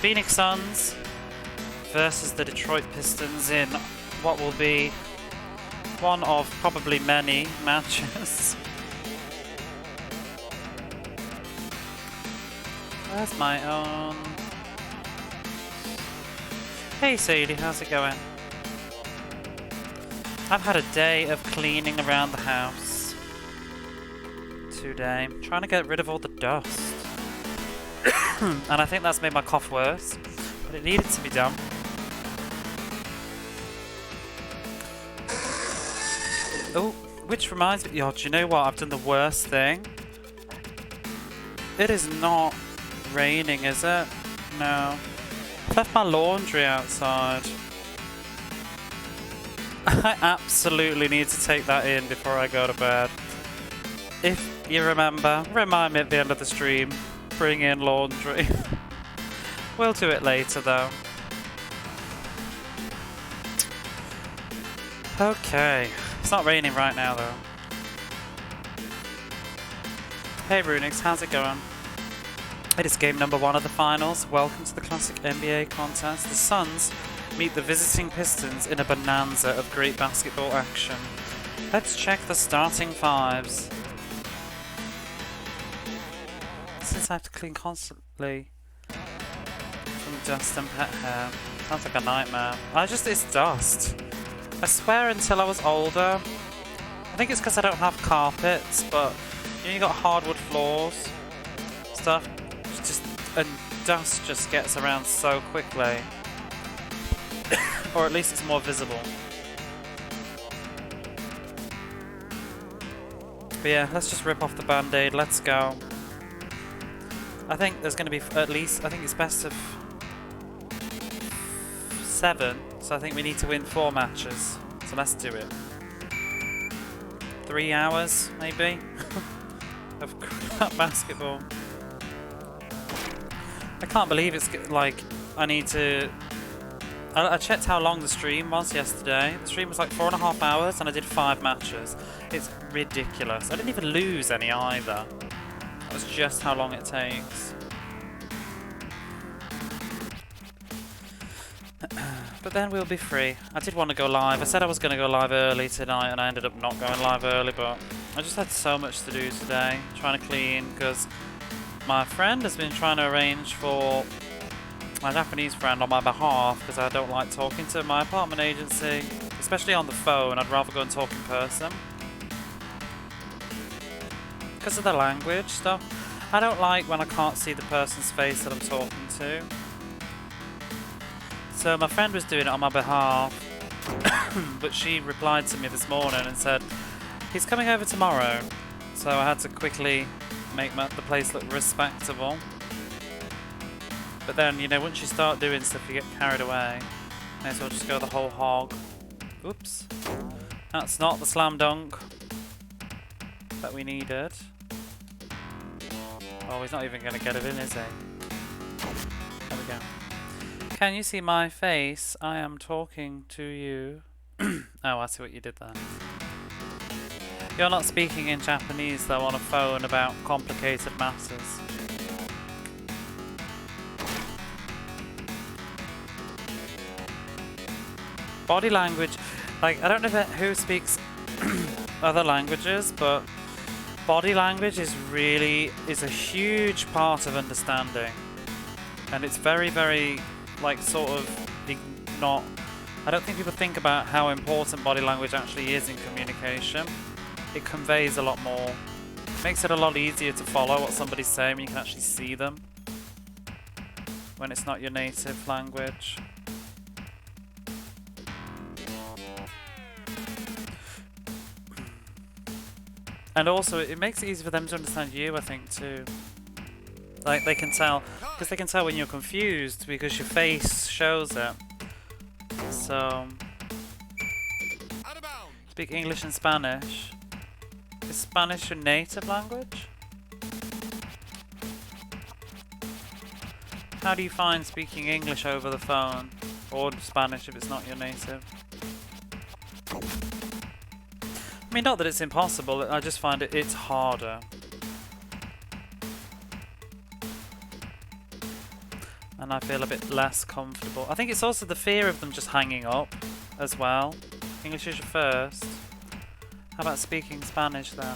Phoenix Suns versus the Detroit Pistons in what will be one of probably many matches. Where's my own? Hey Sadie, how's it going? I've had a day of cleaning around the house today, trying to get rid of all the dust. And I think that's made my cough worse, but it needed to be done. Oh, which reminds me, oh, do you know what? I've done the worst thing. It is not raining, is it? No. I've left my laundry outside. I absolutely need to take that in before I go to bed. If you remember, remind me at the end of the stream, bring in laundry. We'll do it later though. Okay. It's not raining right now though. Hey Runix, how's it going? It is game number 1 of the finals. Welcome to the Classic NBA contest. The Suns meet the visiting Pistons in a bonanza of great basketball action. Let's check the starting fives. Since I have to clean constantly from dust and pet hair. Sounds like a nightmare. It's dust. I swear until I was older. I think it's because I don't have carpets, but you know, you got hardwood floors, stuff, and dust just gets around so quickly. Or at least it's more visible. But yeah, let's just rip off the band-aid, let's go. I think there's going to be at least, I think it's best of 7, so I think we need to win 4 matches. So let's do it. 3 hours, maybe, of crap basketball. I can't believe it's like, I need to... I checked how long the stream was yesterday. The stream was like 4.5 hours and I did 5 matches. It's ridiculous. I didn't even lose any either. That was just how long it takes. But then we'll be free. I did want to go live. I said I was going to go live early tonight and I ended up not going live early, but I just had so much to do today. Trying to clean because my friend has been trying to arrange for my Japanese friend on my behalf because I don't like talking to my apartment agency, especially on the phone. I'd rather go and talk in person because of the language stuff. I don't like when I can't see the person's face that I'm talking to. So my friend was doing it on my behalf, but she replied to me this morning and said he's coming over tomorrow. So I had to quickly make the place look respectable. But then, you know, once you start doing stuff, you get carried away. May as well just go the whole hog. Oops. That's not the slam dunk that we needed. Oh, he's not even going to get it in, is he? There we go. Can you see my face? I am talking to you. Oh, I see what you did there. You're not speaking in Japanese, though, on a phone about complicated matters. Body language, like, I don't know who speaks other languages, but body language is a huge part of understanding. And it's very, very, like, sort of not... I don't think people think about how important body language actually is in communication. It conveys a lot more. It makes it a lot easier to follow what somebody's saying when you can actually see them when it's not your native language. And also, it makes it easy for them to understand you, I think, too. Like, they can tell, because they can tell when you're confused, because your face shows it. So, speak English and Spanish. Is Spanish your native language? How do you find speaking English over the phone? Or Spanish if it's not your native? I mean, not that it's impossible, I just find it's harder. and I feel a bit less comfortable. I think it's also the fear of them just hanging up as well. English is your first. How about speaking Spanish then?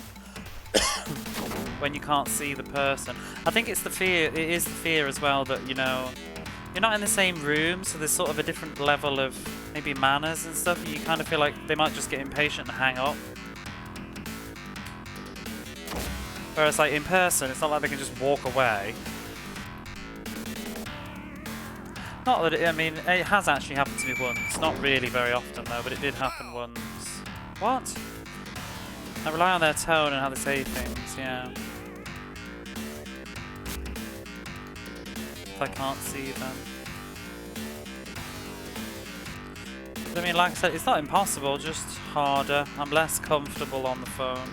When you can't see the person. I think it's the fear, it is the fear as well that, you know, you're not in the same room, so there's sort of a different level of maybe manners and stuff. You kind of feel like they might just get impatient and hang up. Whereas like in person, it's not like they can just walk away. Not that I mean, it has actually happened to me once. Not really very often though, but it did happen once. What? I rely on their tone and how they say things, yeah. If I can't see them. But I mean, like I said, it's not impossible, just harder. I'm less comfortable on the phone.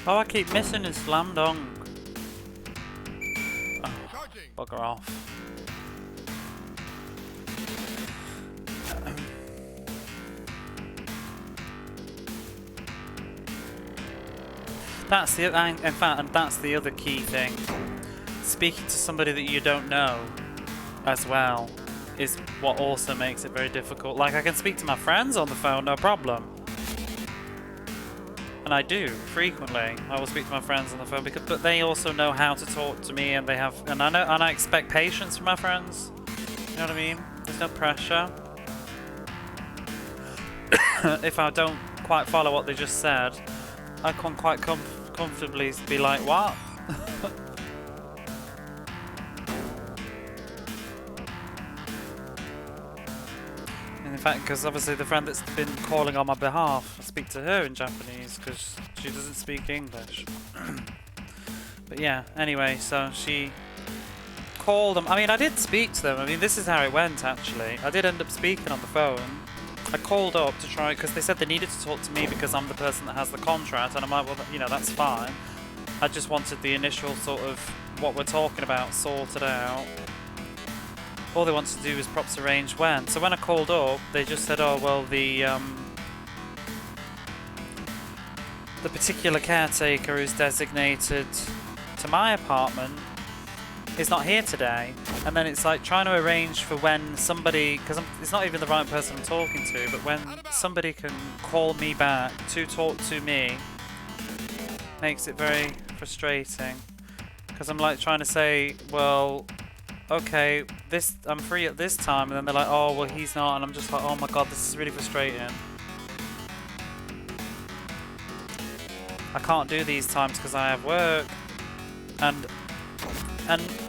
Oh, I keep missing his slam dunk. Oh, bugger off. That's the in fact, and that's the other key thing. Speaking to somebody that you don't know as well is what also makes it very difficult. Like, I can speak to my friends on the phone, no problem. And I do frequently. I will speak to my friends on the phone because, but they also know how to talk to me, and they have, and I know, and I expect patience from my friends. You know what I mean? There's no pressure. If I don't quite follow what they just said, I can quite comfortably be like, what? In fact, because obviously the friend that's been calling on my behalf, I speak to her in Japanese because she doesn't speak English. But yeah, anyway, so she called them. I mean, I did speak to them. I mean, this is how it went actually. I did end up speaking on the phone. I called up to try, because they said they needed to talk to me because I'm the person that has the contract, and I'm like, well, you know, that's fine. I just wanted the initial sort of what we're talking about sorted out. All they wanted to do was perhaps arrange when. So when I called up, they just said, oh, well, the particular caretaker who's designated to my apartment is not here today. And then it's like trying to arrange for when somebody, because it's not even the right person I'm talking to, but when somebody can call me back to talk to me, makes it very frustrating. Because I'm like trying to say, well, okay, I'm free at this time, and then they're like, oh, well, he's not, and I'm just like, oh my god, this is really frustrating. I can't do these times because I have work, and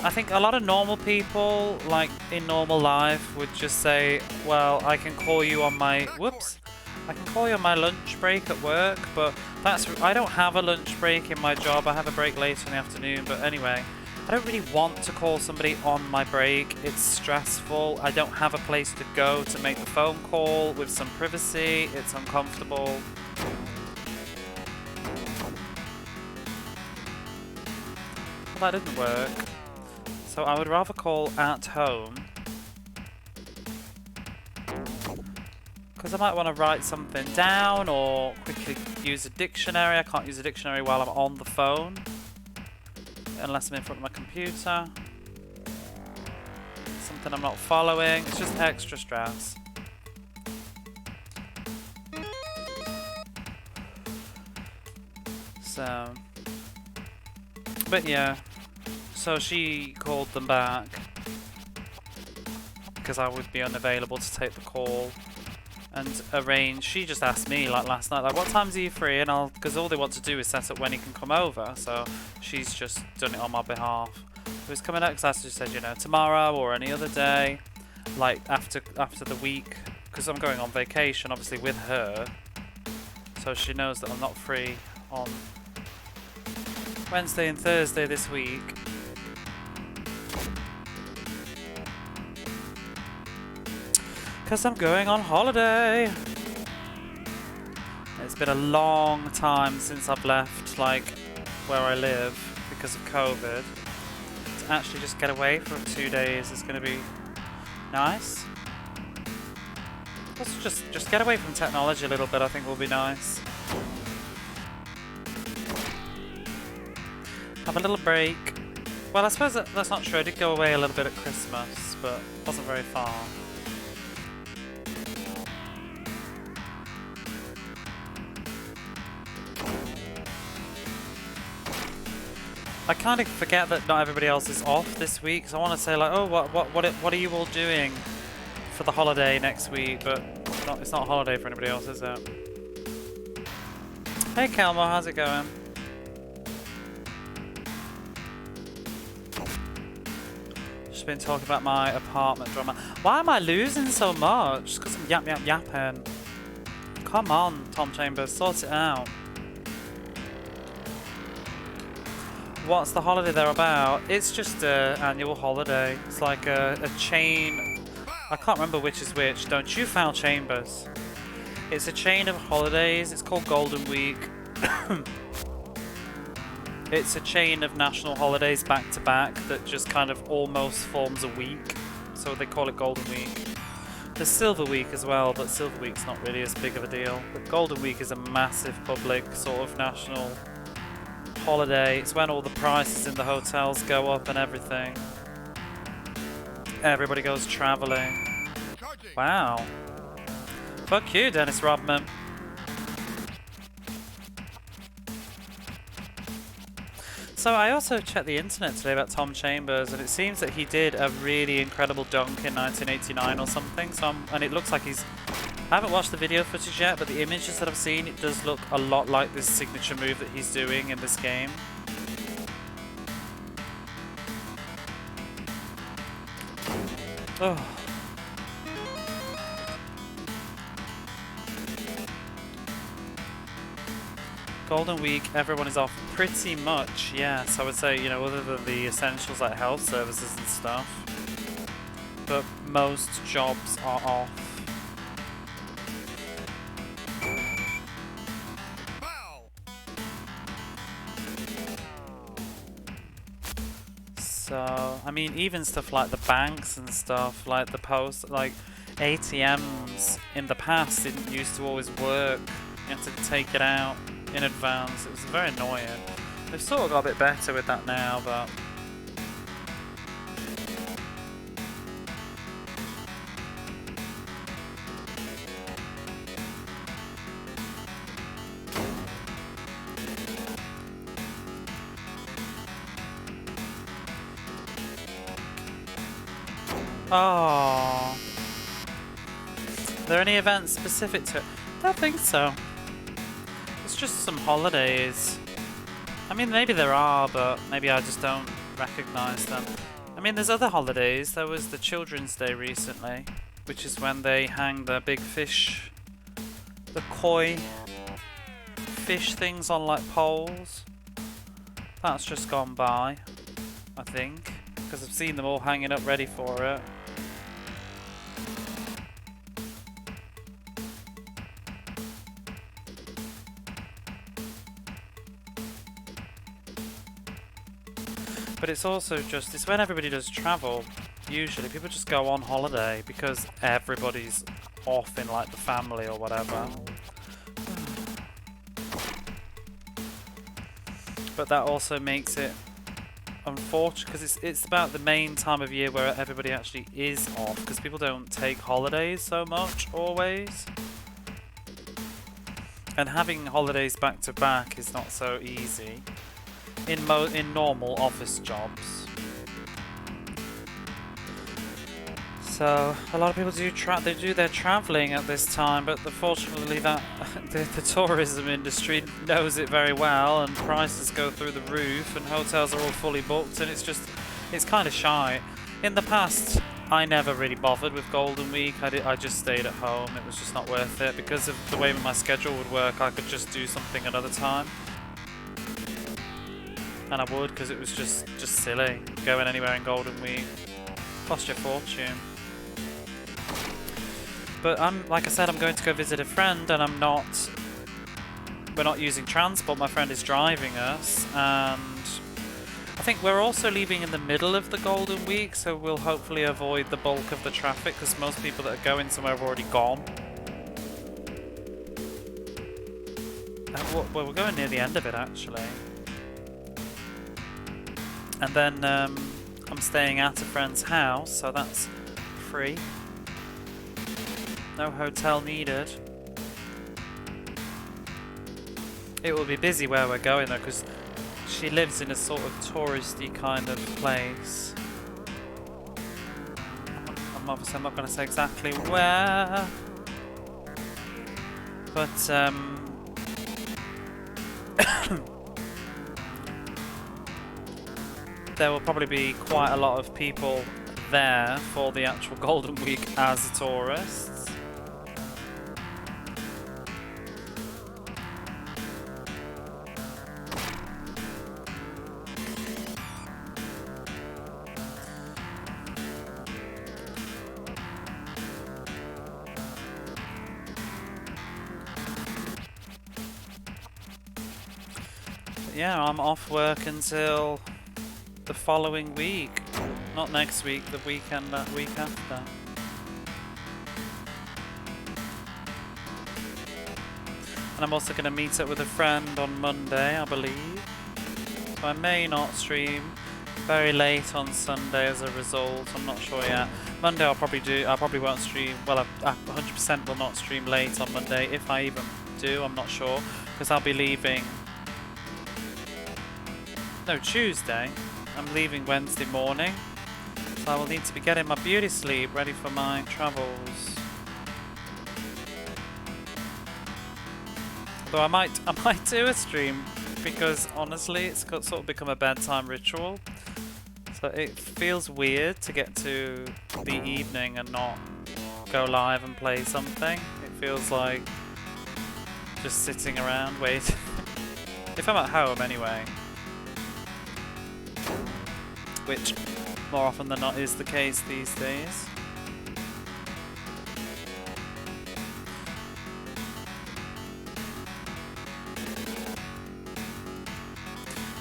I think a lot of normal people, like in normal life, would just say, well, I can call you on my, I can call you on my lunch break at work, but I don't have a lunch break in my job. I have a break later in the afternoon, but anyway, I don't really want to call somebody on my break. It's stressful. I don't have a place to go to make the phone call with some privacy. It's uncomfortable. Well, that didn't work. So I would rather call at home, because I might want to write something down or quickly use a dictionary. I can't use a dictionary while I'm on the phone, unless I'm in front of my computer. Something I'm not following. It's just extra stress. So, but yeah. So she called them back because I would be unavailable to take the call and arrange. She just asked me like last night, like, what times are you free? And because all they want to do is set up when he can come over. So she's just done it on my behalf. Who's coming out? Because I just said, you know, tomorrow or any other day, like after the week, because I'm going on vacation, obviously with her. So she knows that I'm not free on Wednesday and Thursday this week. Because I'm going on holiday. It's been a long time since I've left, like, where I live because of COVID. It's actually just get away for 2 days is going to be nice. Let's just get away from technology a little bit, I think will be nice. Have a little break. Well, I suppose that's not true. I did go away a little bit at Christmas, but it wasn't very far. I kind of forget that not everybody else is off this week, so I want to say like, oh, what are you all doing for the holiday next week? But it's not a holiday for anybody else, is it? Hey, Kelmo, how's it going? Just been talking about my apartment drama. Why am I losing so much? Because I'm yapping. Come on, Tom Chambers, sort it out. What's the holiday they're about? It's just an annual holiday. It's like a chain. I can't remember which is which. Don't you, Foul Chambers? It's a chain of holidays. It's called Golden Week. It's a chain of national holidays back to back that just kind of almost forms a week. So they call it Golden Week. There's Silver Week as well, but Silver Week's not really as big of a deal. But Golden Week is a massive public sort of national holiday. It's when all the prices in the hotels go up and everything. Everybody goes traveling. Wow. Fuck you, Dennis Rodman. So I also checked the internet today about Tom Chambers, and it seems that he did a really incredible dunk in 1989 or something. And it looks like he's... I haven't watched the video footage yet, but the images that I've seen, it does look a lot like this signature move that he's doing in this game. Oh. Golden Week, everyone is off pretty much, yes. I would say, you know, other than the essentials like health services and stuff. But most jobs are off. So, I mean, even stuff like the banks and stuff, like the post, like ATMs in the past didn't used to always work. You had to take it out in advance. It was very annoying. They've sort of got a bit better with that now, but... Oh. Are there any events specific to it? I don't think so. It's just some holidays. I mean, maybe there are, but maybe I just don't recognise them. I mean, there's other holidays. There was the Children's Day recently, which is when they hang the big fish, the koi fish things on like poles. That's just gone by, I think, because I've seen them all hanging up ready for it. But it's also just, it's when everybody does travel, usually. People just go on holiday because everybody's off in like the family or whatever. But that also makes it unfortunate because it's about the main time of year where everybody actually is off, because people don't take holidays so much always. And having holidays back to back is not so easy in normal office jobs. So a lot of people do their travelling at this time, but unfortunately that the tourism industry knows it very well, and prices go through the roof, and hotels are all fully booked, and it's kind of shy. In the past, I never really bothered with Golden Week. I just stayed at home. It was just not worth it because of the way my schedule would work. I could just do something another time. And I would, because it was just silly going anywhere in Golden Week. Cost you a fortune. But like I said, I'm going to go visit a friend, and we're not using transport. My friend is driving us, and I think we're also leaving in the middle of the Golden Week, so we'll hopefully avoid the bulk of the traffic because most people that are going somewhere have already gone. Well, we're going near the end of it actually. And then I'm staying at a friend's house, so that's free. No hotel needed. It will be busy where we're going though, because she lives in a sort of touristy kind of place. Obviously I'm not going to say exactly where, but there will probably be quite a lot of people there for the actual Golden Week as tourists. Yeah, I'm off work until the following week. Not next week, the weekend, that week after. And I'm also going to meet up with a friend on Monday, I believe. So I may not stream very late on Sunday as a result, I'm not sure yet. Monday I probably won't stream, well I 100% will not stream late on Monday, if I even do, I'm not sure. Because I'll be leaving... No, Tuesday. I'm leaving Wednesday morning, so I will need to be getting my beauty sleep ready for my travels. Though I might do a stream because honestly, it's sort of become a bedtime ritual. So it feels weird to get to the evening and not go live and play something. It feels like just sitting around waiting. If I'm at home anyway. Which more often than not is the case these days.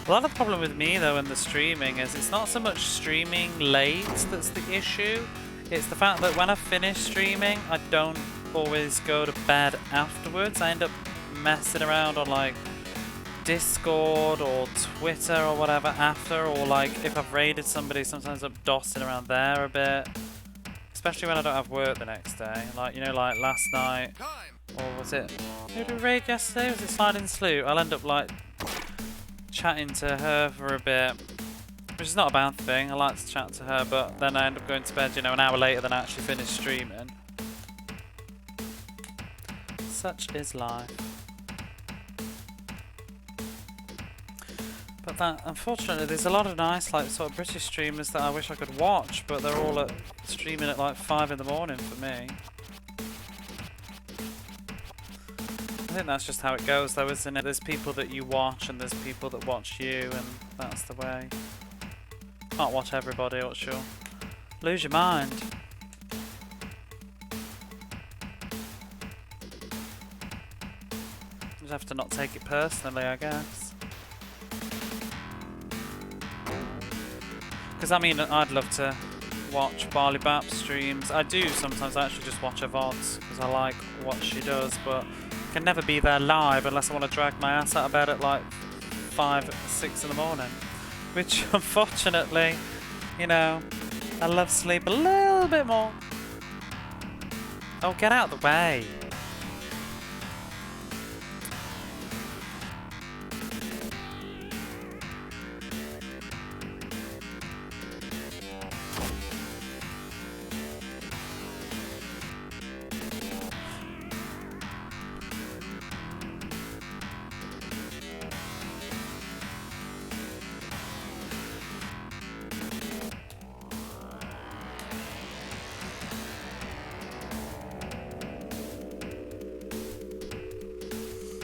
A lot of the problem with me though in the streaming is it's not so much streaming late that's the issue, it's the fact that when I finish streaming I don't always go to bed afterwards. I end up messing around on like Discord or Twitter or whatever after, or like if I've raided somebody, sometimes I'm dossing around there a bit, especially when I don't have work the next day, like, you know, like last night, or was it, who did we raid yesterday, was it Sliding Sloot? I'll end up like chatting to her for a bit, which is not a bad thing, I like to chat to her, but then I end up going to bed, you know, an hour later than I actually finished streaming. Such is life. But that, unfortunately, there's a lot of nice, like, sort of British streamers that I wish I could watch, but they're all streaming at like 5 in the morning for me. I think that's just how it goes, though, isn't it? There's people that you watch, and there's people that watch you, and that's the way. Can't watch everybody, or you'll lose your mind. Just have to not take it personally, I guess. Because, I mean, I'd love to watch Barley Bap streams. I do sometimes actually just watch her VODs because I like what she does, but I can never be there live unless I want to drag my ass out of bed at like 5, 6 in the morning. Which, unfortunately, you know, I love sleep a little bit more. Oh, get out of the way.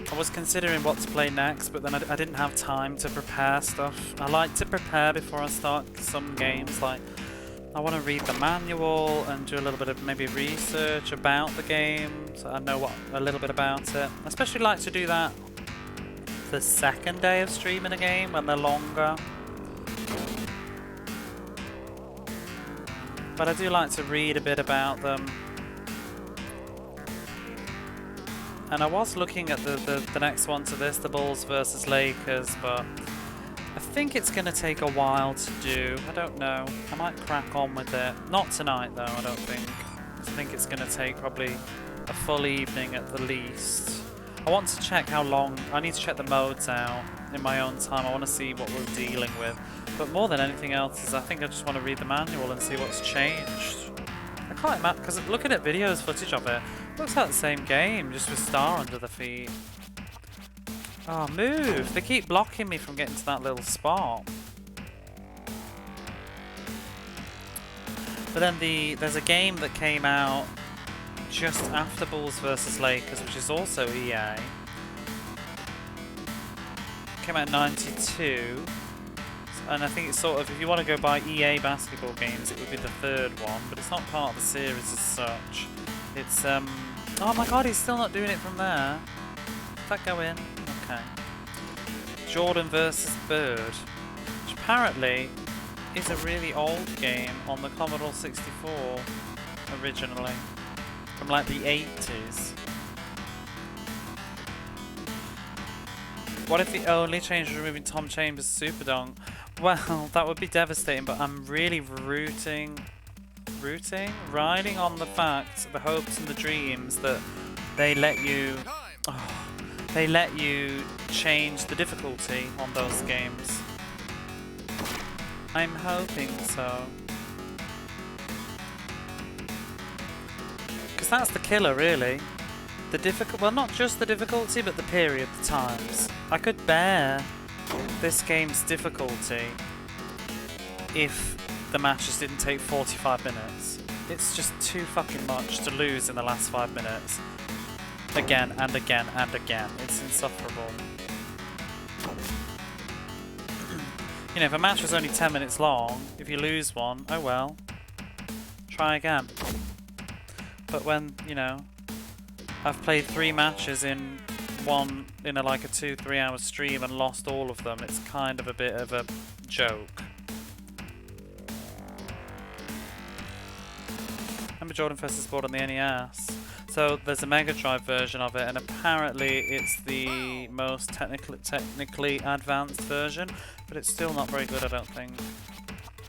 I was considering what to play next, but then I didn't have time to prepare stuff. I like to prepare before I start some games, like I want to read the manual and do a little bit of maybe research about the game, so I know a little bit about it. I especially like to do that the second day of streaming a game when they're longer. but I do like to read a bit about them. And I was looking at the next one to this, the Bulls versus Lakers, but I think it's going to take a while to do. I don't know. I might crack on with it. Not tonight though, I don't think. I think it's going to take probably a full evening at the least. I want to check how long. I need to check the modes out in my own time. I want to see what we're dealing with. But more than anything else is I think I just want to read the manual and see what's changed. I can't imagine, because looking at videos footage of it, looks like the same game, just with Star under the feet. Oh, move! They keep blocking me from getting to that little spot. But then there's a game that came out just after Bulls vs Lakers, which is also EA. Came out in '92, and I think it's sort of, if you want to go by EA basketball games, it would be the third one, but it's not part of the series as such. It's oh my god, he's still not doing it from there. Does that go in? Okay. Jordan vs Bird, which apparently is a really old game on the Commodore 64 originally, from like the 80s. What if the only change was removing Tom Chambers' Super Dunk? Well, that would be devastating, but I'm really riding on the fact, the hopes and the dreams that they let you change the difficulty on those games. I'm hoping so. Because that's the killer, really. Well, not just the difficulty, but the period, the times. I could bear this game's difficulty if the matches didn't take 45 minutes. It's just too fucking much to lose in the last 5 minutes. Again and again and again. It's insufferable. You know, if a match was only 10 minutes long, if you lose one, oh well. Try again. But when, you know, I've played 3 matches in like a 2-3 hour stream and lost all of them, it's kind of a bit of a joke. Remember Jordan vs. Board on the NES? So there's a Mega Drive version of it, and apparently it's the most technically advanced version, but it's still not very good, I don't think,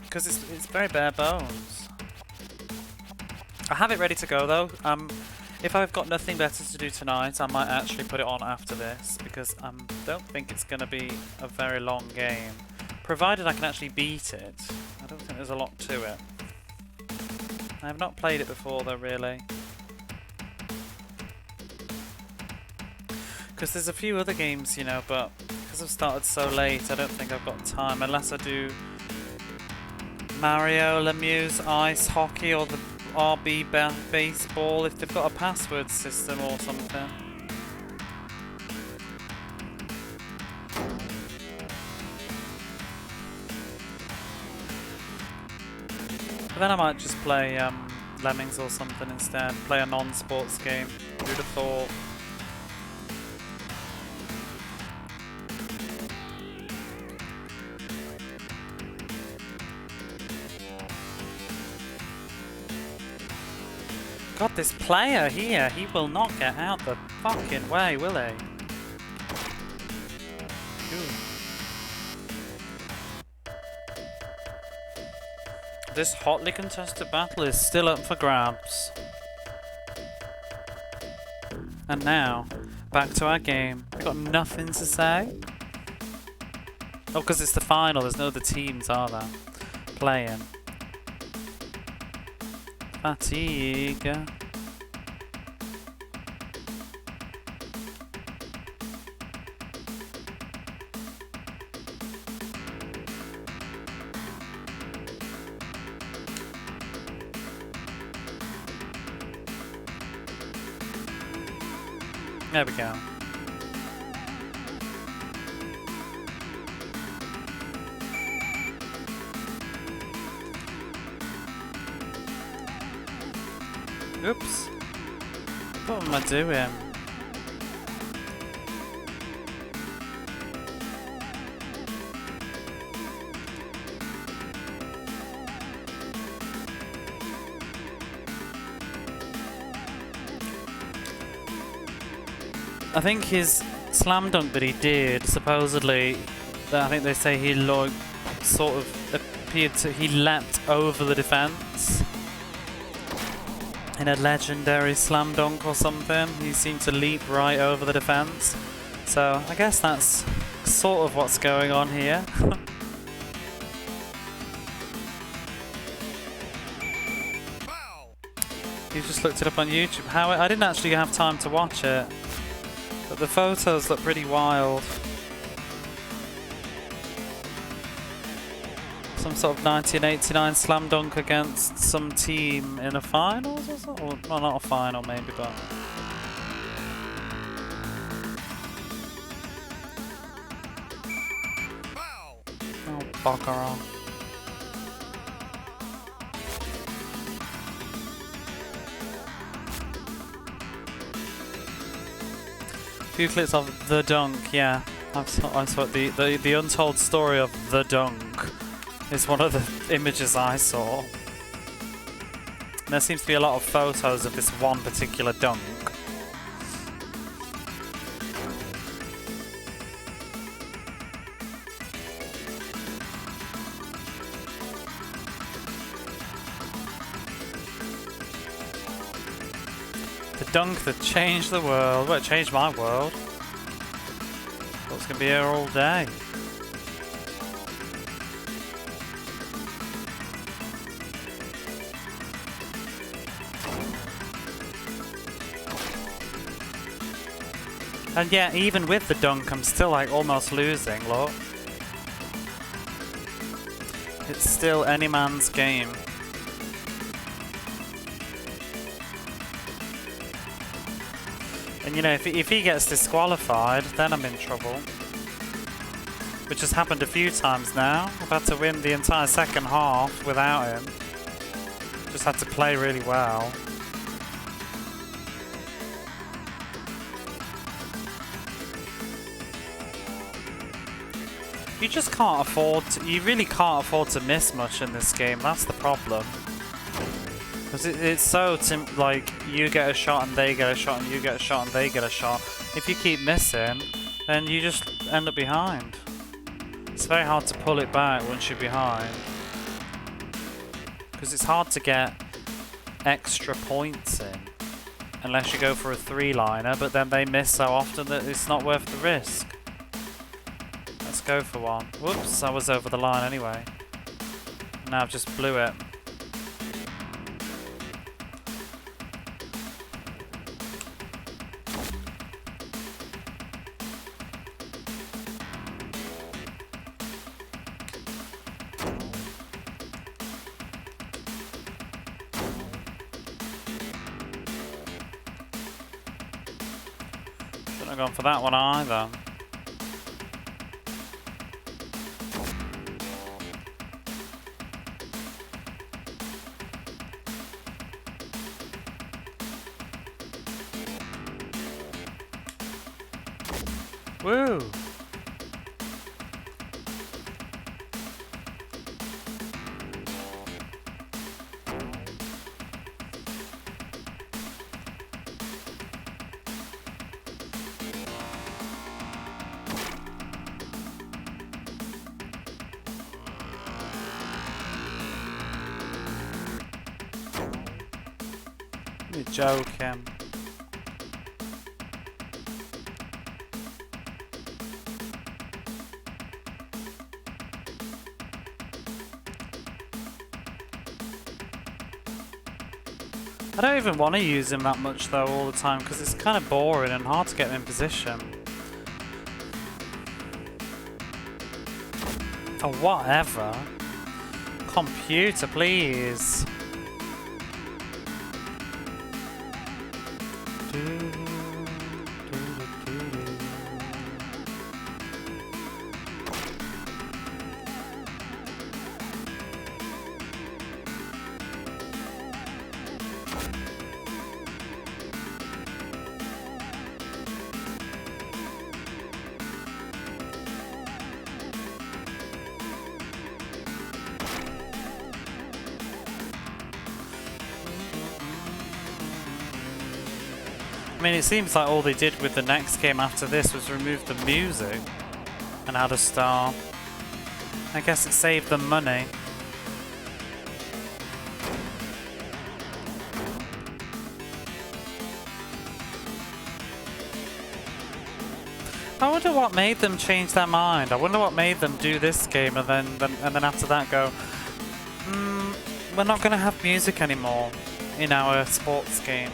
because it's very bare bones. I have it ready to go though. If I've got nothing better to do tonight, I might actually put it on after this, because I don't think it's going to be a very long game, provided I can actually beat it. I don't think there's a lot to it. I have not played it before though, really. Because there's a few other games, you know, but because I've started so late, I don't think I've got time, unless I do Mario, Lemieux, Ice Hockey, or the RB Baseball, if they've got a password system or something. But then I might just play Lemmings or something instead, play a non-sports game. Who'd have thought? God, this player here, he will not get out the fucking way, will he? Ooh. This hotly contested battle is still up for grabs. And now, back to our game. We've got nothing to say. Oh, because it's the final, there's no other teams, are there? Playing. Fatigue. There we go. Oops. What am I doing? I think his slam dunk that he did, supposedly, I think they say he sort of appeared to, he leapt over the defense in a legendary slam dunk or something. He seemed to leap right over the defense. So I guess that's sort of what's going on here. You just looked it up on YouTube. How I didn't actually have time to watch it, but the photos look pretty wild. Some sort of 1989 slam dunk against some team in a finals or something? Or, well, not a final maybe, but... Oh, bugger off. Few clips of The Dunk, yeah. I saw the untold story of The Dunk is one of the images I saw. And there seems to be a lot of photos of this one particular dunk. The dunk that changed the world. Well, it changed my world. Thought it was going to be here all day. And yeah, even with the dunk, I'm still like almost losing, look. It's still any man's game. And you know, if he gets disqualified, then I'm in trouble. Which has happened a few times now. I've had to win the entire second half without him. Just had to play really well. You just can't afford to, you really can't afford to miss much in this game, that's the problem. Because it's so like, you get a shot and they get a shot and you get a shot and they get a shot. If you keep missing, then you just end up behind. It's very hard to pull it back once you're behind. Because it's hard to get extra points in. Unless you go for a three-liner, but then they miss so often that it's not worth the risk. Let's go for one. Whoops, I was over the line anyway. Now I've just blew it. Shouldn't have gone for that one either. Woo! You're joking. I don't even want to use him that much though all the time because it's kind of boring and hard to get him in position. Oh, whatever. Computer, please. I mean, it seems like all they did with the next game after this was remove the music and add a star. I guess it saved them money. I wonder what made them change their mind. I wonder what made them do this game and then after that go, we're not going to have music anymore in our sports games.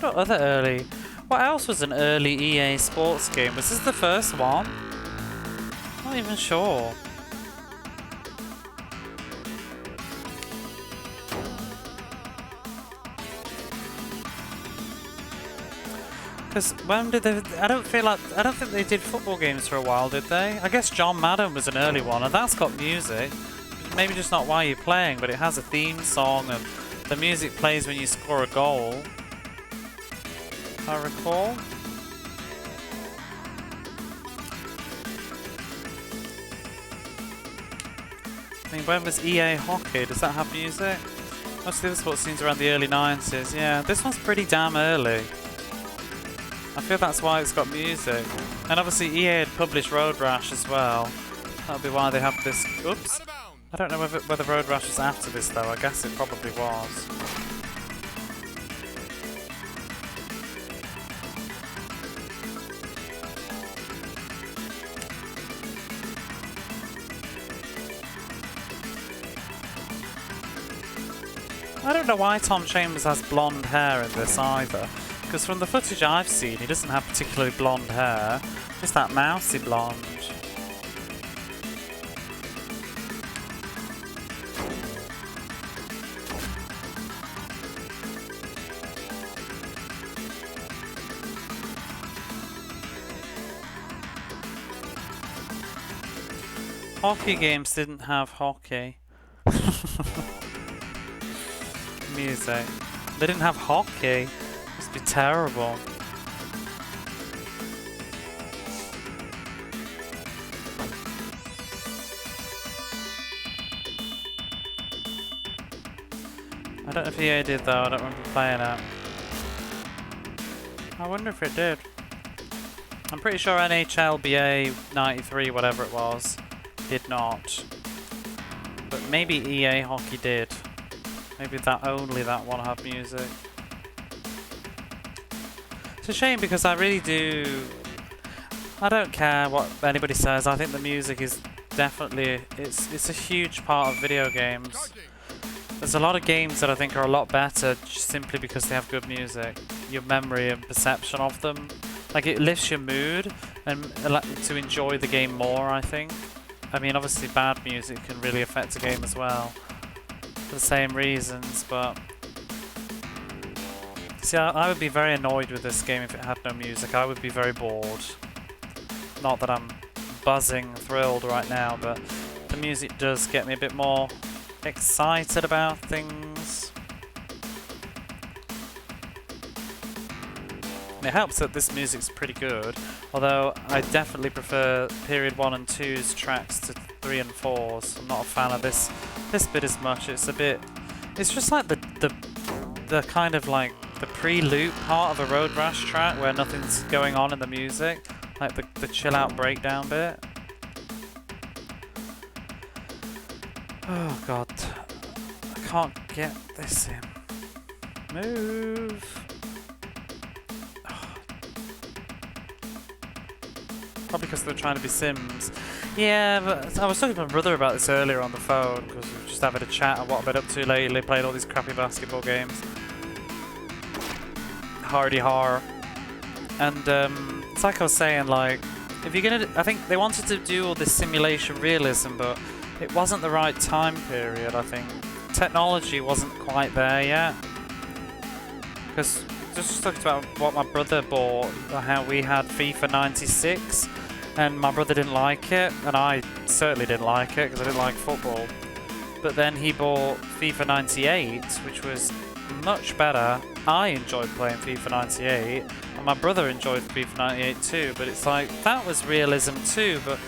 What other early? What else was an early EA sports game? Was this the first one? Not even sure. Because when did they? I don't think they did football games for a while, did they? I guess John Madden was an early one, and that's got music. Maybe just not while you're playing, but it has a theme song, and the music plays when you score a goal. If I recall. I mean, when was EA Hockey? Does that have music? Most of the other sports scenes around the early 90s. Yeah, this one's pretty damn early. I feel that's why it's got music. And obviously EA had published Road Rash as well. That'll be why they have this. Oops. I don't know whether Road Rash was after this though. I guess it probably was. I don't know why Tom Chambers has blonde hair in this either. Because from the footage I've seen, he doesn't have particularly blonde hair, just that mousy blonde. Hockey games didn't have hockey. Music. They didn't have hockey. Must be terrible. I don't know if EA did though, I don't remember playing it. I wonder if it did. I'm pretty sure NHLBA 93, whatever it was, did not. But maybe EA Hockey did. Maybe only that one had music. It's a shame because I really do. I don't care what anybody says. I think the music is definitely it's a huge part of video games. There's a lot of games that I think are a lot better just simply because they have good music. Your memory and perception of them, like it lifts your mood and to enjoy the game more. I think. I mean, obviously, bad music can really affect a game as well for the same reasons, but. See, I would be very annoyed with this game if it had no music. I would be very bored. Not that I'm buzzing, thrilled right now, but the music does get me a bit more excited about things. And it helps that this music's pretty good, although I definitely prefer period 1 and 2's tracks to 3 and 4's. I'm not a fan of this bit as much. It's a bit. It's just like the kind of like. The pre-loop part of a Road Rash track where nothing's going on in the music, like the chill out breakdown bit. Oh god, I can't get this in. Move. Probably because they're trying to be Sims. Yeah, but I was talking to my brother about this earlier on the phone because we were just having a chat on what I've been up to lately, playing all these crappy basketball games. Hardy horror. And it's like I was saying, like, if you're gonna, I think they wanted to do all this simulation realism, but it wasn't the right time period. I think technology wasn't quite there yet. Because just talked about what my brother bought, how we had FIFA 96, and my brother didn't like it, and I certainly didn't like it because I didn't like football. But then he bought FIFA 98, which was much better. I enjoyed playing FIFA 98, and my brother enjoyed FIFA 98 too, but it's like, that was realism too, but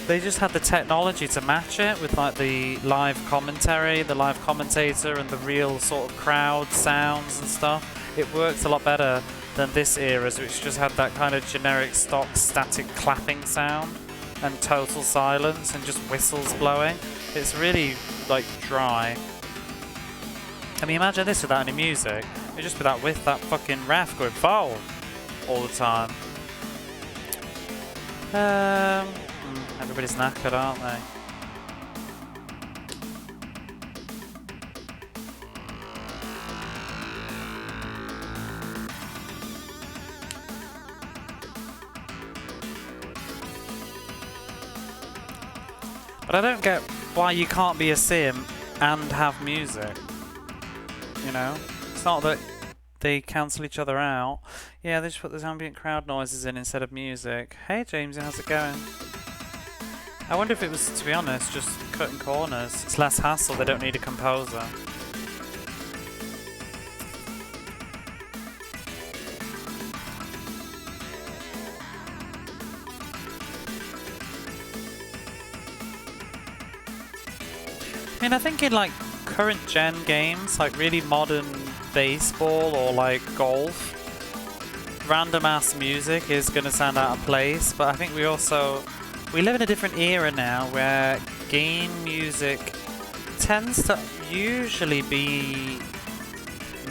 they just had the technology to match it with like the live commentary, the live commentator, and the real sort of crowd sounds and stuff. It worked a lot better than this era's, which just had that kind of generic stock static clapping sound and total silence and just whistles blowing. It's really like dry. I mean, imagine this without any music. It'd just be that with that fucking ref going foul all the time. Everybody's knackered, aren't they? But I don't get why you can't be a sim and have music. You know? It's not that they cancel each other out. Yeah, they just put those ambient crowd noises in instead of music. Hey James, how's it going? I wonder if it was, to be honest, just cutting corners. It's less hassle, they don't need a composer. I mean, I think in like current gen games, like really modern baseball or like golf, random ass music is going to sound out of place, but I think we live in a different era now where game music tends to usually be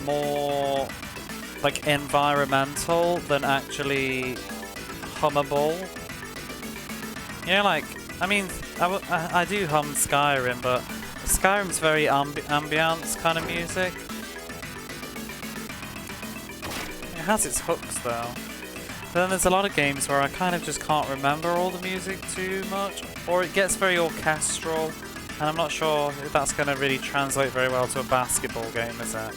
more like environmental than actually hummable. You know, like, I mean, I do hum Skyrim, but Skyrim's very ambiance kind of music. It has its hooks though. But then there's a lot of games where I kind of just can't remember all the music too much, or it gets very orchestral, and I'm not sure if that's going to really translate very well to a basketball game, is it?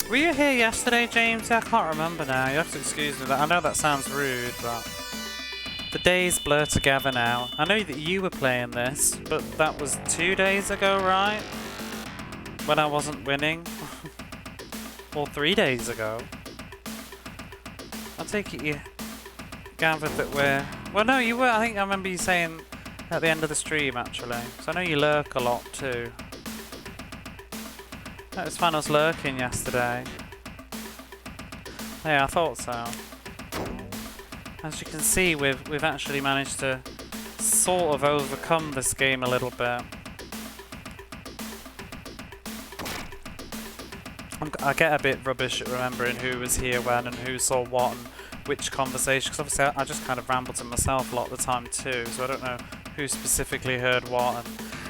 Were you here yesterday, James? I can't remember now. You have to excuse me. I know that sounds rude, but the days blur together now. I know that you were playing this, but that was 2 days ago, right? When I wasn't winning. Or 3 days ago. I take it you gathered that we're... Well, no, you were. I think I remember you saying at the end of the stream, actually. So I know you lurk a lot, too. It was fun, I was lurking yesterday. Yeah, I thought so. As you can see, we've actually managed to sort of overcome this game a little bit. I get a bit rubbish at remembering who was here when and who saw what and which conversation, because obviously I just kind of ramble to myself a lot of the time too, so I don't know who specifically heard what.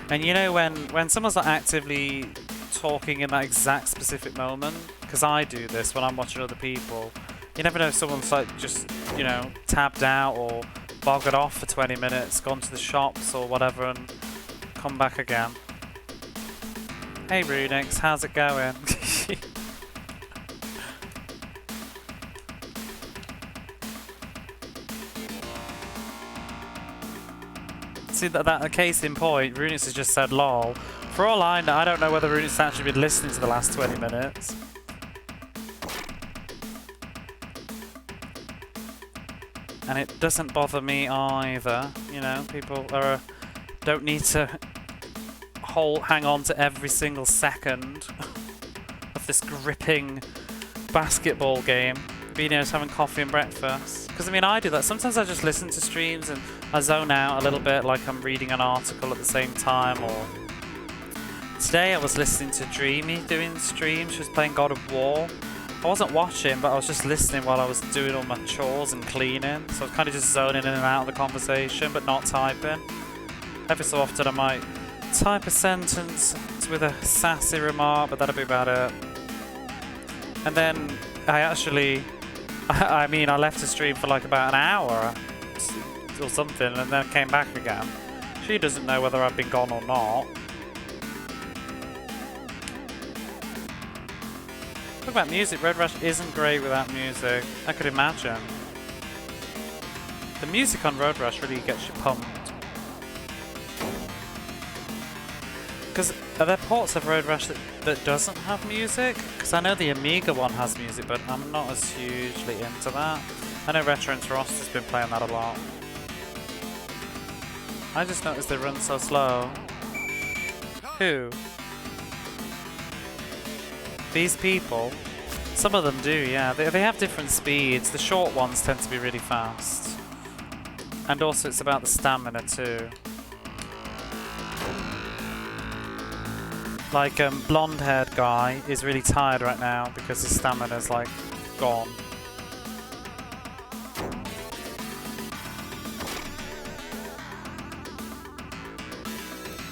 And you know, when someone's not actively talking in that exact specific moment, because I do this when I'm watching other people, you never know if someone's like just, you know, tabbed out or boggered off for 20 minutes, gone to the shops or whatever and come back again. Hey Runix, how's it going? See, that case in point, Runix has just said lol. For all I know, I don't know whether Runix has actually been listening to the last 20 minutes. And it doesn't bother me either. You know, people don't need to hang on to every single second of this gripping basketball game. Being able to having coffee and breakfast. Because I mean, I do that. Sometimes I just listen to streams and I zone out a little bit, like I'm reading an article at the same time. Or today I was listening to Dreamy doing the stream. She was playing God of War. I wasn't watching, but I was just listening while I was doing all my chores and cleaning. So I was kind of just zoning in and out of the conversation, but not typing. Every so often I might type a sentence with a sassy remark, but that'll be about it. And then I actually, I mean, I left the stream for like about an hour or something, and then came back again. She doesn't know whether I've been gone or not. Talk about music, Red Rush isn't great without music. I could imagine. The music on Road Rash really gets you pumped. Because are there ports of Road Rash that doesn't have music? Because I know the Amiga one has music, but I'm not as hugely into that. I know Retro and Ross has been playing that a lot. I just noticed they run so slow. Who? These people? Some of them do, yeah. They have different speeds. The short ones tend to be really fast. And also it's about the stamina too. Like, blonde-haired guy is really tired right now because his stamina's like gone.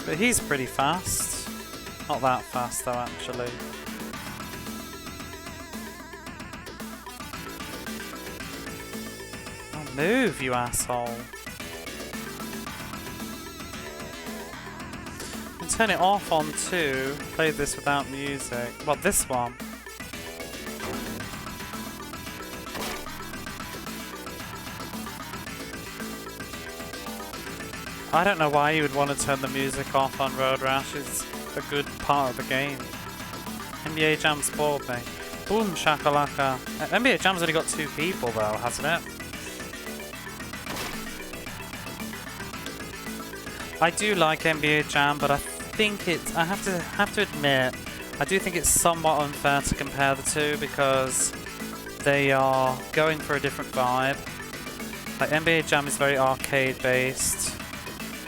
But he's pretty fast. Not that fast though, actually. Oh, move, you asshole. Turn it off on 2. Play this without music. Well, this one. I don't know why you would want to turn the music off on Road Rash. It's a good part of the game. NBA Jam's bored me. Boom shakalaka. NBA Jam's only got 2 people though, hasn't it? I do like NBA Jam, but I think it's, I have to admit, I do think it's somewhat unfair to compare the two because they are going for a different vibe. Like NBA Jam is very arcade based.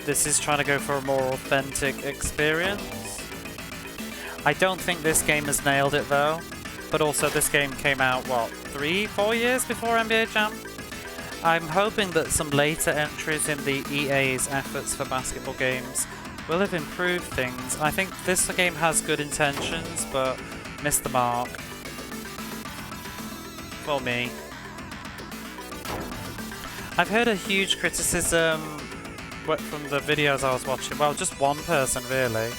This is trying to go for a more authentic experience. I don't think this game has nailed it though, but also this game came out, what, 3-4 years before NBA Jam? I'm hoping that some later entries in the EA's efforts for basketball games will have improved things. I think this game has good intentions, but missed the mark. For me. I've heard a huge criticism from the videos I was watching. Well, just one person really,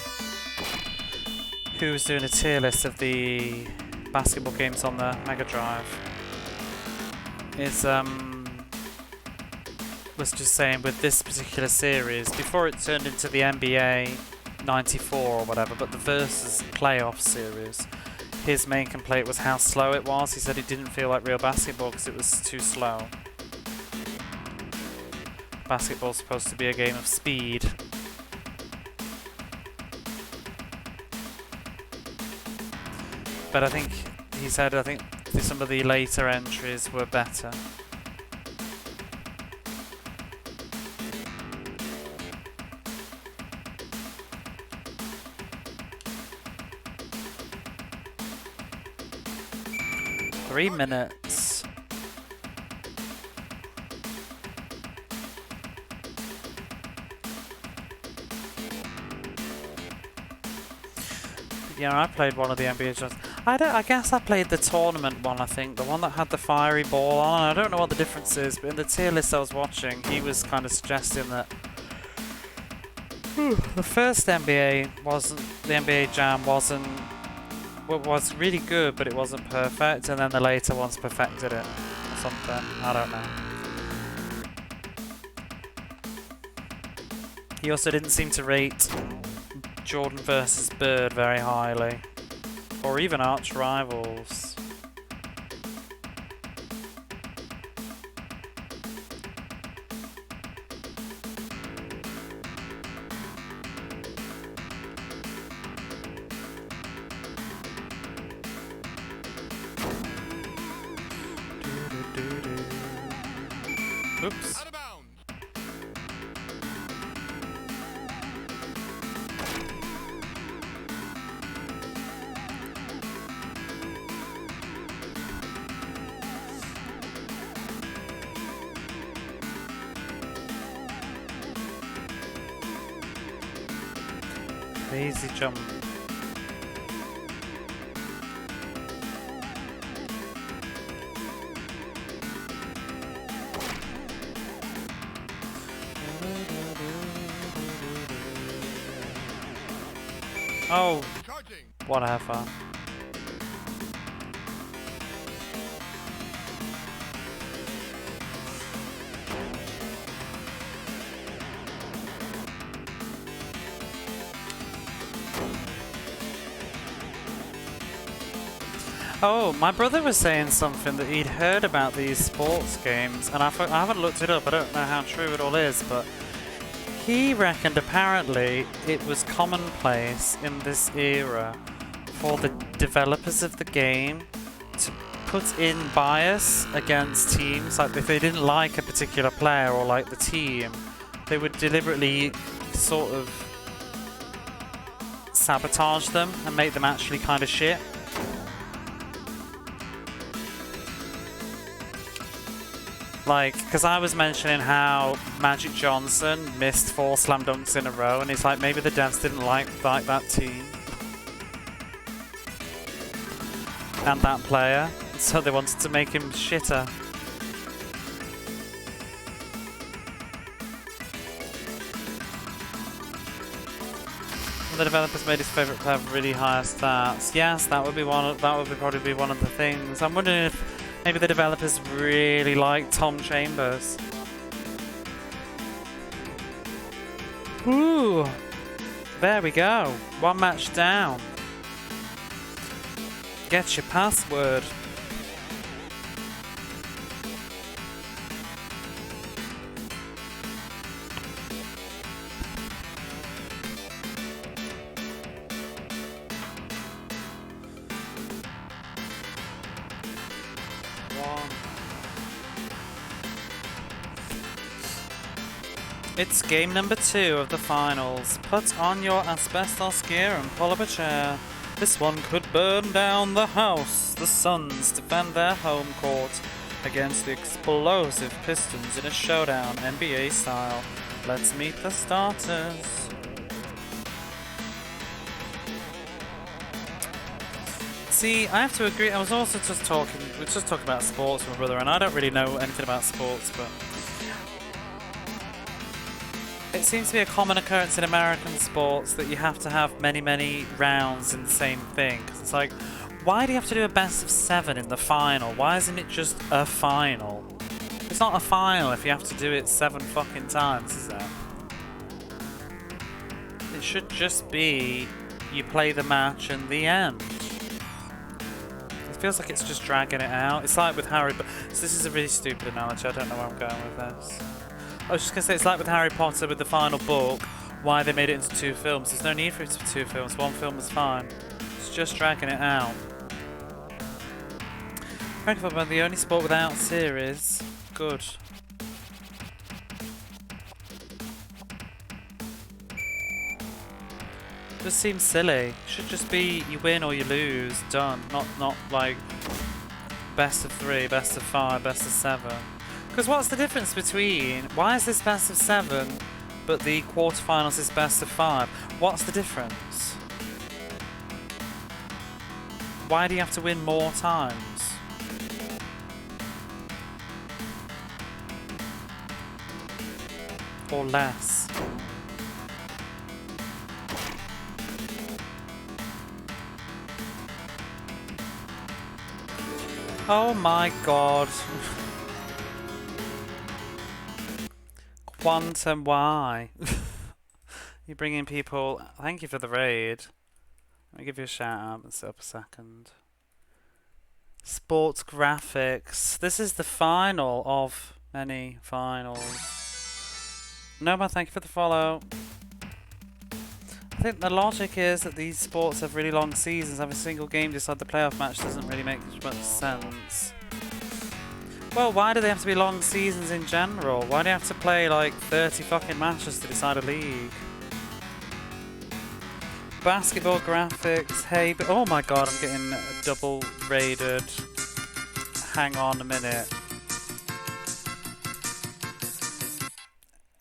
who was doing a tier list of the basketball games on the Mega Drive. Was just saying with this particular series, before it turned into the NBA 94 or whatever, but the Versus Playoff series, his main complaint was how slow it was. He said it didn't feel like real basketball because it was too slow. Basketball's supposed to be a game of speed. But I think, he said, I think some of the later entries were better. Three minutes. Yeah, I played one of the NBA Jams. I guess I played the tournament one, I think. The one that had the fiery ball on. I don't know what the difference is, but in the tier list I was watching, he was kind of suggesting that the first NBA Jam was really good, but it wasn't perfect, and then the later ones perfected it or something. I don't know. He also didn't seem to rate Jordan versus Bird very highly, or even Arch Rivals. Oops. Easy jump. Oh, whatever. Oh, my brother was saying something that he'd heard about these sports games, and I haven't looked it up. I don't know how true it all is, but he reckoned apparently it was commonplace in this era for the developers of the game to put in bias against teams. Like if they didn't like a particular player or like the team, they would deliberately sort of sabotage them and make them actually kind of shit. Like, because I was mentioning how Magic Johnson missed 4 slam dunks in a row, and it's like maybe the devs didn't like that team and that player, so they wanted to make him shitter. The developers made his favourite player really high stats. Yes, that would be probably be one of the things. I'm wondering if maybe the developers really like Tom Chambers. Ooh, there we go. 1 match down. Get your password. It's game number 2 of the finals. Put on your asbestos gear and pull up a chair. This one could burn down the house. The Suns defend their home court against the explosive Pistons in a showdown, NBA style. Let's meet the starters. See, I have to agree. I was also just talking. We were just talking about sports with my brother, and I don't really know anything about sports, but it seems to be a common occurrence in American sports that you have to have many rounds in the same thing. Because it's like, why do you have to do a best of 7 in the final? Why isn't it just a final? It's not a final if you have to do it 7 fucking times, is it? It should just be you play the match and the end. It feels like it's just dragging it out. It's like with Harry Potter. So this is a really stupid analogy. I don't know where I'm going with this. I was just going to say, it's like with Harry Potter with the final book, why they made it into 2 films. There's no need for it to be 2 films. 1 film is fine. It's just dragging it out. Rugby football, the only sport without series. Good. Just seems silly. It should just be you win or you lose. Done. Not like best of 3, best of 5, best of 7. Because what's the difference between... Why is this best of 7, but the quarterfinals is best of 5? What's the difference? Why do you have to win more times? Or less? Oh my god. Quantum Y. You bring in people. Thank you for the raid. Let me give you a shout out and sit up a second. Sports graphics. This is the final of many finals. Nomad, thank you for the follow. I think the logic is that these sports have really long seasons. Having a single game decide the playoff match doesn't really make much sense. Well, why do they have to be long seasons in general? Why do you have to play like 30 fucking matches to decide a league? Basketball graphics, hey, but oh my god, I'm getting double raided. Hang on a minute.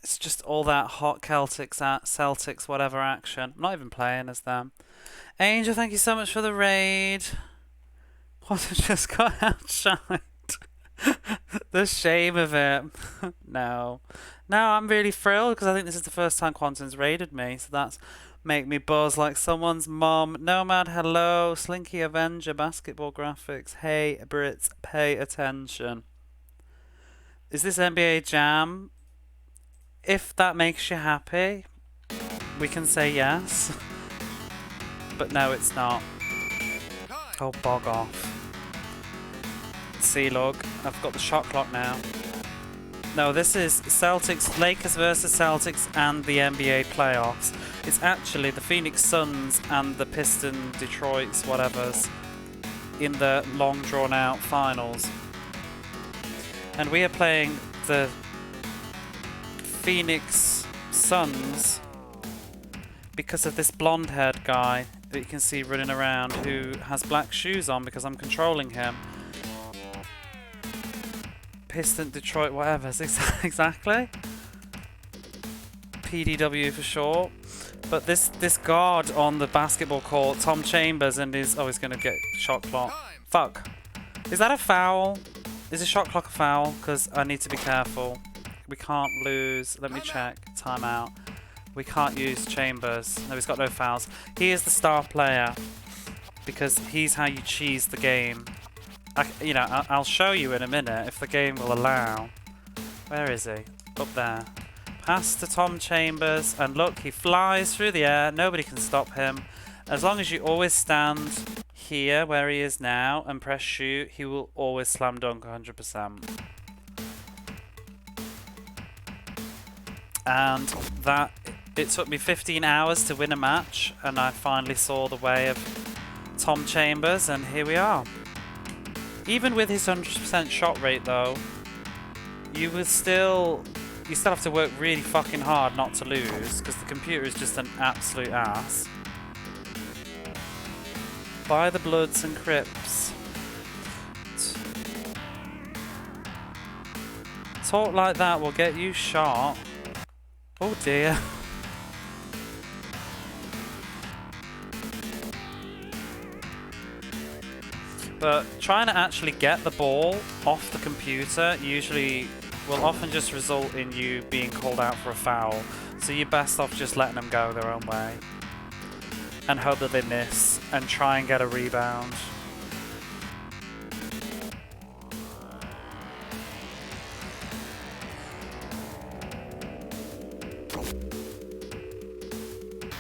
It's just all that hot Celtics whatever action. I'm not even playing as them. Angel, thank you so much for the raid. What, I just got outshined. The shame of it. No, I'm really thrilled because I think this is the first time Quantum's raided me, so that's make me buzz like someone's mom. Nomad, hello. Slinky Avenger, basketball graphics. Hey Brits, pay attention. Is this NBA Jam? If that makes you happy, we can say yes. But no, it's not. Oh, bog off. See, look, I've got the shot clock now. No, this is Celtics, Lakers versus Celtics and the NBA playoffs. It's actually the Phoenix Suns and the Piston Detroit's whatevers in the long drawn out finals. And we are playing the Phoenix Suns because of this blonde haired guy that you can see running around who has black shoes on because I'm controlling him. Piston Detroit whatever, exactly. PDW for short. But this guard on the basketball court, Tom Chambers, and he's gonna get shot clock. Fuck. Is that a foul? Is a shot clock a foul? Because I need to be careful. We can't lose. Let me check. Timeout. We can't use Chambers. No, he's got no fouls. He is the star player because he's how you cheese the game. I'll show you in a minute if the game will allow. Where is he? Up there. Pass to Tom Chambers, and look, he flies through the air. Nobody can stop him. As long as you always stand here where he is now and press shoot, he will always slam dunk 100%. And that, it took me 15 hours to win a match, and I finally saw the way of Tom Chambers, and here we are. Even with his 100% shot rate though, you still have to work really fucking hard not to lose, because the computer is just an absolute ass. By the Bloods and Crips. Talk like that will get you shot. Oh dear. But trying to actually get the ball off the computer will often just result in you being called out for a foul. So you're best off just letting them go their own way. And hope that they miss and try and get a rebound.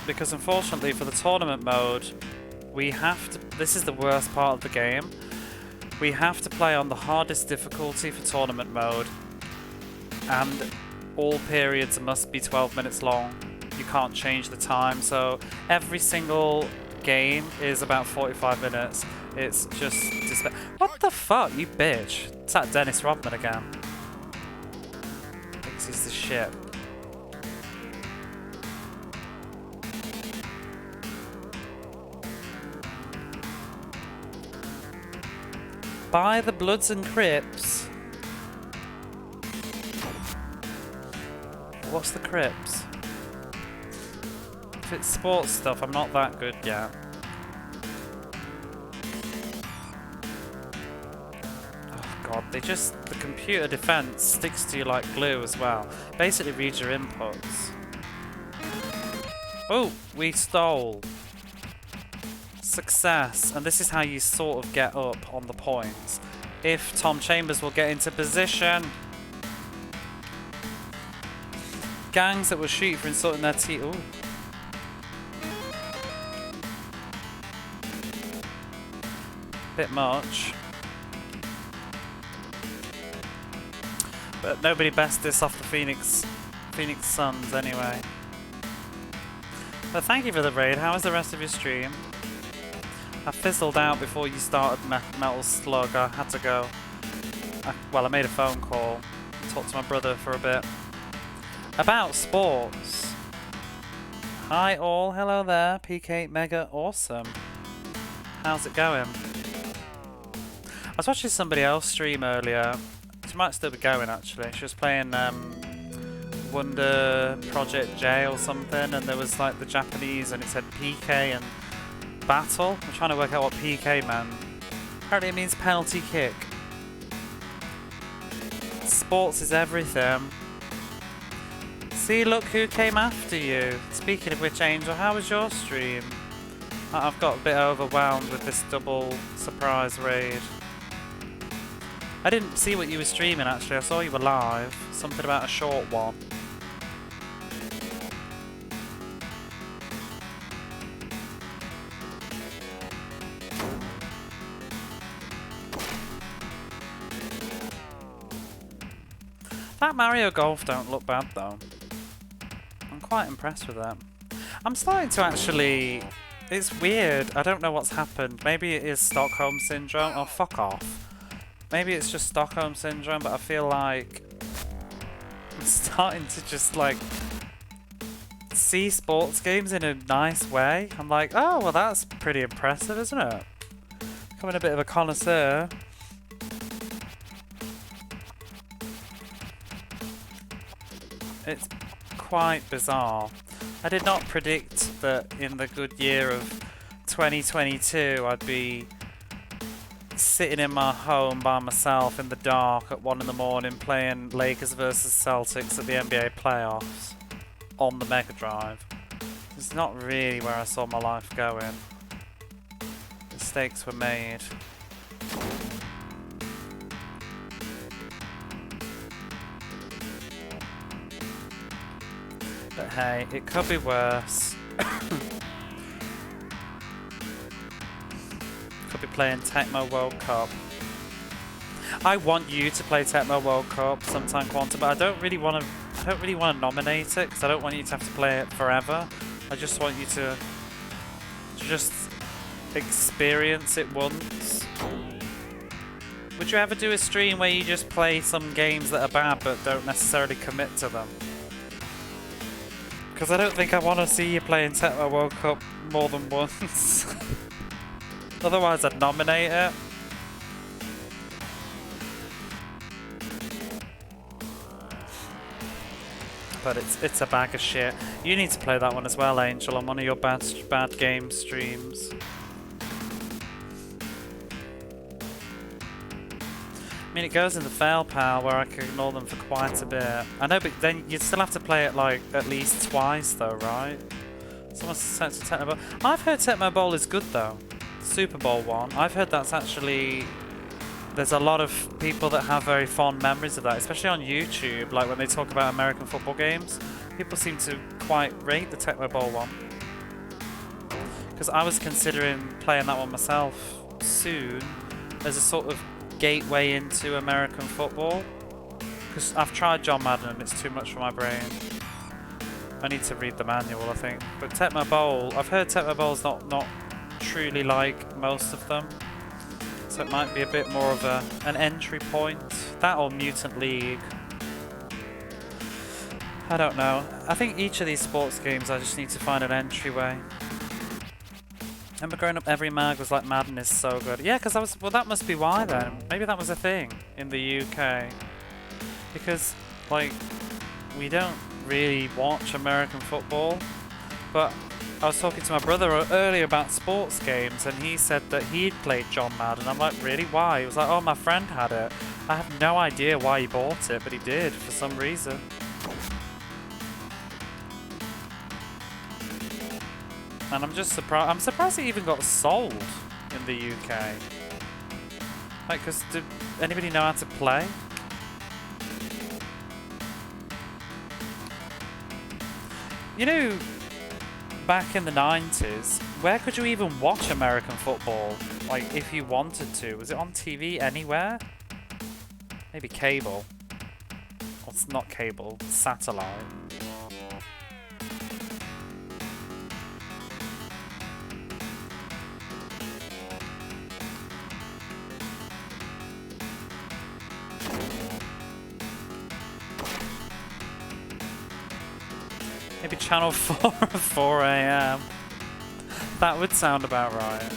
Because unfortunately for the tournament mode, this is the worst part of the game. We have to play on the hardest difficulty for tournament mode, and all periods must be 12 minutes long. You can't change the time, so every single game is about 45 minutes. It's just what the fuck, you bitch? It's that Dennis Rodman again. Thinks he's the shit. By the Bloods and Crips. What's the Crips? If it's sports stuff, I'm not that good yet. Oh god, the computer defense sticks to you like glue as well. Basically reads your inputs. Oh, we stole. Success, and this is how you sort of get up on the points. If Tom Chambers will get into position. Gangs that will shoot for insulting their team. Ooh. Bit much. But nobody best this off the Phoenix Suns anyway. But thank you for the raid. How was the rest of your stream? I fizzled out before you started Metal Slug. I had to go. I made a phone call. Talked to my brother for a bit. About sports. Hi all, hello there. PK Mega Awesome. How's it going? I was watching somebody else stream earlier. She might still be going actually. She was playing Wonder Project J or something, and there was like the Japanese and it said PK and battle. I'm trying to work out what PK meant. Apparently it means penalty kick. Sports is everything. See, look who came after you. Speaking of which, Angel, how was your stream? I've got a bit overwhelmed with this double surprise raid. I didn't see what you were streaming actually. I saw you were live. Something about a short one. That Mario Golf don't look bad though. I'm quite impressed with that. I'm starting to actually... It's weird. I don't know what's happened. Maybe it is Stockholm Syndrome. Oh, fuck off. Maybe it's just Stockholm Syndrome, but I feel like I'm starting to just like see sports games in a nice way. I'm like, oh, well, that's pretty impressive, isn't it? Becoming a bit of a connoisseur. It's quite bizarre. I did not predict that in the good year of 2022 I'd be sitting in my home by myself in the dark at 1 in the morning playing Lakers versus Celtics at the NBA playoffs on the Mega Drive. It's not really where I saw my life going. Mistakes were made. But hey, it could be worse. Could be playing Tecmo World Cup. I want you to play Tecmo World Cup sometime, Quantum, but I don't really want to nominate it because I don't want you to have to play it forever. I just want you to just experience it once. Would you ever do a stream where you just play some games that are bad but don't necessarily commit to them? Because I don't think I want to see you playing Tecmo World Cup more than once. Otherwise I'd nominate it. But it's a bag of shit. You need to play that one as well, Angel, on one of your bad game streams. I mean, it goes in the fail pal where I can ignore them for quite a bit. I know, but then you'd still have to play it like at least twice though, right? Someone sent to Tecmo Bowl. I've heard Tecmo Bowl is good though. Super Bowl one. I've heard that's actually... There's a lot of people that have very fond memories of that, especially on YouTube, like when they talk about American football games. People seem to quite rate the Tecmo Bowl one. Because I was considering playing that one myself soon as a sort of gateway into American football. Because I've tried John Madden and it's too much for my brain. I need to read the manual, I think. But Tecmo Bowl, I've heard Tecmo Bowl's not truly like most of them. So it might be a bit more of an entry point. That or Mutant League. I don't know. I think each of these sports games I just need to find an entryway. Remember growing up, every mag was like Madden is so good. Yeah, because I was... Well, that must be why then. Maybe that was a thing in the UK. Because, like, we don't really watch American football. But I was talking to my brother earlier about sports games and he said that he'd played John Madden. I'm like, really? Why? He was like, oh, my friend had it. I have no idea why he bought it, but he did for some reason. And I'm just surprised. I'm surprised it even got sold in the UK. Like, because did anybody know how to play? You know, back in the 90s, where could you even watch American football? Like, if you wanted to. Was it on TV anywhere? Maybe cable. Well, it's not cable, it's satellite. Maybe Channel 4 at 4 AM. That would sound about right.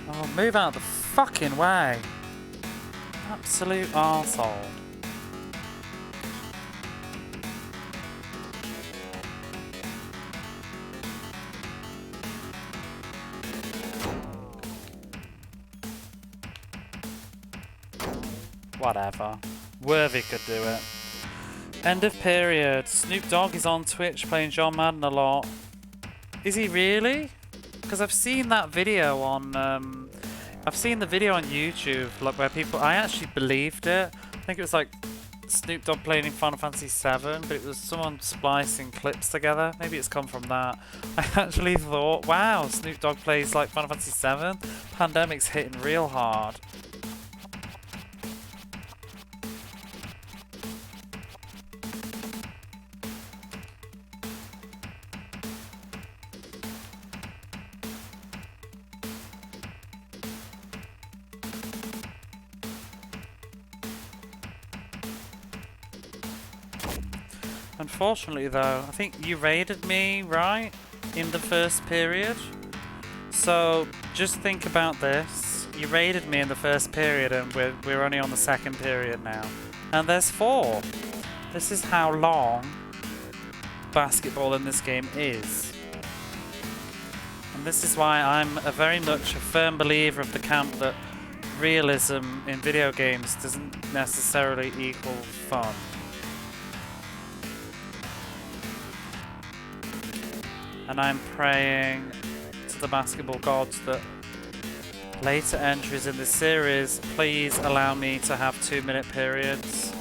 Oh, move out of the fucking way. Absolute arsehole. Whatever. Worthy could do it. End of period. Snoop Dogg is on Twitch playing John Madden a lot. Is he really? Because I've seen that video on... I've seen the video on YouTube like where people... I actually believed it. I think it was like Snoop Dogg playing in Final Fantasy VII, but it was someone splicing clips together. Maybe it's come from that. I actually thought, wow, Snoop Dogg plays like Final Fantasy VII. Pandemic's hitting real hard. Unfortunately though, I think you raided me, right? In the first period. So just think about this. You raided me in the first period and we're only on the second period now. And there's 4. This is how long basketball in this game is. And this is why I'm very much a firm believer of the camp that realism in video games doesn't necessarily equal fun. And I'm praying to the basketball gods that later entries in this series, please allow me to have 2-minute periods.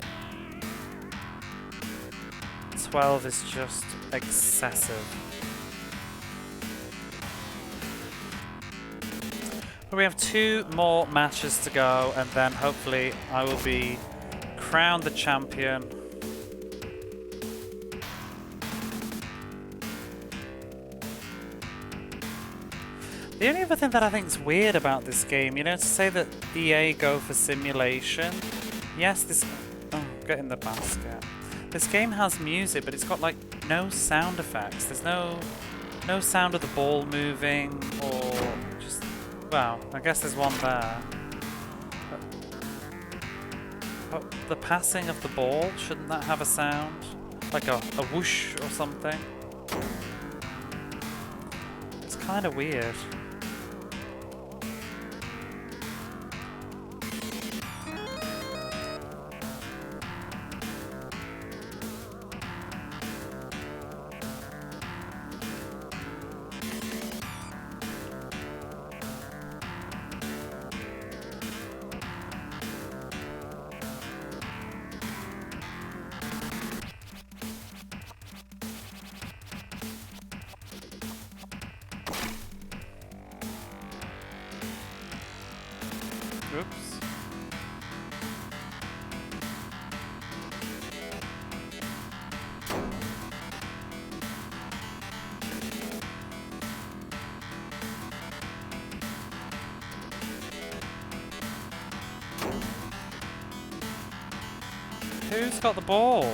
12 is just excessive. But we have 2 more matches to go, and then hopefully I will be crowned the champion. The only other thing that I think is weird about this game, you know, to say that EA go for simulation. Yes, this... Oh, get in the basket. This game has music, but it's got, like, no sound effects. There's no sound of the ball moving, or just... Well, I guess there's one there. But the passing of the ball, shouldn't that have a sound? Like a whoosh or something? It's kind of weird. Oops. Who's got the ball?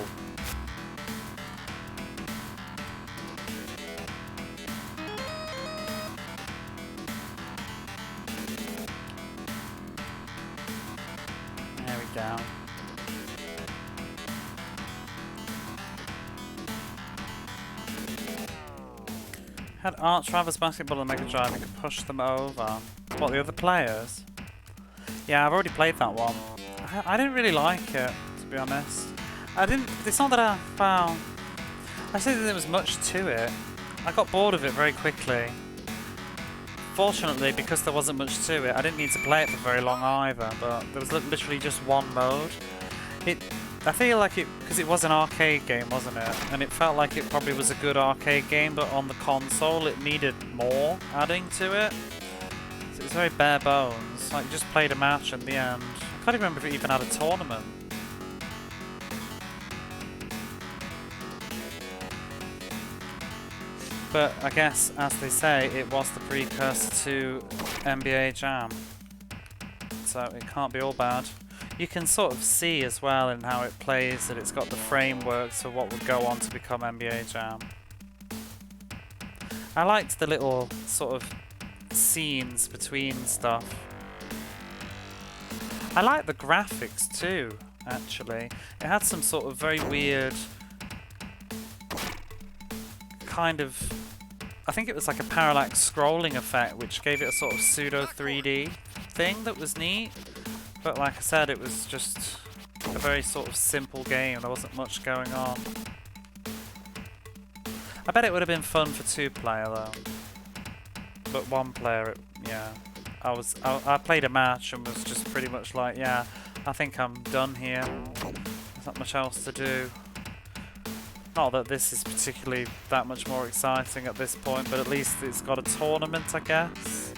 Down. Had Arch Rivals Basketball and Mega Drive and could push them over. What, the other players? Yeah, I've already played that one. I didn't really like it, to be honest. It's not that well, I say that there was much to it. I got bored of it very quickly. Fortunately, because there wasn't much to it, I didn't need to play it for very long either, but there was literally just one mode. I feel like because it was an arcade game, wasn't it? And it felt like it probably was a good arcade game, but on the console it needed more adding to it. So it was very bare bones, like you just played a match in the end. I can't even remember if it even had a tournament. But I guess, as they say, it was the precursor to NBA Jam. So it can't be all bad. You can sort of see as well in how it plays that it's got the framework for what would go on to become NBA Jam. I liked the little sort of scenes between stuff. I liked the graphics too, actually. It had some sort of very weird kind of, I think it was like a parallax scrolling effect which gave it a sort of pseudo 3D thing that was neat, but like I said, it was just a very sort of simple game. There wasn't much going on. I bet it would have been fun for 2-player though, but 1-player, yeah, I played a match and was just pretty much like, yeah, I think I'm done here. There's not much else to do. Not that this is particularly that much more exciting at this point, but at least it's got a tournament, I guess.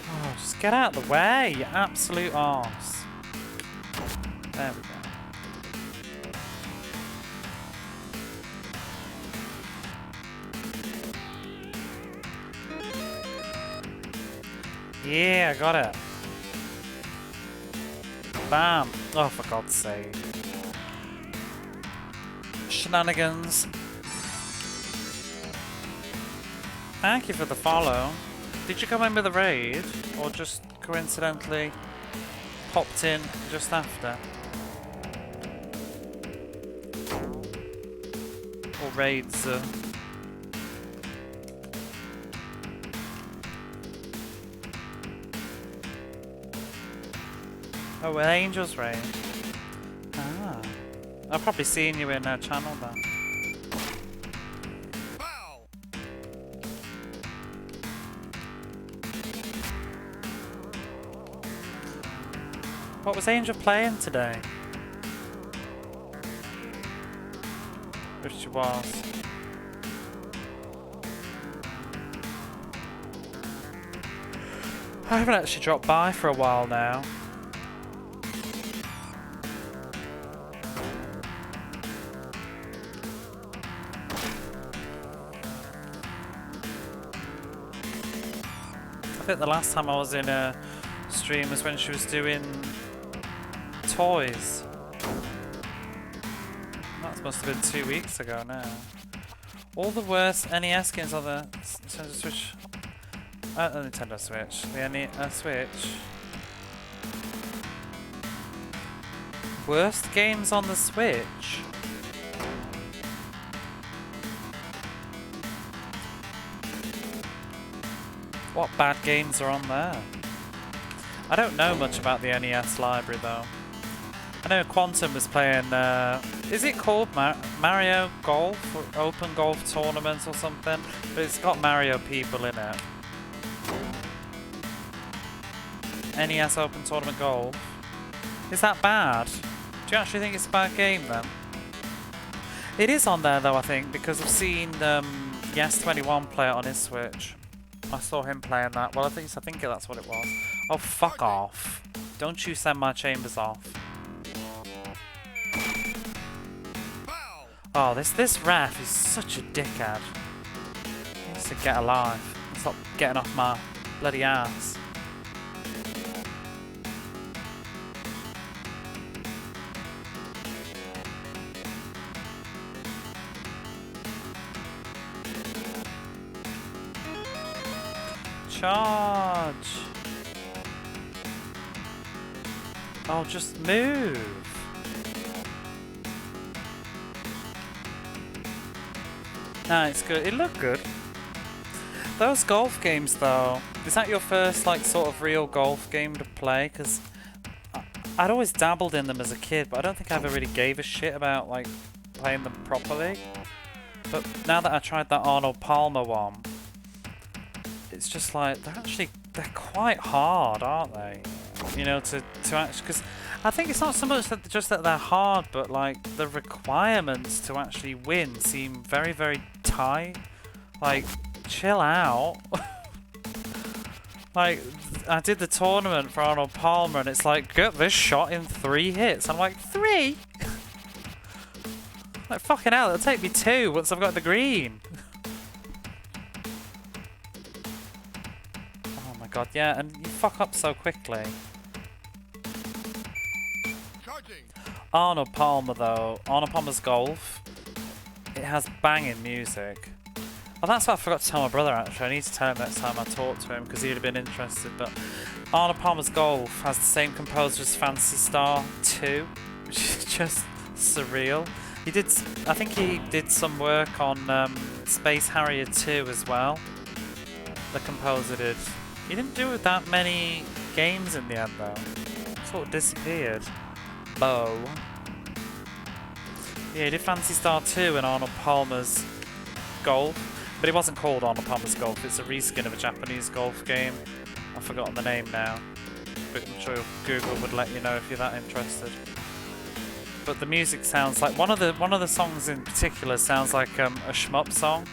Oh, just get out of the way, you absolute arse. There we go. Yeah, I got it. Bam. Oh, for God's sake. Shenanigans. Thank you for the follow. Did you come in with a raid? Or just coincidentally popped in just after? Or raids? Oh, well, Angel's Raid. Ah. I've probably seen you in her channel then. What was Angel playing today? If she was. I haven't actually dropped by for a while now. I think the last time I was in a stream was when she was doing toys. That must have been 2 weeks ago now. All the worst NES games on the Nintendo Switch. The Nintendo Switch. The NES Switch. Worst games on the Switch? What bad games are on there? I don't know much about the NES library though. I know Quantum was playing, is it called Mario Golf? Or Open Golf Tournament or something? But it's got Mario people in it. NES Open Tournament Golf. Is that bad? Do you actually think it's a bad game then? It is on there though, I think, because I've seen Yes21 play it on his Switch. I saw him playing that. Well, I think that's what it was. Oh, fuck off. Don't you send my chambers off. Oh, this ref is such a dickhead. He needs to get alive. Stop getting off my bloody ass. Charge! Oh, just move! Nah, it's good. It looked good. Those golf games, though, is that your first, like, sort of real golf game to play? Because I'd always dabbled in them as a kid, but I don't think I ever really gave a shit about, like, playing them properly. But now that I tried that Arnold Palmer one, it's just like, they're quite hard, aren't they? You know, to actually, because I think it's not so much that just that they're hard, but like the requirements to actually win seem very, very tight. Like, chill out. Like, I did the tournament for Arnold Palmer, and it's like, get this shot in 3 hits. I'm like, 3? Like, fucking hell, it'll take me 2 once I've got the green. God, yeah, and you fuck up so quickly. Arnold Palmer, though, Arnold Palmer's golf, it has banging music. Oh, that's what I forgot to tell my brother, actually. I need to tell him next time I talk to him, because he'd have been interested. But Arnold Palmer's golf has the same composer as Phantasy Star 2, which is just surreal. He did, I think he did some work on Space Harrier 2 as well. The composer did. He didn't do that many games in the end, though. Sort of disappeared. Bow. Yeah, he did Phantasy Star 2 and Arnold Palmer's Golf. But it wasn't called Arnold Palmer's Golf, it's a reskin of a Japanese golf game. I've forgotten the name now. But I'm sure Google would let you know if you're that interested. But the music sounds like one of the songs in particular sounds like a shmup song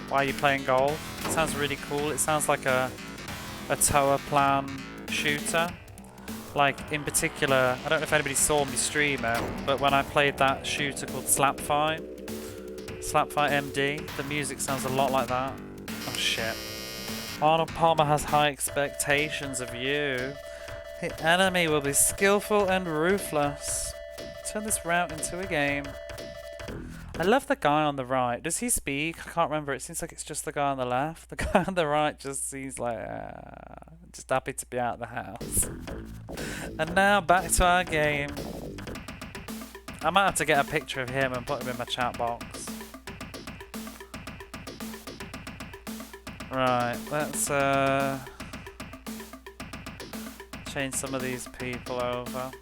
while you're playing golf. It sounds really cool. It sounds like a tower plan shooter. Like in particular, I don't know if anybody saw me stream it, but when I played that shooter called Slapfight MD, the music sounds a lot like that. Oh shit. Arnold Palmer has high expectations of you. The enemy will be skillful and ruthless. Turn this route into a game. I love the guy on the right. Does he speak? I can't remember. It seems like it's just the guy on the left. The guy on the right just seems like just happy to be out of the house. And now back to our game. I might have to get a picture of him and put him in my chat box. Right, let's change some of these people over.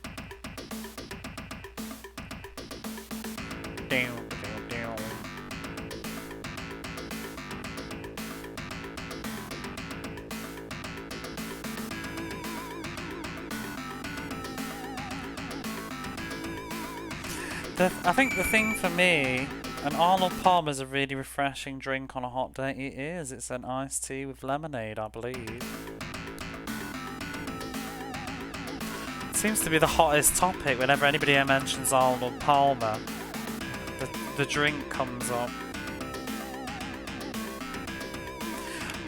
I think the thing for me, and Arnold Palmer's a really refreshing drink on a hot day. It is. It's an iced tea with lemonade, I believe. It seems to be the hottest topic whenever anybody mentions Arnold Palmer. The drink comes up.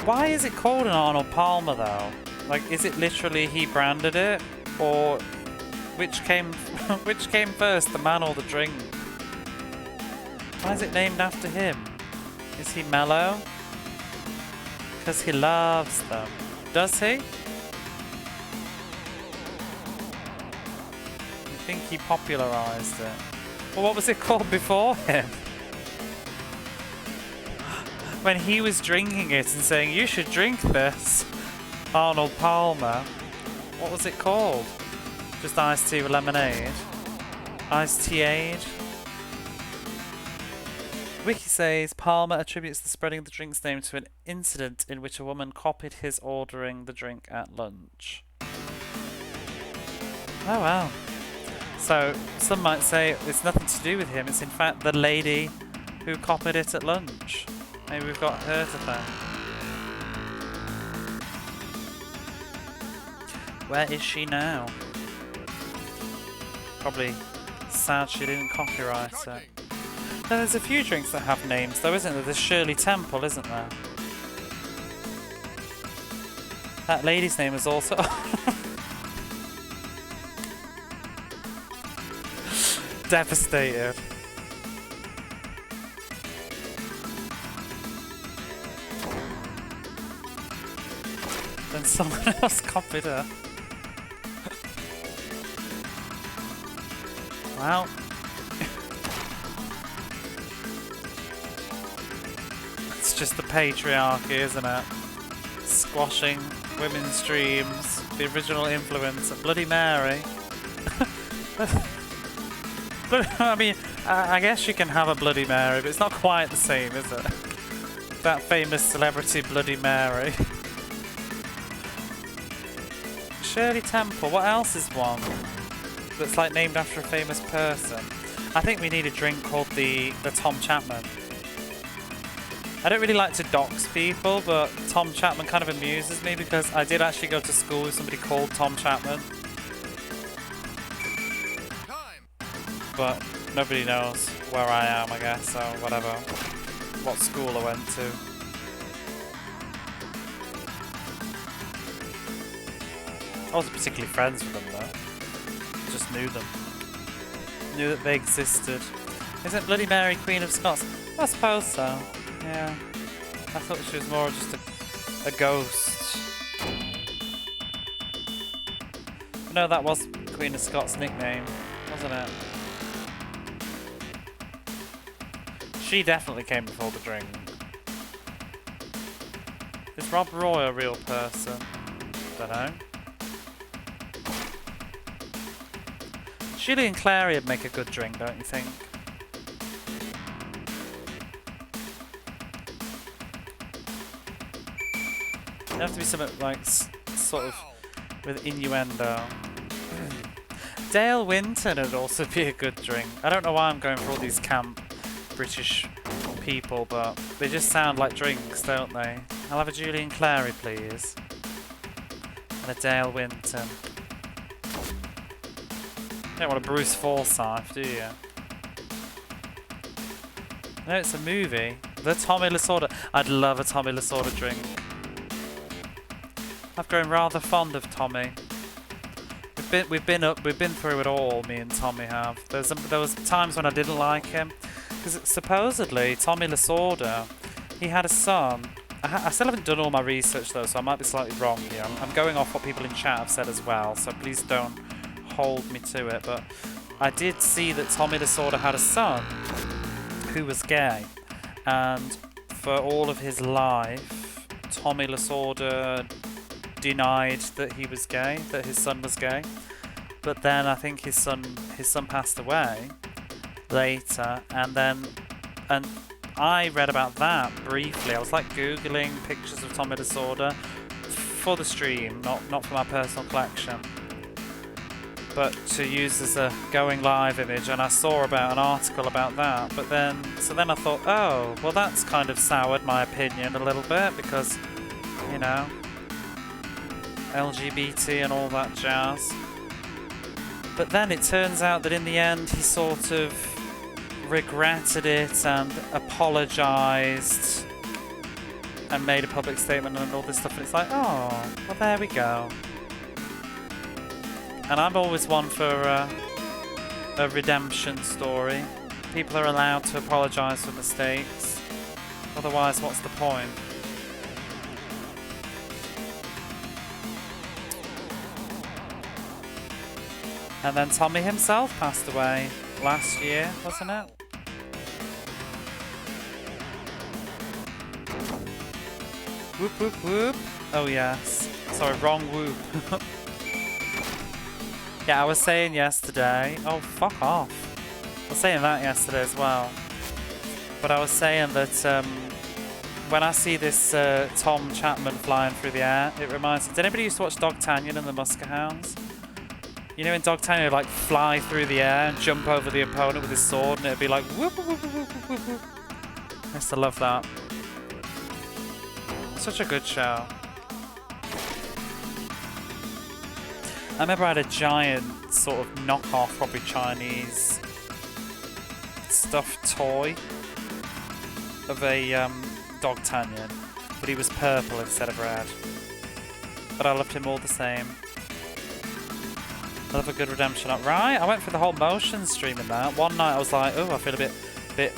Why is it called an Arnold Palmer though? Like, is it literally he branded it, or which came first, the man or the drink? Why is it named after him? Is he mellow? Because he loves them. Does he? I think he popularised it. Well, what was it called before him? When he was drinking it and saying, you should drink this, Arnold Palmer. What was it called? Just iced tea with lemonade? Iced tea-aid? Wiki says, Palmer attributes the spreading of the drink's name to an incident in which a woman copied his ordering the drink at lunch. Oh wow. So, some might say it's nothing to do with him, it's in fact the lady who copied it at lunch. Maybe we've got her to thank. Where is she now? Probably sad she didn't copyright it. Now, there's a few drinks that have names though, isn't there? There's Shirley Temple, isn't there? That lady's name is also... Devastated. Then someone else copied her. Well. It's just the patriarchy, isn't it? Squashing women's dreams. The original influence of Bloody Mary. But, I mean, I guess you can have a Bloody Mary, but it's not quite the same, is it? That famous celebrity Bloody Mary. Shirley Temple, what else is one that's like named after a famous person? I think we need a drink called the Tom Chapman. I don't really like to dox people, but Tom Chapman kind of amuses me because I did actually go to school with somebody called Tom Chapman. But nobody knows where I am, I guess, so whatever. What school I went to. I wasn't particularly friends with them though. Just knew them. Knew that they existed. Isn't Bloody Mary Queen of Scots? I suppose so. Yeah. I thought she was more just a ghost. But no, that was Queen of Scots' nickname, wasn't it? She definitely came before the drink. Is Rob Roy a real person? Dunno. Julie and Clary would make a good drink, don't you think? It'd have to be something like sort of with innuendo. Dale Winton would also be a good drink. I don't know why I'm going for all these camp British people, but they just sound like drinks, don't they? I'll have a Julian Clary, please. And a Dale Winton. You don't want a Bruce Forsyth, do you? No, it's a movie. The Tommy Lasorda. I'd love a Tommy Lasorda drink. I've grown rather fond of Tommy. We've been through it all. Me and Tommy have. There was times when I didn't like him because supposedly Tommy Lasorda, he had a son. I still haven't done all my research though, so I might be slightly wrong here. I'm going off what people in chat have said as well, so please don't hold me to it. But I did see that Tommy Lasorda had a son who was gay, and for all of his life, Tommy Lasorda denied that he was gay, that his son was gay. But then I think his son passed away later, and I read about that briefly. I was like googling pictures of Tommy Lasorda for the stream, not for my personal collection, but to use as a going live image, and I saw about an article about that. But then I thought, oh, well, that's kind of soured my opinion a little bit because, you know, LGBT and all that jazz. But then it turns out that in the end he sort of regretted it and apologised and made a public statement and all this stuff, and it's like, oh, well, there we go. And I'm always one for a redemption story. People are allowed to apologise for mistakes, otherwise what's the point? And then Tommy himself passed away last year, wasn't it? Whoop whoop whoop. Oh yes. Sorry, wrong whoop. Yeah, I was saying yesterday. Oh, fuck off. I was saying that yesterday as well. But I was saying that when I see this Tom Chapman flying through the air, it reminds me. Did anybody used to watch Dogtanian and the Musker Hounds? You know, in Dogtanian, he'd like fly through the air and jump over the opponent with his sword, and it'd be like whoop whoop whoop whoop whoop whoop. I used to love that. Such a good show. I remember I had a giant sort of knockoff, probably Chinese stuffed toy of a Dogtanian, but he was purple instead of red. But I loved him all the same. I love a good redemption arc. Right, I went through the whole motion streaming that. One night I was like, oh, I feel a bit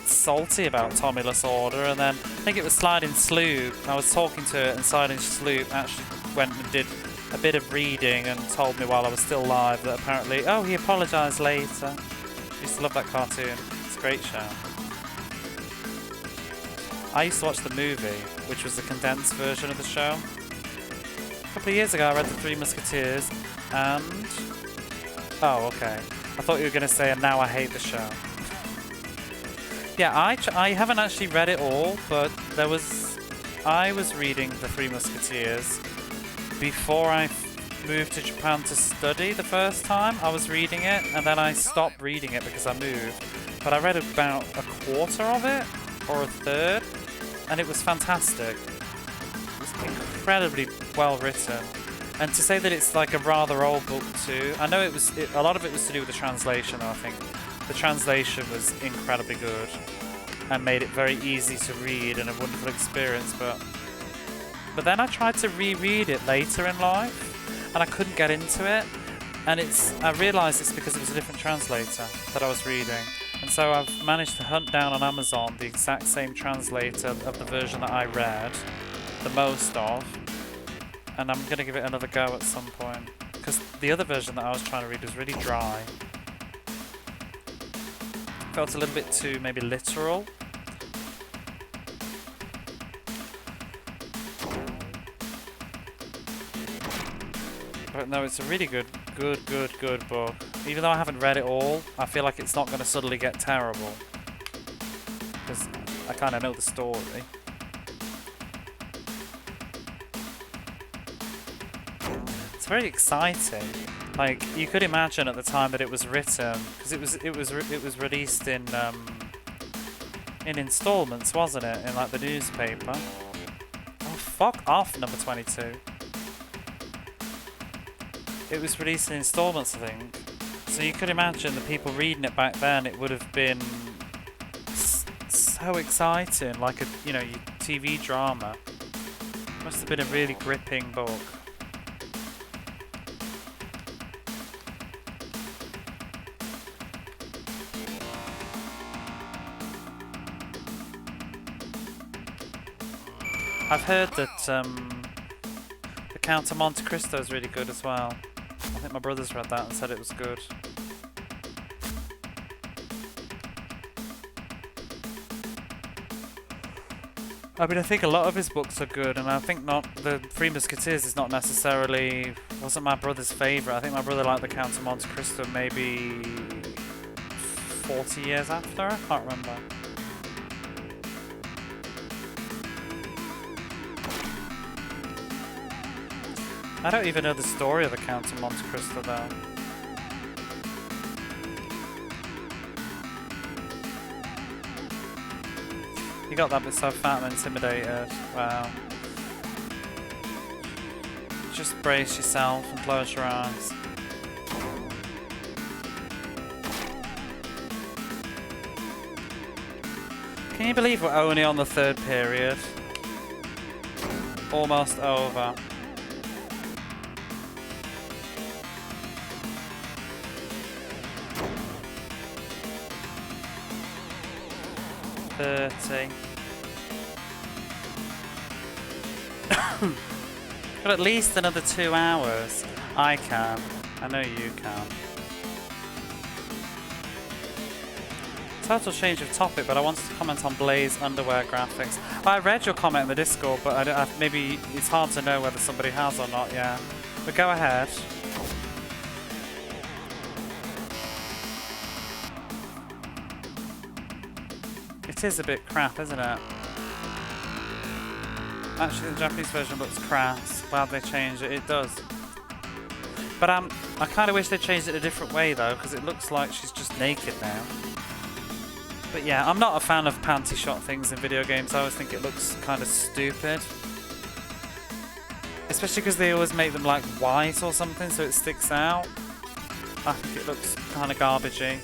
salty about Tommy Lasorda, and then I think it was Sliding Sloop. I was talking to it, and Sliding Sloop actually went and did a bit of reading and told me while I was still live that apparently, oh, he apologised later. I used to love that cartoon. It's a great show. I used to watch the movie, which was a condensed version of the show. A couple of years ago I read The Three Musketeers, and... oh, okay. I thought you were going to say, and now I hate the show. Yeah, I haven't actually read it all, but I was reading The Three Musketeers before I moved to Japan to study the first time. I was reading it, and then I stopped reading it because I moved. But I read about a quarter of it, or a third, and it was fantastic. It was incredibly well written. And to say that it's like a rather old book too, I know a lot of it was to do with the translation, I think. The translation was incredibly good and made it very easy to read and a wonderful experience, but then I tried to reread it later in life and I couldn't get into it, and I realised it's because it was a different translator that I was reading, and so I've managed to hunt down on Amazon the exact same translator of the version that I read the most of, and I'm going to give it another go at some point, because the other version that I was trying to read was really dry. Felt a little bit too maybe literal. But no, it's a really good book. Even though I haven't read it all, I feel like it's not going to suddenly get terrible, because I kind of know the story. very exciting. Like, you could imagine at the time that it was written, because it was released in installments, wasn't it? In like the newspaper. Oh, fuck off, number 22. It was released in installments, I think. So you could imagine the people reading it back then, it would have been so exciting, like a, you know, TV drama. Must have been a really gripping book. I've heard that the Count of Monte Cristo is really good as well. I think my brother's read that and said it was good. I mean, I think a lot of his books are good, and I think not the Three Musketeers is not necessarily wasn't my brother's favourite. I think my brother liked the Count of Monte Cristo maybe 40 years after. I can't remember. I don't even know the story of the Count of Monte Cristo though. You got that bit so fat and intimidated. Wow. Just brace yourself and close your eyes. Can you believe we're only on the third period? Almost over. Got at least another 2 hours. I can. I know you can. Total change of topic, but I wanted to comment on Blaze underwear graphics. Well, I read your comment in the Discord, but maybe it's hard to know whether somebody has or not, yeah. But go ahead. It is a bit crap, isn't it? Actually, the Japanese version looks crass. Glad they changed it. It does. But I kind of wish they changed it a different way, though, because it looks like she's just naked now. But yeah, I'm not a fan of panty shot things in video games. I always think it looks kind of stupid. Especially because they always make them like white or something, so it sticks out. I think it looks kind of garbagey.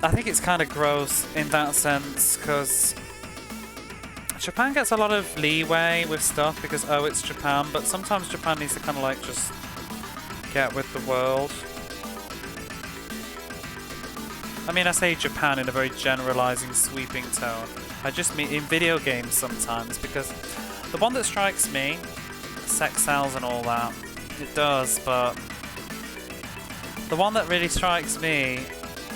I think it's kind of gross in that sense, because Japan gets a lot of leeway with stuff because, oh, it's Japan, but sometimes Japan needs to kind of like just get with the world. I mean, I say Japan in a very generalizing, sweeping tone. I just mean in video games sometimes, because the one that strikes me, sex sells and all that, it does, but the one that really strikes me,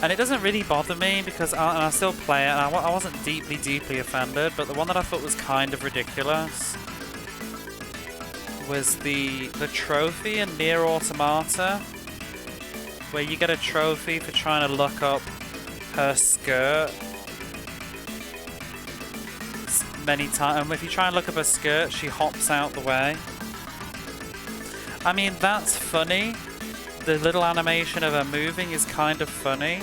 and it doesn't really bother me because I still play it, and I wasn't deeply offended, but the one that I thought was kind of ridiculous was the trophy in Nier Automata, where you get a trophy for trying to look up her skirt many times, and if you try and look up her skirt, she hops out the way. I mean, that's funny. The little animation of her moving is kind of funny,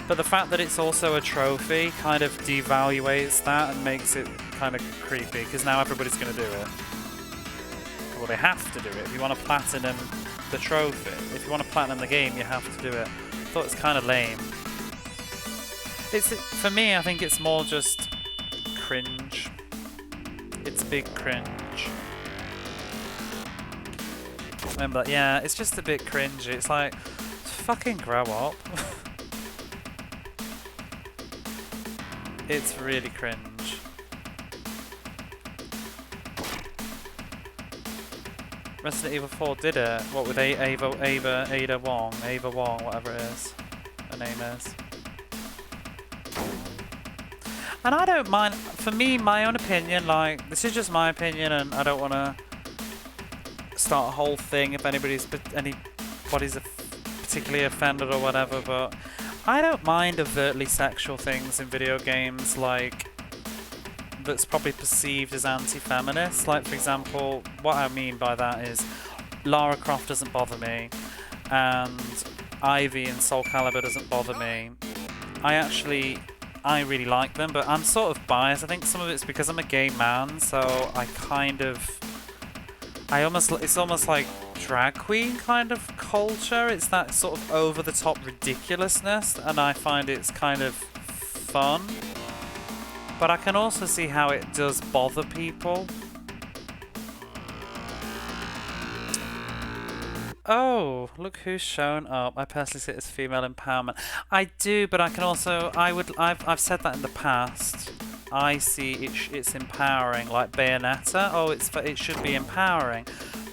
but the fact that it's also a trophy kind of devaluates that and makes it kind of creepy, because now everybody's going to do it. Well, they have to do it. If you want to platinum the trophy, if you want to platinum the game, you have to do it. I thought it's kind of lame. For me, I think it's more just cringe. It's big cringe. Remember, yeah, it's just a bit cringy. It's like, fucking grow up. It's really cringe. Resident Evil 4 did it. What with Ada Wong, whatever it is, her name is. And I don't mind. For me, my own opinion, like, this is just my opinion, and I don't want to start a whole thing if anybody's particularly offended or whatever, but I don't mind overtly sexual things in video games, like that's probably perceived as anti-feminist. Like, for example, what I mean by that is Lara Croft doesn't bother me, and Ivy in Soul Calibur doesn't bother me. I really like them, but I'm sort of biased. I think some of it's because I'm a gay man, so it's almost like drag queen kind of culture. It's that sort of over-the-top ridiculousness, and I find it's kind of fun. But I can also see how it does bother people. Oh, look who's shown up. I personally see it as female empowerment. I do, but I can also... I've said that in the past. I see it's empowering, like Bayonetta. Oh, it should be empowering.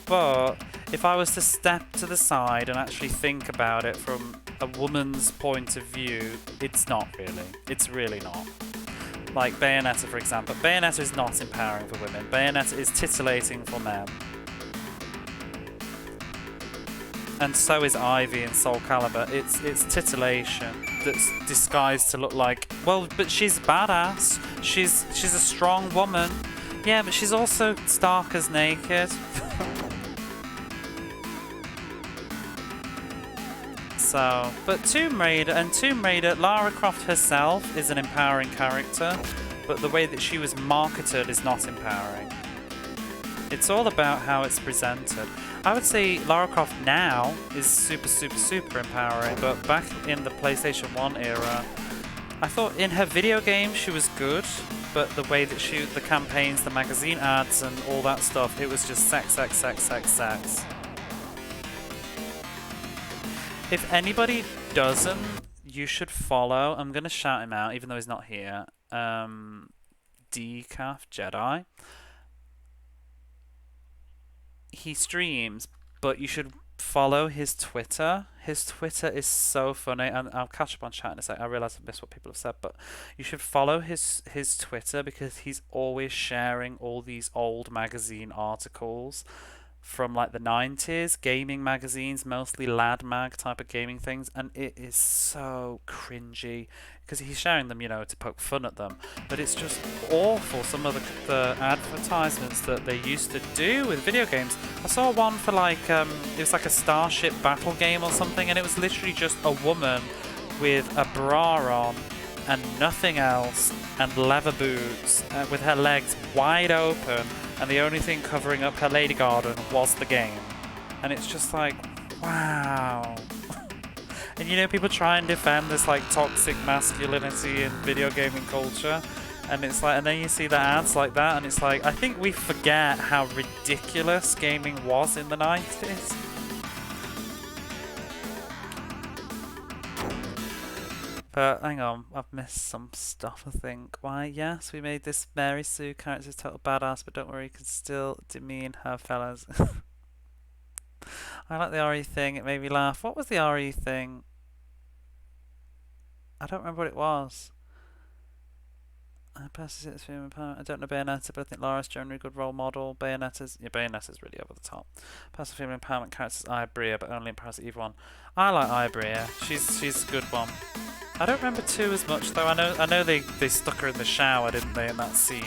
But if I was to step to the side and actually think about it from a woman's point of view, it's not really. It's really not. Like Bayonetta, for example. Bayonetta is not empowering for women. Bayonetta is titillating for men. And so is Ivy in Soul Calibur. It's titillation that's disguised to look like... Well, but she's badass. She's a strong woman. Yeah, but she's also stark as naked. So, but Tomb Raider, Lara Croft herself is an empowering character, but the way that she was marketed is not empowering. It's all about how it's presented. I would say Lara Croft now is super, super, super empowering, but back in the PlayStation 1 era, I thought in her video game she was good, but the way that the campaigns, the magazine ads and all that stuff, it was just sex, sex, sex, sex, sex. If anybody doesn't, you should follow. I'm going to shout him out, even though he's not here. Decaf Jedi. He streams, but you should follow his Twitter. His Twitter is so funny, and I'll catch up on chat in a sec. I realise I've missed what people have said, but you should follow his Twitter because he's always sharing all these old magazine articles from like the 90s, gaming magazines, mostly Lad Mag type of gaming things, and it is so cringy because he's sharing them, you know, to poke fun at them, but it's just awful, some of the advertisements that they used to do with video games. I saw one for like, it was like a Starship battle game or something, and it was literally just a woman with a bra on and nothing else, and leather boots, with her legs wide open, and the only thing covering up her lady garden was the game. And it's just like, wow. And you know, people try and defend this like toxic masculinity in video gaming culture, and it's like, and then you see the ads like that, and it's like, I think we forget how ridiculous gaming was in the 90s. But hang on, I've missed some stuff, I think. Why, yes, we made this Mary Sue character's total badass, but don't worry, you can still demean her fellas. I like the RE thing, it made me laugh. What was the RE thing? I don't remember what it was. I don't know Bayonetta, but I think Lara's generally a good role model. Bayonetta's really over the top. Personal female empowerment characters Ibria, but only in comparison to either one. I like Ibria. She's a good one. I don't remember 2 as much though. I know they stuck her in the shower, didn't they, in that scene?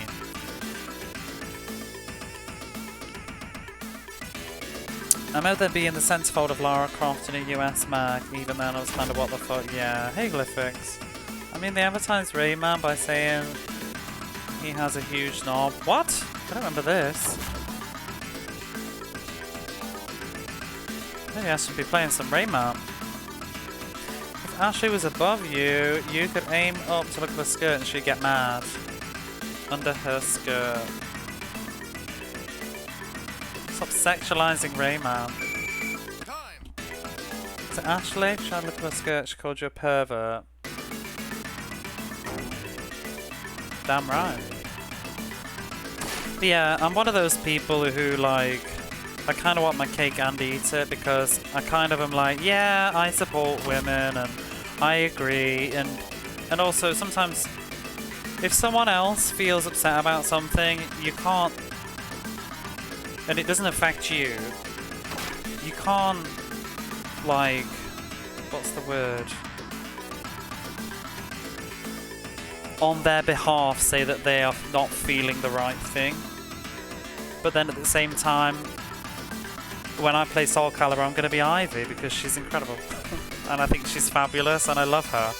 I remember there being the centerfold of Lara Croft in a US mag. Even then, I was kind of what the fuck. Yeah, hey Glyphix. I mean, they advertised Rayman by saying he has a huge knob. What? I don't remember this. Maybe I should be playing some Rayman. If Ashley was above you, you could aim up to look at the skirt and she'd get mad. Under her skirt. Stop sexualizing Rayman. To Ashley, trying to look at her skirt, she called you a pervert. Damn right. But yeah, I'm one of those people who like, I kind of want my cake and eat it, because I kind of am like, yeah, I support women and I agree, and also sometimes if someone else feels upset about something, you can't, and it doesn't affect you, you can't, like, what's the word? on their behalf say that they are not feeling the right thing. But then at the same time, when I play Soul Calibur, I'm going to be Ivy because she's incredible. And I think she's fabulous and I love her.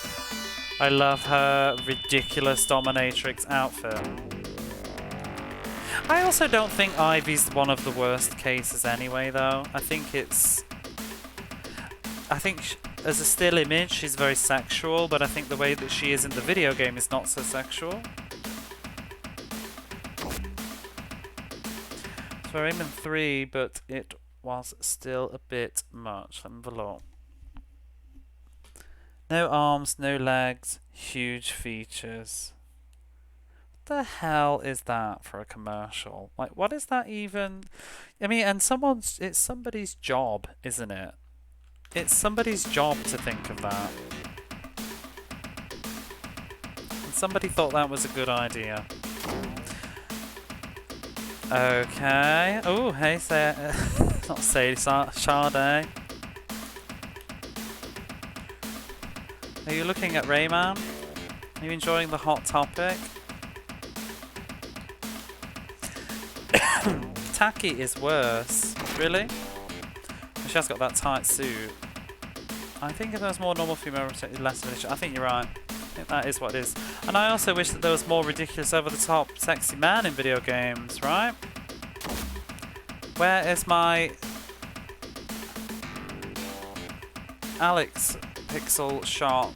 I love her ridiculous dominatrix outfit. I also don't think Ivy's one of the worst cases anyway, though. I think as a still image, she's very sexual, but I think the way that she is in the video game is not so sexual. So we're aiming 3, but it was still a bit much. Let me have a look. No arms, no legs, huge features. What the hell is that for a commercial? Like, what is that even? I mean, and it's somebody's job, isn't it? It's somebody's job to think of that. And somebody thought that was a good idea. Okay. Oh, hey, not Sadie, Sade. Are you looking at Rayman? Are you enjoying the hot topic? Taki is worse. Really? She has got that tight suit. I think if there was more normal female, less of an. I think you're right. I think that is what it is. And I also wish that there was more ridiculous, over-the-top, sexy man in video games, right? Where is my Alex pixel shot?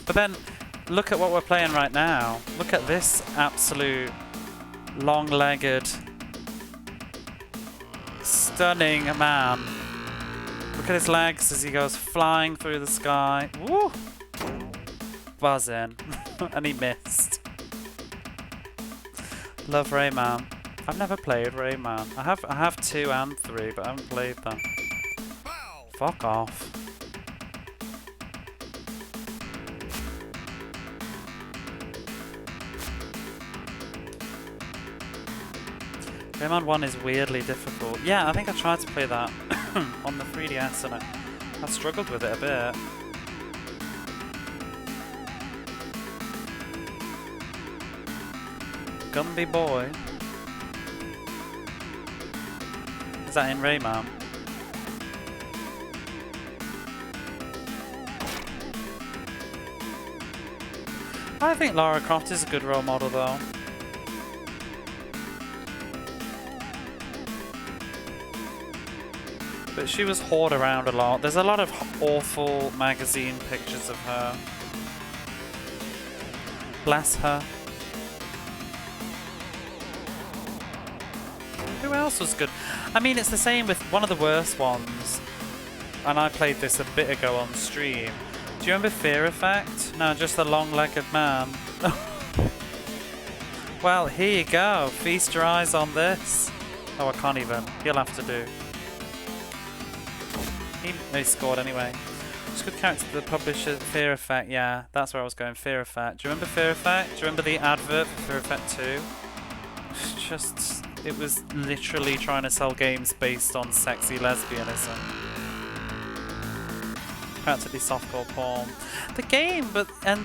But then, look at what we're playing right now. Look at this absolute long-legged, stunning man. Look at his legs as he goes flying through the sky. Woo! Buzzing. And he missed. Love Rayman. I've never played Rayman. I have 2 and 3, but I haven't played them. Fuck off. Rayman 1 is weirdly difficult. Yeah, I think I tried to play that on the 3DS and I struggled with it a bit. Gumby Boy. Is that in Rayman? I think Lara Croft is a good role model though. But she was whored around a lot. There's a lot of awful magazine pictures of her. Bless her. Who else was good? I mean, it's the same with one of the worst ones. And I played this a bit ago on stream. Do you remember Fear Effect? No, just the long-legged man. Well, here you go. Feast your eyes on this. Oh, I can't even. You'll have to do. He scored anyway. It's a good character. The publisher, Fear Effect. Yeah, that's where I was going. Fear Effect. Do you remember Fear Effect? Do you remember the advert for Fear Effect 2? Just, it was literally trying to sell games based on sexy lesbianism. Practically softcore porn. The game, and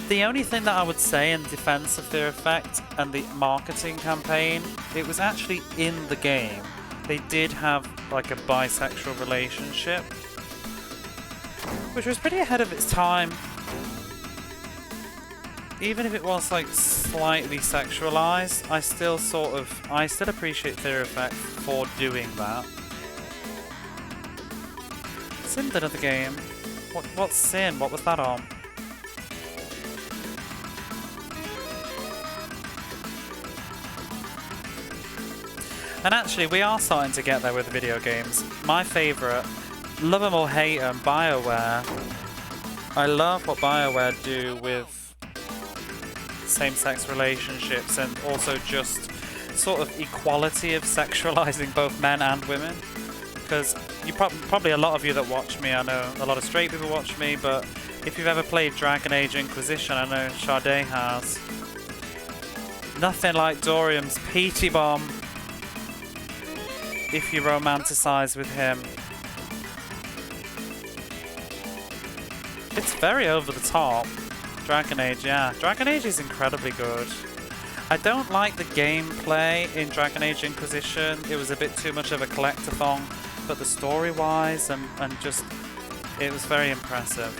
the only thing that I would say in defense of Fear Effect and the marketing campaign, it was actually in the game. They did have like a bisexual relationship, which was pretty ahead of its time. Even if it was like slightly sexualized, I still appreciate Fear Effect for doing that. Sin did another game. What's Sin? What was that on? And actually, we are starting to get there with video games. My favourite, love them or hate them, BioWare. I love what BioWare do with same-sex relationships and also just sort of equality of sexualizing both men and women. Because you probably a lot of you that watch me, I know a lot of straight people watch me, but if you've ever played Dragon Age Inquisition, I know Sade has. Nothing like Dorium's Peachy Bomb. If you romanticize with him. It's very over the top. Dragon Age, yeah. Dragon Age is incredibly good. I don't like the gameplay in Dragon Age Inquisition. It was a bit too much of a collectathon, but the story-wise and just, it was very impressive.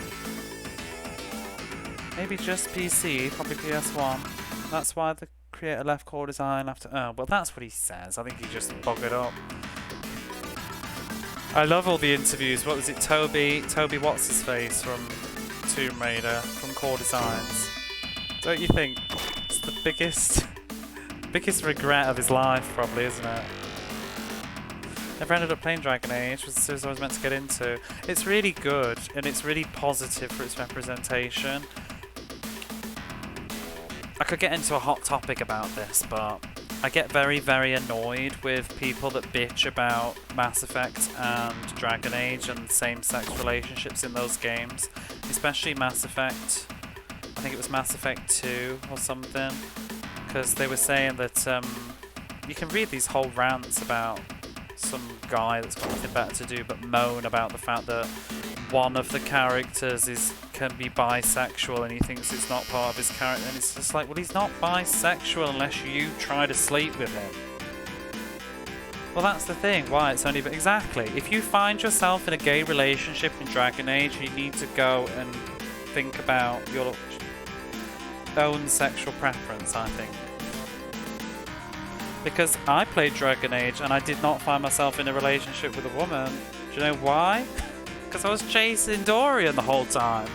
Maybe just PC, probably PS1. That's why the creator left core design after. Oh, well, that's what he says. I think he just buggered up. I love all the interviews. What was it? Toby, what's his face from Tomb Raider, from Core Designs. Don't you think it's the biggest regret of his life, probably, isn't it? Never ended up playing Dragon Age, which is I was meant to get into. It's really good, and it's really positive for its representation. I could get into a hot topic about this, but I get very, very annoyed with people that bitch about Mass Effect and Dragon Age and same-sex relationships in those games. Especially Mass Effect. I think it was Mass Effect 2 or something. Because they were saying that you can read these whole rants about some guy that's got nothing better to do but moan about the fact that one of the characters can be bisexual and he thinks it's not part of his character, and it's just like, well, he's not bisexual unless you try to sleep with him. Well, that's the thing, why it's only... Exactly, if you find yourself in a gay relationship in Dragon Age, you need to go and think about your own sexual preference, I think. Because I played Dragon Age and I did not find myself in a relationship with a woman. Do you know why? Because I was chasing Dorian the whole time.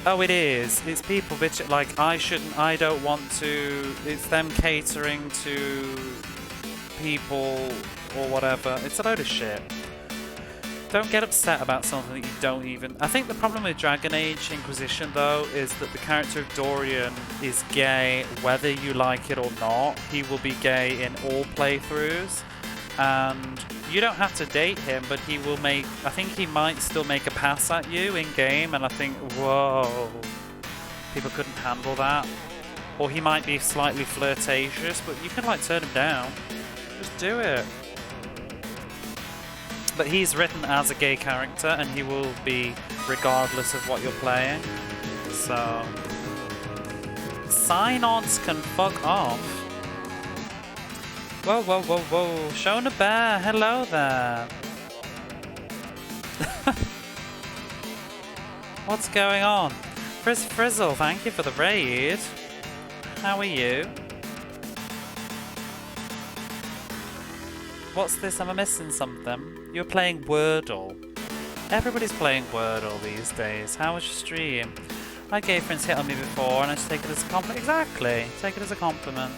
Oh, it is. It's people bitching, like, I don't want to, it's them catering to people or whatever. It's a load of shit. Don't get upset about something that you don't even... I think the problem with Dragon Age Inquisition, though, is that the character of Dorian is gay whether you like it or not. He will be gay in all playthroughs. And you don't have to date him, but he will make... I think he might still make a pass at you in-game, and I think, whoa, people couldn't handle that. Or he might be slightly flirtatious, but you can, like, turn him down. Just do it. But he's written as a gay character, and he will be regardless of what you're playing. So... Sign-ons can fuck off. Whoa, whoa, whoa, whoa. Shona Bear, hello there. What's going on? Frizzle, thank you for the raid. How are you? What's this? Am I missing something? You're playing Wordle. Everybody's playing Wordle these days. How was your stream? My gay friends hit on me before and I just take it as a compliment. Exactly. Take it as a compliment.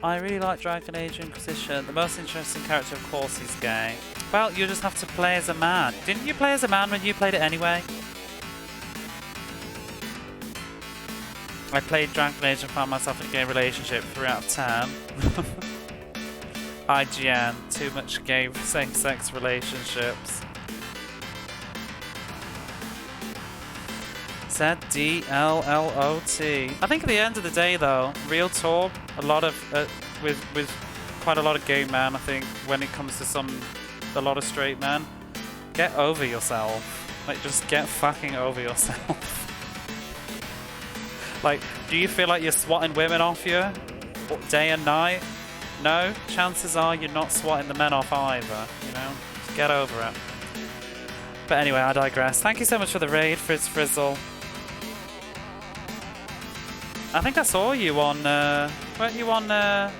I really like Dragon Age Inquisition. The most interesting character, of course, is gay. Well, you just have to play as a man. Didn't you play as a man when you played it anyway? I played Dragon Age and found myself in a gay relationship 3 out of 10. IGN, too much gay same-sex relationships. ZDLLOT. I think at the end of the day, though, real talk, a lot of with quite a lot of gay men, I think, when it comes to a lot of straight men, get over yourself. Like, just get fucking over yourself. Like, do you feel like you're swatting women off you day and night? No, chances are you're not swatting the men off either, you know? Just get over it. But anyway, I digress. Thank you so much for the raid, Frizzle. I think I saw you on, weren't you on that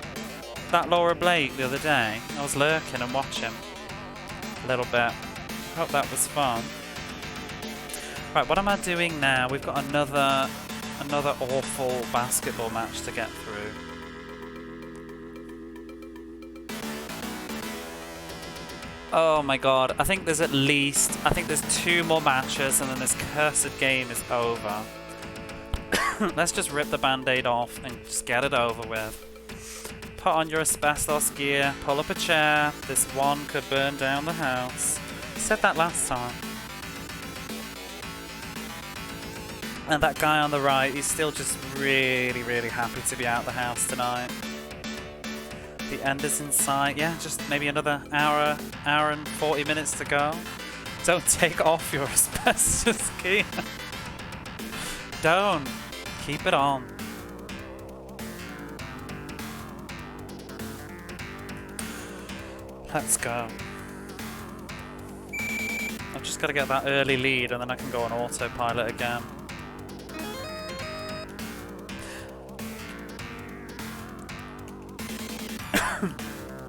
Laura Blake the other day? I was lurking and watching a little bit. Hope that was fun. Right, what am I doing now? We've got another awful basketball match to get through. Oh my god, I think there's 2 more matches and then this cursed game is over. Let's just rip the band-aid off and just get it over with. Put on your asbestos gear, pull up a chair, this one could burn down the house. I said that last time. And that guy on the right, he's still just really, really happy to be out the house tonight. The end is in sight. Yeah, just maybe another hour and 40 minutes to go. Don't take off your asbestos key. Don't. Keep it on. Let's go. I've just got to get that early lead and then I can go on autopilot again.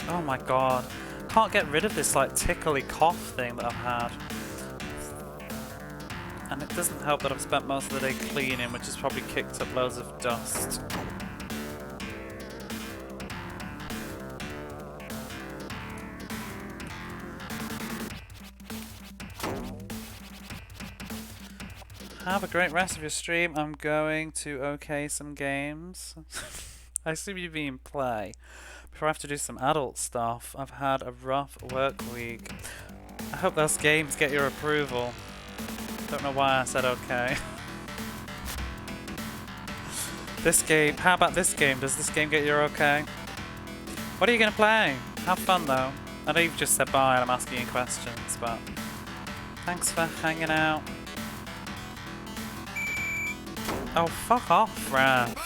Oh my god. Can't get rid of this like tickly cough thing that I've had. And it doesn't help that I've spent most of the day cleaning, which has probably kicked up loads of dust. Have a great rest of your stream. I'm going to OK some games. I assume you mean play. Before I have to do some adult stuff, I've had a rough work week. I hope those games get your approval. Don't know why I said okay. This game, how about this game? Does this game get your okay? What are you gonna play? Have fun though. I know you've just said bye and I'm asking you questions, but thanks for hanging out. Oh, fuck off, Raph.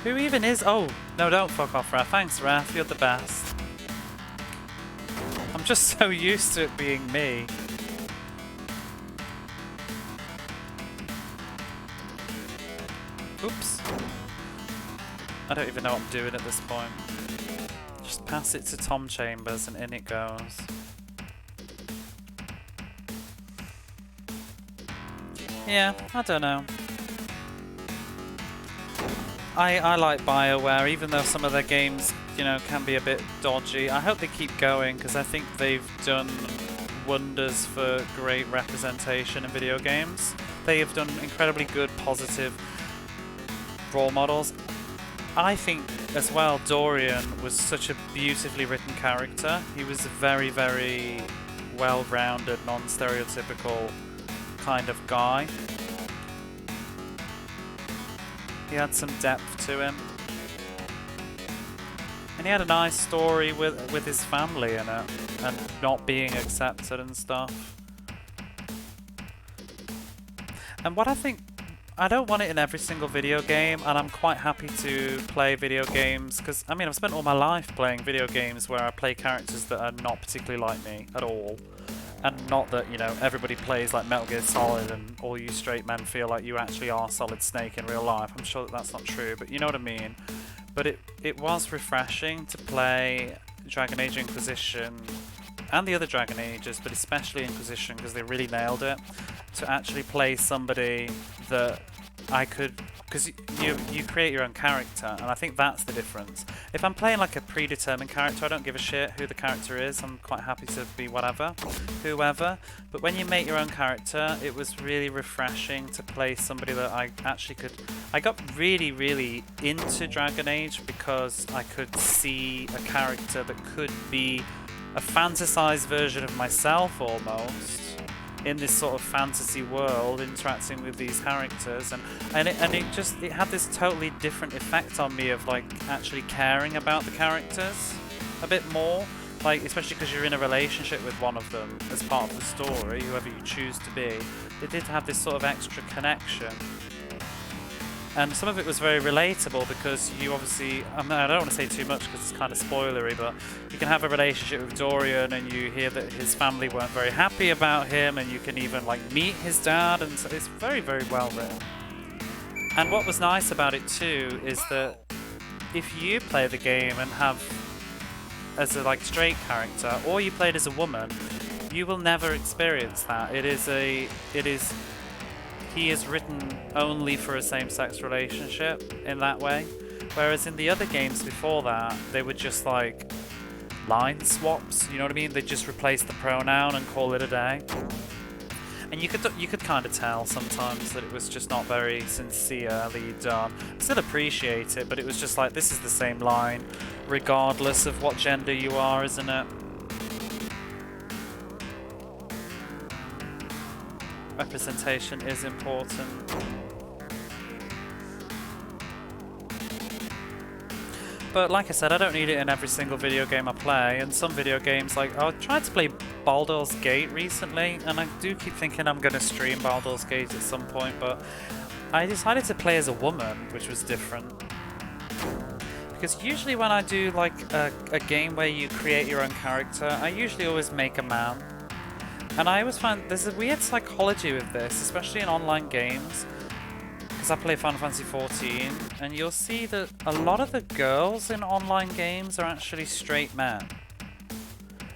Who even is? Oh, no, don't fuck off, Raph. Thanks, Raph. You're the best. I'm just so used to it being me. Oops. I don't even know what I'm doing at this point. Just pass it to Tom Chambers and in it goes. Yeah, I don't know. I like BioWare, even though some of their games, you know, can be a bit dodgy. I hope they keep going, because I think they've done wonders for great representation in video games. They have done incredibly good, positive role models. I think, as well, Dorian was such a beautifully written character. He was a very, very well-rounded, non-stereotypical kind of guy. He had some depth to him. And he had a nice story with his family in it, and not being accepted and stuff. And what I think, I don't want it in every single video game, and I'm quite happy to play video games, because, I mean, I've spent all my life playing video games where I play characters that are not particularly like me at all. And not that, you know, everybody plays like Metal Gear Solid and all you straight men feel like you actually are Solid Snake in real life. I'm sure that that's not true, but you know what I mean. But it was refreshing to play Dragon Age Inquisition and the other Dragon Ages, but especially Inquisition, because they really nailed it. To actually play somebody that I could... Because you create your own character, and I think that's the difference. If I'm playing like a predetermined character, I don't give a shit who the character is. I'm quite happy to be whatever, whoever. But when you make your own character, it was really refreshing to play somebody that I actually could... I got really, really into Dragon Age because I could see a character that could be a fantasized version of myself almost, in this sort of fantasy world, interacting with these characters, and it had this totally different effect on me of like actually caring about the characters a bit more, like especially because you're in a relationship with one of them as part of the story, whoever you choose to be. It did have this sort of extra connection. And some of it was very relatable because you obviously, I don't want to say too much because it's kind of spoilery, but you can have a relationship with Dorian and you hear that his family weren't very happy about him, and you can even like meet his dad, and so it's very, very well written. And what was nice about it too is that if you play the game and have as a like straight character, or you played as a woman, you will never experience that. He is written only for a same-sex relationship in that way, whereas in the other games before that, they were just like line swaps, you know what I mean? They just replace the pronoun and call it a day. And you could kind of tell sometimes that it was just not very sincerely done. I still appreciate it, but it was just like, this is the same line, regardless of what gender you are, isn't it? Representation is important. But like I said, I don't need it in every single video game I play. And some video games, like I tried to play Baldur's Gate recently, and I do keep thinking I'm going to stream Baldur's Gate at some point, but I decided to play as a woman, which was different. Because usually when I do like a game where you create your own character, I usually always make a man. And I always find there's a weird psychology with this, especially in online games. Because I play Final Fantasy 14, and you'll see that a lot of the girls in online games are actually straight men.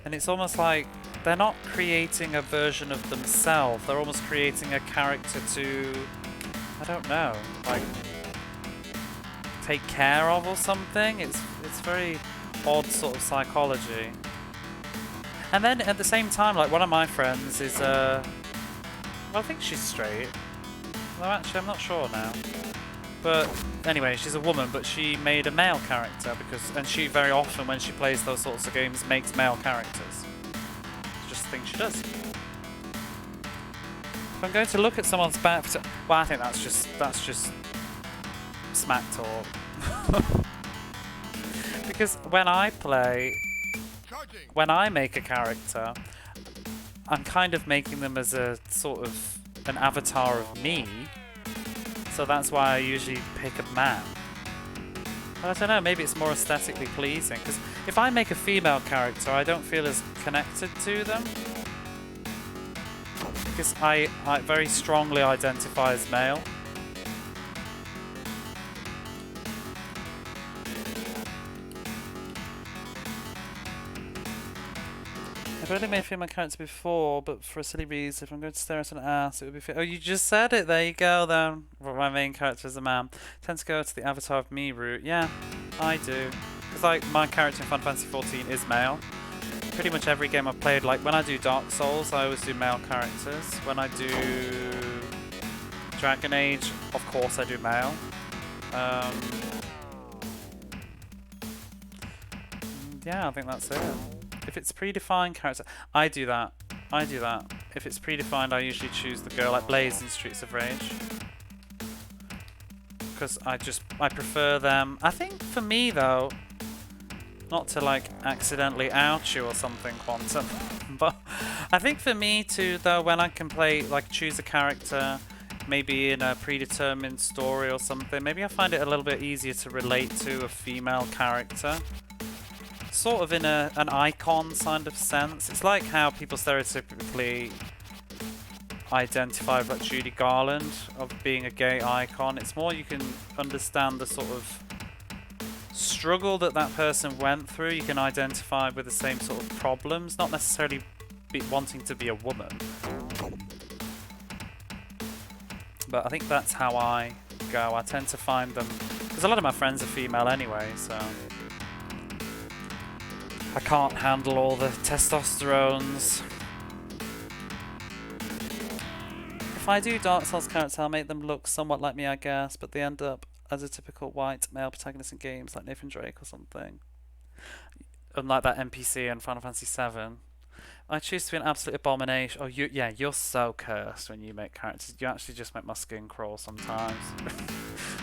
And it's almost like they're not creating a version of themselves, they're almost creating a character to, I don't know, like take care of or something. It's very odd sort of psychology. And then at the same time, like one of my friends is well, I think she's straight. Well, actually, I'm not sure now. But anyway, she's a woman, but she made a male character and she very often, when she plays those sorts of games, makes male characters. It's just a thing she does. If I'm going to look at someone's back, well, I think that's just smack talk. Because when I make a character, I'm kind of making them as a sort of an avatar of me, so that's why I usually pick a man. But I don't know, maybe it's more aesthetically pleasing, because if I make a female character, I don't feel as connected to them, because I very strongly identify as male. I've only made a female character before, but for a silly reason. If I'm going to stare at an ass, it would be. Oh, you just said it. There you go, then. My main character is a man. Tend to go to the avatar of me route. Yeah, I do. Because like my character in Final Fantasy 14 is male. Pretty much every game I've played, like when I do Dark Souls, I always do male characters. When I do Dragon Age, of course I do male. Yeah, I think that's it. If it's predefined character, I do that. If it's predefined, I usually choose the girl, like Blaze in Streets of Rage. Because I prefer them. I think for me though, not to like accidentally out you or something, Quantum, but I think for me too though, when I can play, like choose a character, maybe in a predetermined story or something, maybe I find it a little bit easier to relate to a female character. Sort of in an icon kind of sense. It's like how people stereotypically identify with like Judy Garland of being a gay icon. It's more you can understand the sort of struggle that person went through. You can identify with the same sort of problems, not necessarily wanting to be a woman. But I think that's how I go. I tend to find them, because a lot of my friends are female anyway, so I can't handle all the testosterones. If I do Dark Souls characters, I'll make them look somewhat like me, I guess, but they end up as a typical white male protagonist in games like Nathan Drake or something. Unlike that NPC in Final Fantasy 7. I choose to be an absolute abomination. Oh, you're so cursed when you make characters. You actually just make my skin crawl sometimes.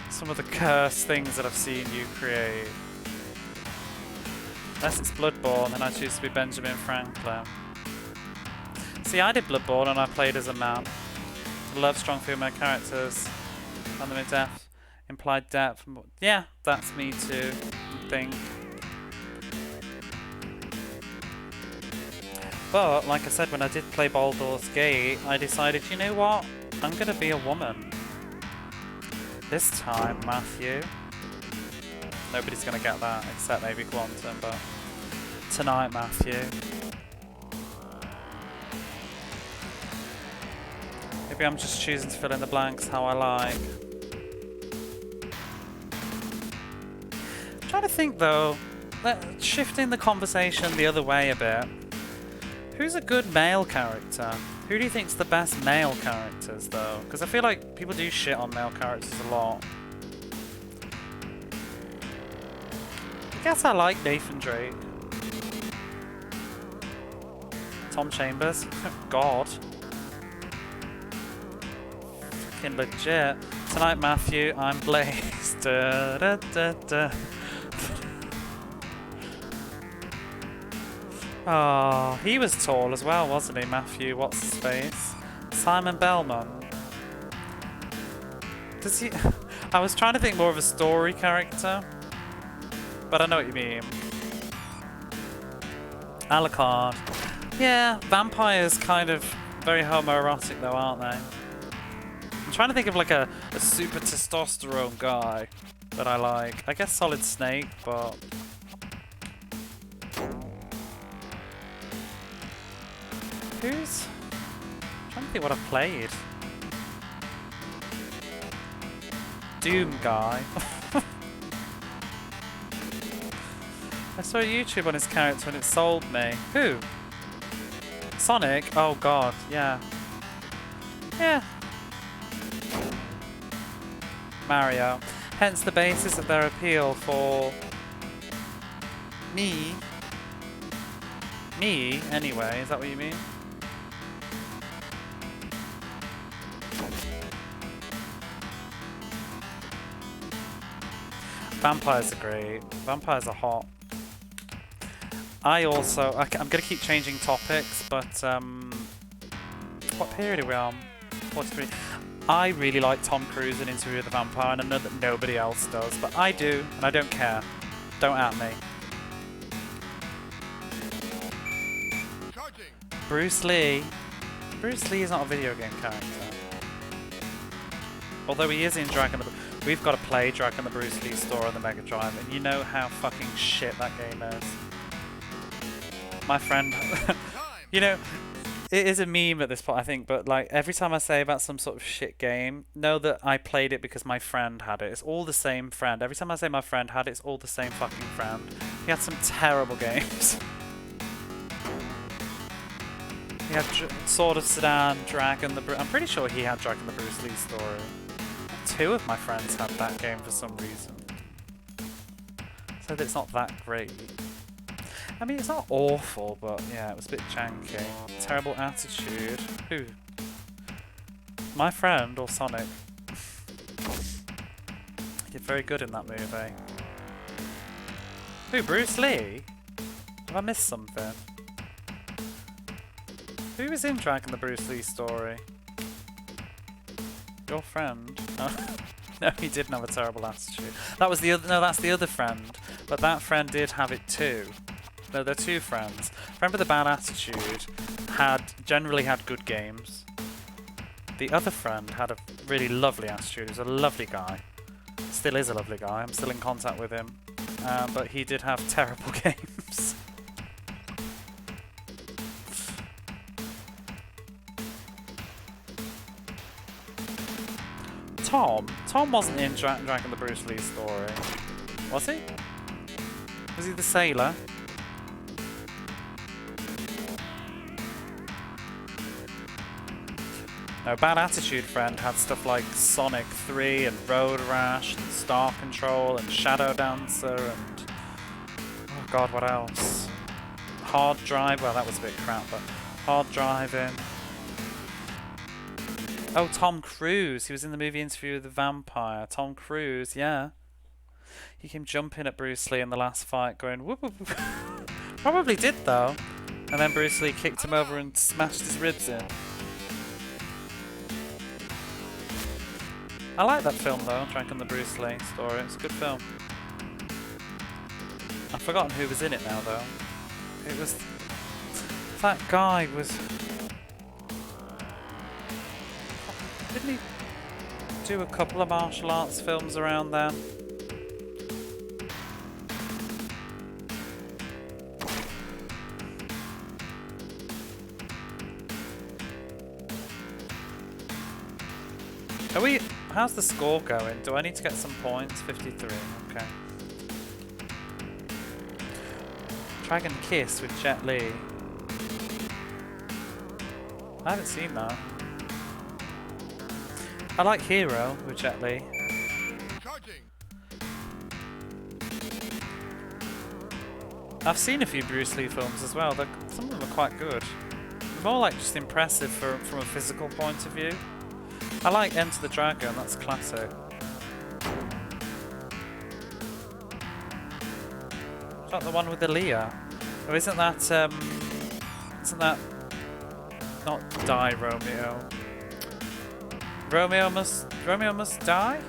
Some of the cursed things that I've seen you create. Unless it's Bloodborne, then I choose to be Benjamin Franklin. See, I did Bloodborne and I played as a man. I love strong female characters. And them in depth. Implied depth. Yeah, that's me too, I think. But, like I said, when I did play Baldur's Gate, I decided, you know what? I'm going to be a woman. This time, Matthew. Nobody's going to get that, except maybe Quantum, but tonight, Matthew. Maybe I'm just choosing to fill in the blanks how I like. I'm trying to think though, shifting the conversation the other way a bit. Who's a good male character? Who do you think's the best male characters though? Because I feel like people do shit on male characters a lot. I guess I like Nathan Drake. Tom Chambers. God. Fucking legit. Tonight, Matthew, I'm Blaze. Da, da, da, da. Oh, he was tall as well, wasn't he, Matthew? What's his face? Simon Belmont. Does he... I was trying to think more of a story character, but I know what you mean. Alucard. Yeah, vampires kind of very homoerotic though, aren't they? I'm trying to think of like a super testosterone guy that I like. I guess Solid Snake, but... Who's... I'm trying to think what I've played. Doom guy. I saw a YouTube on his character and it sold me. Who? Sonic? Oh god, yeah. Yeah. Mario. Hence the basis of their appeal for... me. Me, anyway, is that what you mean? Vampires are great. Vampires are hot. I also... I'm going to keep changing topics, but... what period are we on? 43. I really like Tom Cruise in Interview with the Vampire, and I know that nobody else does, but I do, and I don't care. Don't at me. Bruce Lee. Bruce Lee is not a video game character. Although he is in Dragon the... We've got to play Dragon the Bruce Lee story on the Mega Drive, and you know how fucking shit that game is. My friend... you know, it is a meme at this point, I think, but like every time I say about some sort of shit game, know that I played it because my friend had it. It's all the same friend. Every time I say my friend had it, it's all the same fucking friend. He had some terrible games. He had Sword of Sedan, Dragon the I'm pretty sure he had Dragon the Bruce Lee story. Two of my friends had that game for some reason. So that it's not that great. I mean, it's not awful, but yeah, it was a bit janky. Terrible attitude. Who? My friend or Sonic? He did very good in that movie. Who? Bruce Lee? Have I missed something? Who was in Dragon the Bruce Lee story? Your friend? Oh. No, he didn't have a terrible attitude. That was the other. No, that's the other friend. But that friend did have it too. No, they're two friends. Friend with a bad attitude generally had good games. The other friend had a really lovely attitude. He was a lovely guy. Still is a lovely guy. I'm still in contact with him. But he did have terrible games. Tom? Tom wasn't in Dragon the Bruce Lee story. Was he? Was he the sailor? No, Bad Attitude Friend had stuff like Sonic 3 and Road Rash and Star Control and Shadow Dancer and... oh god, what else? Hard Drive, well that was a bit crap, but Hard Driving. Oh, Tom Cruise, he was in the movie Interview with the Vampire. Tom Cruise, yeah. He came jumping at Bruce Lee in the last fight going whoop whoop whoop. Probably did though. And then Bruce Lee kicked him over and smashed his ribs in. I like that film though, Dragon the Bruce Lee story. It's a good film. I've forgotten who was in it now though. It was... that guy was... didn't he do a couple of martial arts films around then? Are we... how's the score going? Do I need to get some points? 53, okay. Dragon Kiss with Jet Li. I haven't seen that. I like Hero with Jet Li. I've seen a few Bruce Lee films as well. Some of them are quite good. More like just impressive from a physical point of view. I like Enter the Dragon, that's classic. Is that the one with the Leah? Or isn't that not Die Romeo? Romeo must die?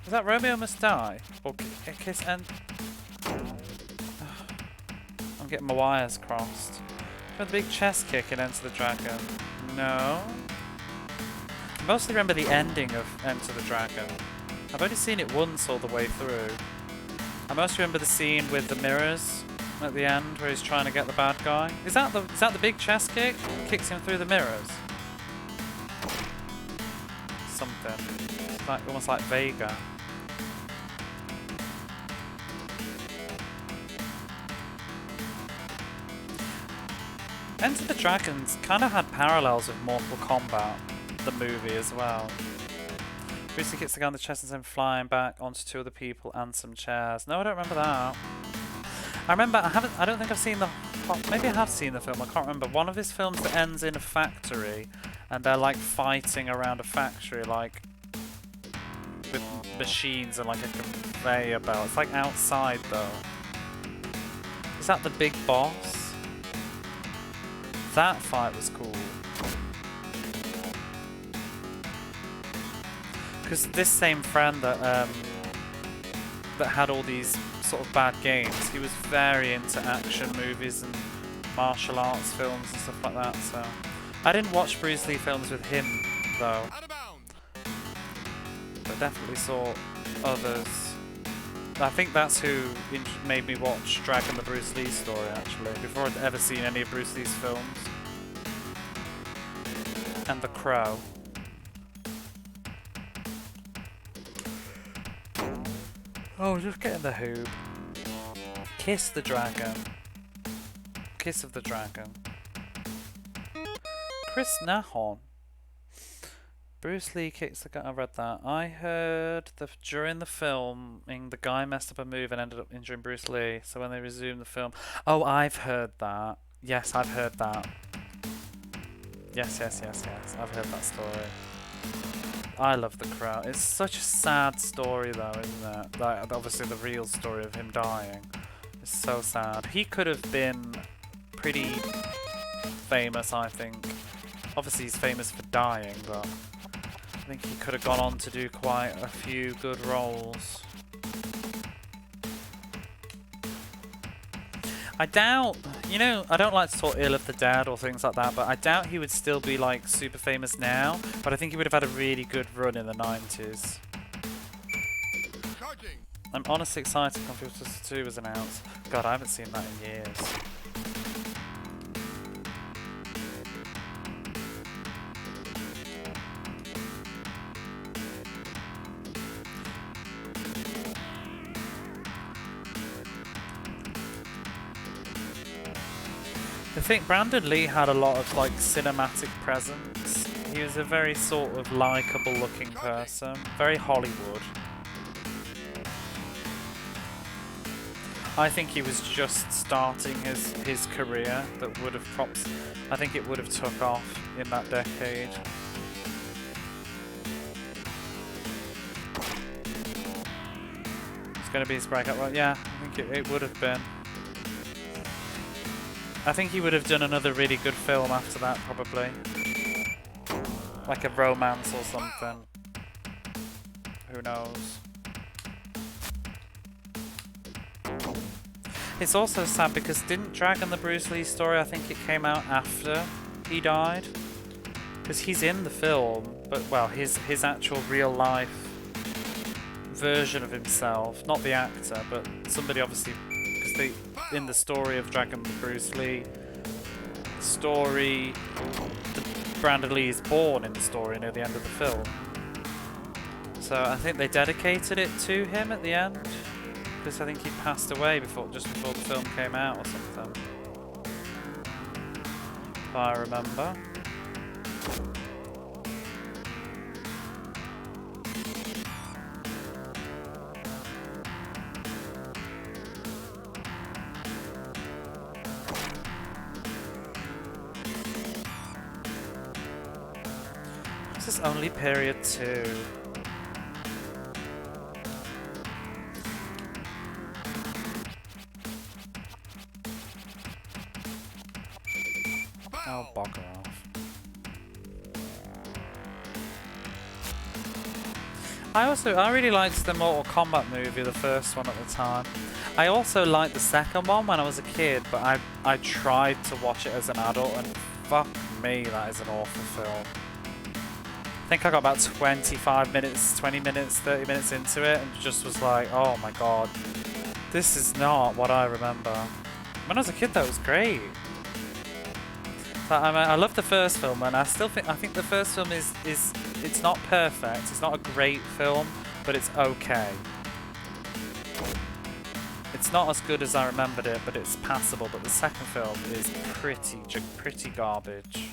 Is that Romeo Must Die? Or Kiss and... I'm getting my wires crossed. Got the big chest kick in Enter the Dragon. No. I mostly remember the ending of Enter the Dragon. I've only seen it once all the way through. I mostly remember the scene with the mirrors at the end where he's trying to get the bad guy. Is that the big chest kick? Kicks him through the mirrors. Something. It's like almost like Vega. Enter the Dragons kind of had parallels with Mortal Kombat, the movie as well. Bruce Lee kicks the guy on the chest and sends him flying back onto two other people and some chairs. No, I don't remember that. I don't think I've seen the... Maybe I have seen the film, I can't remember. One of his films that ends in a factory and they're like fighting around a factory like with machines and like a conveyor belt. It's like outside though. Is that the big boss? That fight was cool. Because this same friend that had all these sort of bad games, he was very into action movies and martial arts films and stuff like that. So I didn't watch Bruce Lee films with him though, but definitely saw others. I think that's who made me watch Dragon the Bruce Lee story actually, before I'd ever seen any of Bruce Lee's films. And The Crow. Oh, just getting the hoop. Kiss the Dragon. Kiss of the Dragon. Chris Nahon. Bruce Lee kicks the guy. I read that. I heard during the filming, the guy messed up a move and ended up injuring Bruce Lee. So when they resumed the film, oh, I've heard that. Yes, I've heard that. Yes. I've heard that story. I love The Crow. It's such a sad story, though, isn't it? Like, obviously, the real story of him dying is so sad. He could have been pretty famous, I think. Obviously, he's famous for dying, but I think he could have gone on to do quite a few good roles. I doubt, you know, I don't like to talk ill of the dead or things like that, but I doubt he would still be like super famous now, but I think he would have had a really good run in the 90s. I'm honestly excited Computer Twister 2 was announced. God, I haven't seen that in years. I think Brandon Lee had a lot of like cinematic presence. He was a very sort of likeable looking person, very Hollywood. I think he was just starting his career that would have I think it would have took off in that decade. It's going to be his breakout. Well, yeah, I think it would have been. I think he would have done another really good film after that, probably. Like a romance or something. Who knows? It's also sad because didn't Dragon the Bruce Lee story, I think it came out after he died? Because he's in the film, but well, his actual real life version of himself, not the actor, but somebody obviously, because in the story of Dragon the Bruce Lee story, Brandon Lee is born in the story near the end of the film. So I think they dedicated it to him at the end, because I think he passed away just before the film came out or something. If I remember. This is only period 2. Oh, bugger off. I really liked the Mortal Kombat movie, the first one at the time. I also liked the second one when I was a kid, but I tried to watch it as an adult, and fuck me, that is an awful film. I think I got about 25 minutes, 20 minutes, 30 minutes into it, and just was like, oh my god, this is not what I remember. When I was a kid, that was great. I love the first film, and I think the first film is it's not perfect. It's not a great film, but it's okay. It's not as good as I remembered it, but it's passable. But the second film is pretty garbage.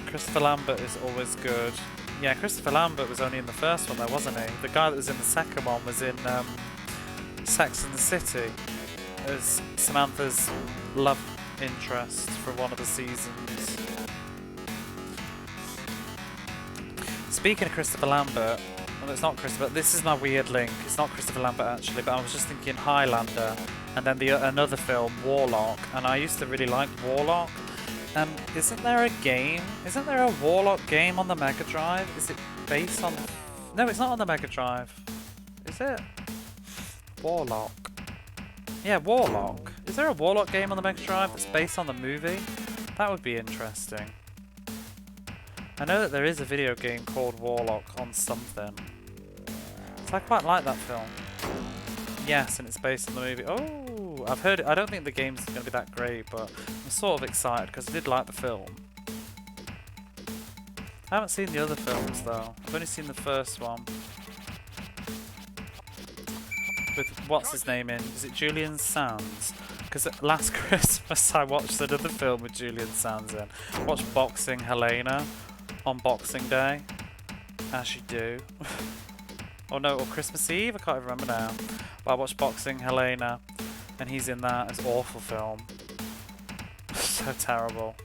Christopher Lambert is always good. Yeah, Christopher Lambert was only in the first one though, wasn't he? The guy that was in the second one was in Sex and the City as Samantha's love interest for one of the seasons. Speaking of Christopher Lambert, well, it's not Christopher, this is my weird link. It's not Christopher Lambert actually, but I was just thinking Highlander and then another film, Warlock, and I used to really like Warlock. Isn't there a game? Isn't there a Warlock game on the Mega Drive? Is it based on... No, it's not on the Mega Drive. Is it? Warlock. Yeah, Warlock. Is there a Warlock game on the Mega Drive that's based on the movie? That would be interesting. I know that there is a video game called Warlock on something. So I quite like that film. Yes, and it's based on the movie. Oh, I've heard it. I don't think the game's going to be that great, but I'm sort of excited because I did like the film. I haven't seen the other films though. I've only seen the first one. With what's his name in? Is it Julian Sands? Because last Christmas I watched another film with Julian Sands in. I watched Boxing Helena on Boxing Day. As you do. Oh no, or Christmas Eve? I can't even remember now. But I watched Boxing Helena, and he's in that. It's an awful film. So terrible.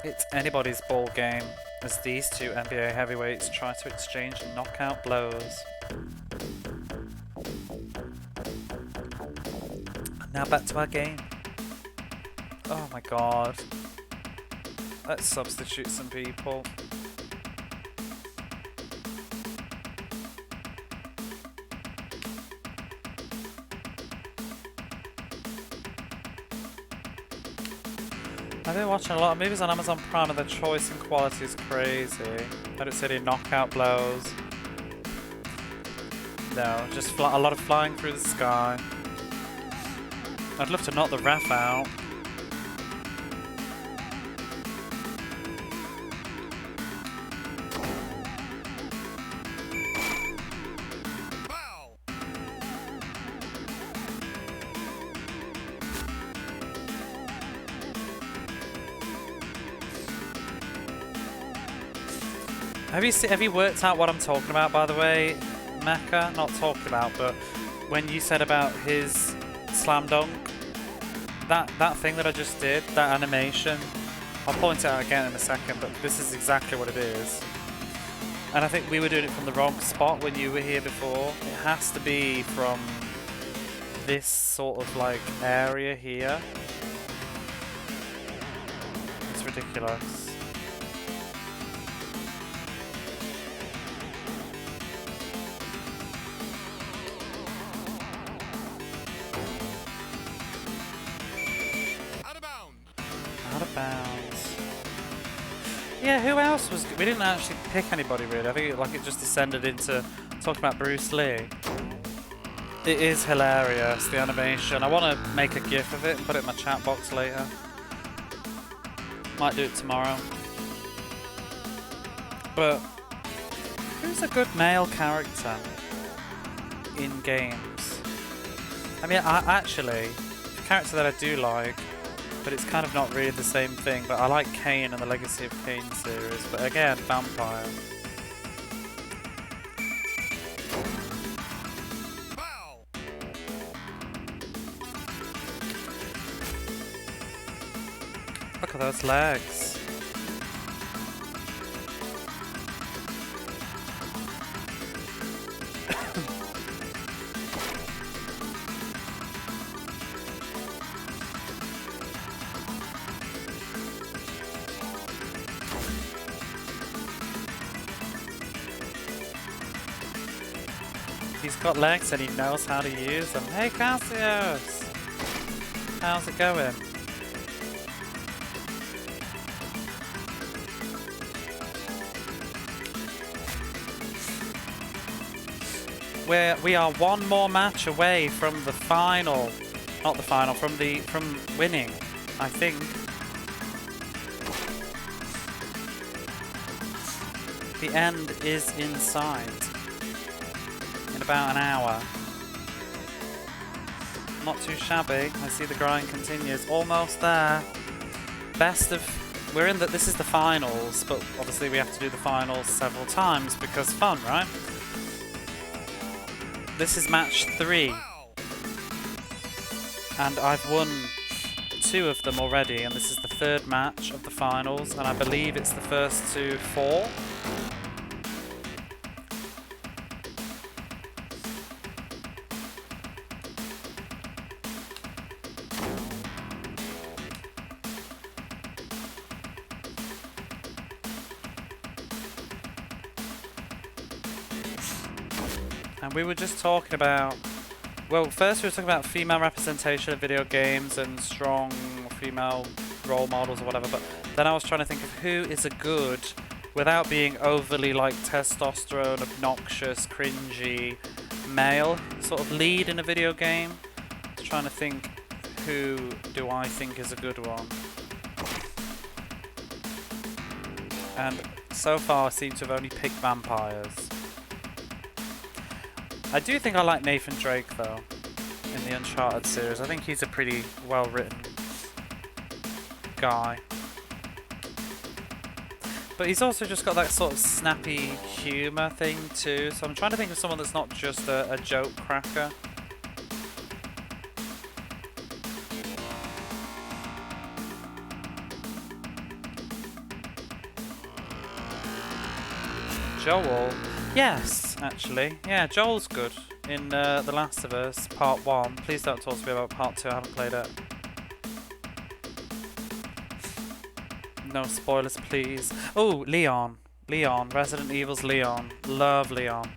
It's anybody's ball game as these two NBA heavyweights try to exchange knockout blows. Now back to our game. Oh my god. Let's substitute some people. I've been watching a lot of movies on Amazon Prime and the choice and quality is crazy. I don't see any knockout blows. No, just a lot of flying through the sky. I'd love to knock the ref out. Have you worked out what I'm talking about, by the way, Mecca? Not talking about, but when you said about his slam dunk, that thing that I just did, that animation, I'll point it out again in a second, but this is exactly what it is. And I think we were doing it from the wrong spot when you were here before. It has to be from this sort of like area here. It's ridiculous. Bounds. Yeah, who else was... We didn't actually pick anybody really. I think it just descended into talking about Bruce Lee. It is hilarious, the animation. I want to make a gif of it and put it in my chat box later. Might do it tomorrow. But who's a good male character in games? I mean, actually, the character that I do like, but it's kind of not really the same thing, but I like Kane and the Legacy of Kane series, but again, vampire. Look at those legs. He's got legs and he knows how to use them. Hey Cassius! How's it going? We are one more match away from the final. Not the final, from winning, I think. The end is in sight. In about an hour. Not too shabby. I see the grind continues. Almost there. We're in this is the finals, but obviously we have to do the finals several times because fun, right? This is match 3. And I've won 2 of them already, and this is the 3rd match of the finals, and I believe it's the first to 4. And we were just talking about, well, first we were talking about female representation of video games and strong female role models or whatever, but then I was trying to think of who is a good, without being overly like testosterone, obnoxious, cringy, male sort of lead in a video game. I was trying to think, who do I think is a good one? And so far I seem to have only picked vampires. I do think I like Nathan Drake though, in the Uncharted series. I think he's a pretty well written guy. But he's also just got that sort of snappy humour thing too, so I'm trying to think of someone that's not just a joke cracker. Joel? Yes, actually. Yeah, Joel's good in The Last of Us Part 1. Please don't talk to me about Part 2, I haven't played it. No spoilers, please. Oh, Leon. Leon. Resident Evil's Leon. Love Leon.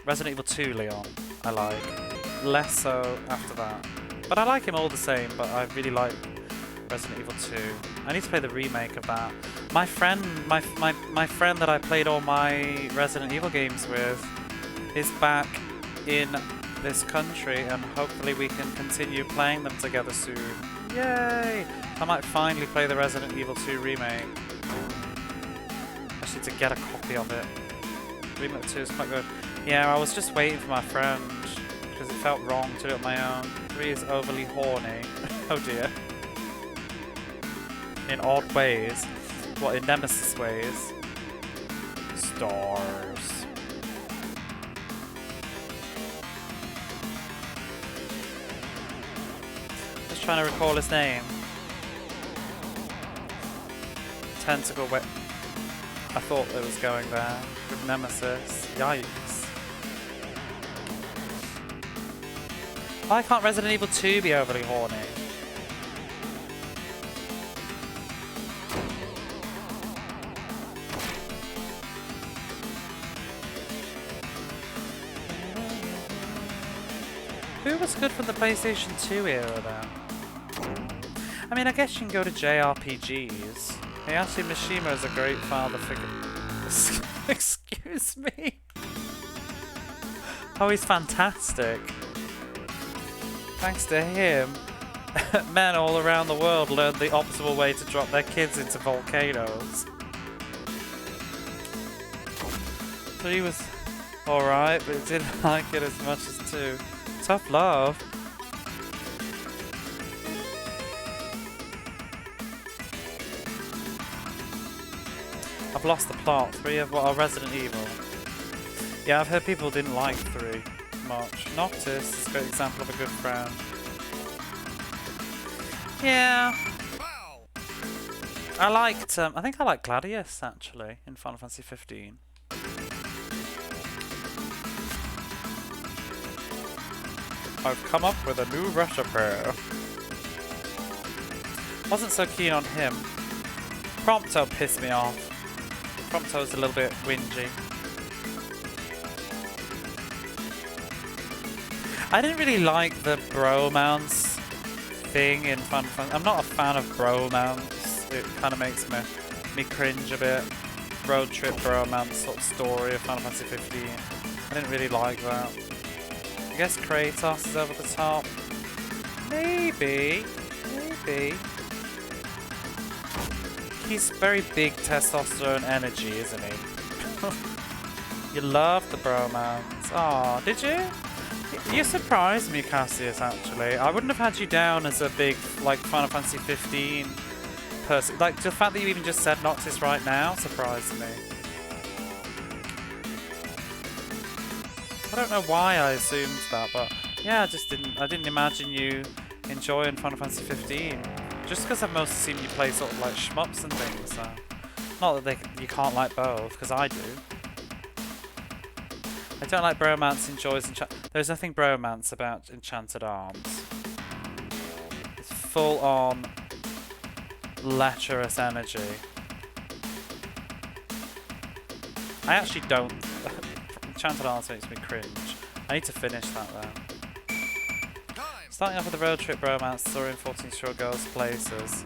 Resident Evil 2 Leon, I like. Less so after that. But I like him all the same, but I really like Resident Evil 2. I need to play the remake of that. My friend that I played all my Resident Evil games with is back in this country, and hopefully we can continue playing them together soon. Yay! I might finally play the Resident Evil 2 remake. I just need to get a copy of it. Remake 2 is quite good. Yeah, I was just waiting for my friend because it felt wrong to do it on my own. 3 is overly horny. Oh dear. In odd ways. What, in Nemesis ways? Stars. Just trying to recall his name. Tentacle Whip. I thought it was going there with Nemesis. Yikes. Why can't Resident Evil 2 be overly horny? Who was good from the PlayStation 2 era then? I mean, I guess you can go to JRPGs. Hey, actually, Mishima is a great father figure. Excuse me. Oh, he's fantastic. Thanks to him, men all around the world learned the optimal way to drop their kids into volcanoes. So he was alright, but didn't like it as much as 2. Tough love. I've lost the plot. 3 of what are Resident Evil. Yeah, I've heard people didn't like 3 much. Noctis is a great example of a good friend. Yeah. I think I liked Gladius actually in Final Fantasy 15. I've come up with a new recipe. Wasn't so keen on him. Prompto pissed me off. Prompto's a little bit whingy. I didn't really like the bromance thing in Final Fantasy. I'm not a fan of bromance. It kind of makes me cringe a bit. Road trip bromance sort of story of Final Fantasy 15. I didn't really like that. I guess Kratos is over the top. Maybe. He's very big testosterone energy, isn't he? You love the bromance. Aw, did you? You surprised me, Cassius, actually. I wouldn't have had you down as a big, like, Final Fantasy 15 person. Like, the fact that you even just said Noctis right now surprised me. I don't know why I assumed that, but yeah, I didn't imagine you enjoying Final Fantasy 15. Just because I've mostly seen you play sort of like shmups and things, so. Not that you can't like both, because I do. I don't like bromance in Joys and There's nothing bromance about Enchanted Arms. It's full on lecherous energy. I actually don't. Enchanted Arms makes me cringe. I need to finish that though. Starting off with the road trip bromance story in 14 Sure Girls Places.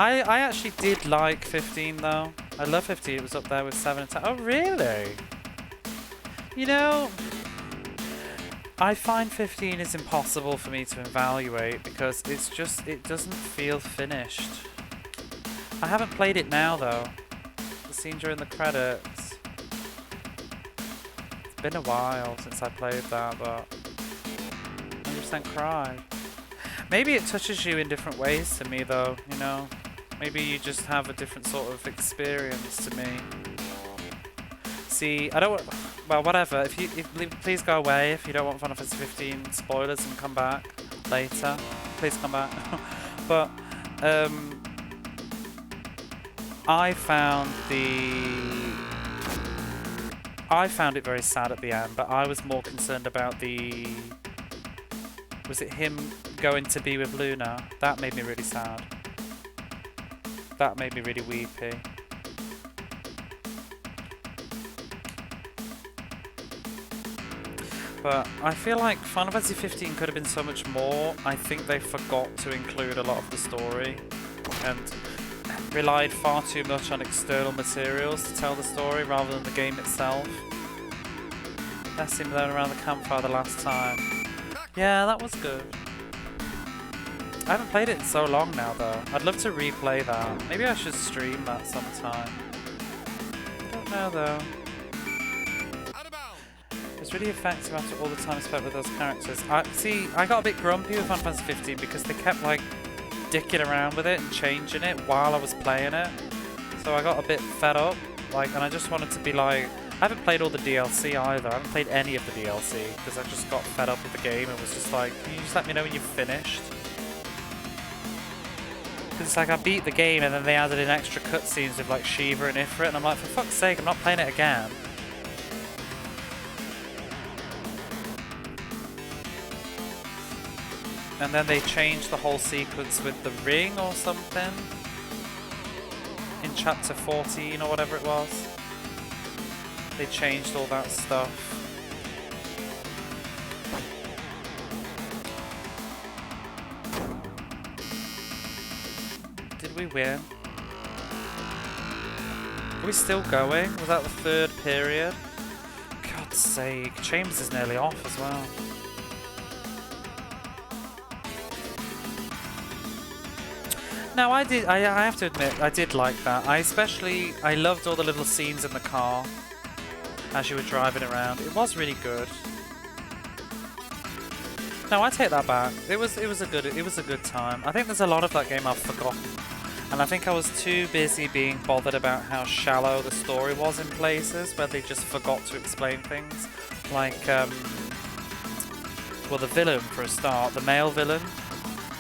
I actually did like 15 though. I love 15, it was up there with 7 and 10. Oh really? You know, I find 15 is impossible for me to evaluate because it's just, it doesn't feel finished. I haven't played it now though. The scene during the credits. It's been a while since I played that, but 100% cried. Maybe it touches you in different ways to me though, you know? Maybe you just have a different sort of experience to me. See, I don't. Well, whatever. Please go away if you don't want Final Fantasy 15 spoilers and come back later. Please come back. But I found it very sad at the end. But I was more concerned about the. Was it him going to be with Luna? That made me really sad. That made me really weepy. But I feel like Final Fantasy 15 could have been so much more. I think they forgot to include a lot of the story and relied far too much on external materials to tell the story rather than the game itself. That seemed there around the campfire the last time. Yeah, that was good. I haven't played it in so long now though. I'd love to replay that. Maybe I should stream that sometime. I don't know though. It's really effective after all the time spent with those characters. I got a bit grumpy with Final Fantasy 15 because they kept like dicking around with it and changing it while I was playing it. So I got a bit fed up, like, and I just wanted to be like, I haven't played all the DLC either. I haven't played any of the DLC because I just got fed up with the game and was just like, can you just let me know when you've finished? Because it's like I beat the game and then they added in extra cutscenes with like Shiva and Ifrit and I'm like, for fuck's sake, I'm not playing it again. And then they changed the whole sequence with the ring or something in chapter 14 or whatever it was. They changed all that stuff. Did we win? Are we still going? Was that the third period? God's sake, Chambers is nearly off as well. No, I have to admit, I did like that. I loved all the little scenes in the car as you were driving around. It was really good. No, I take that back. It was a good time. I think there's a lot of that game I've forgotten. And I think I was too busy being bothered about how shallow the story was in places where they just forgot to explain things. Like, well, the villain for a start, the male villain,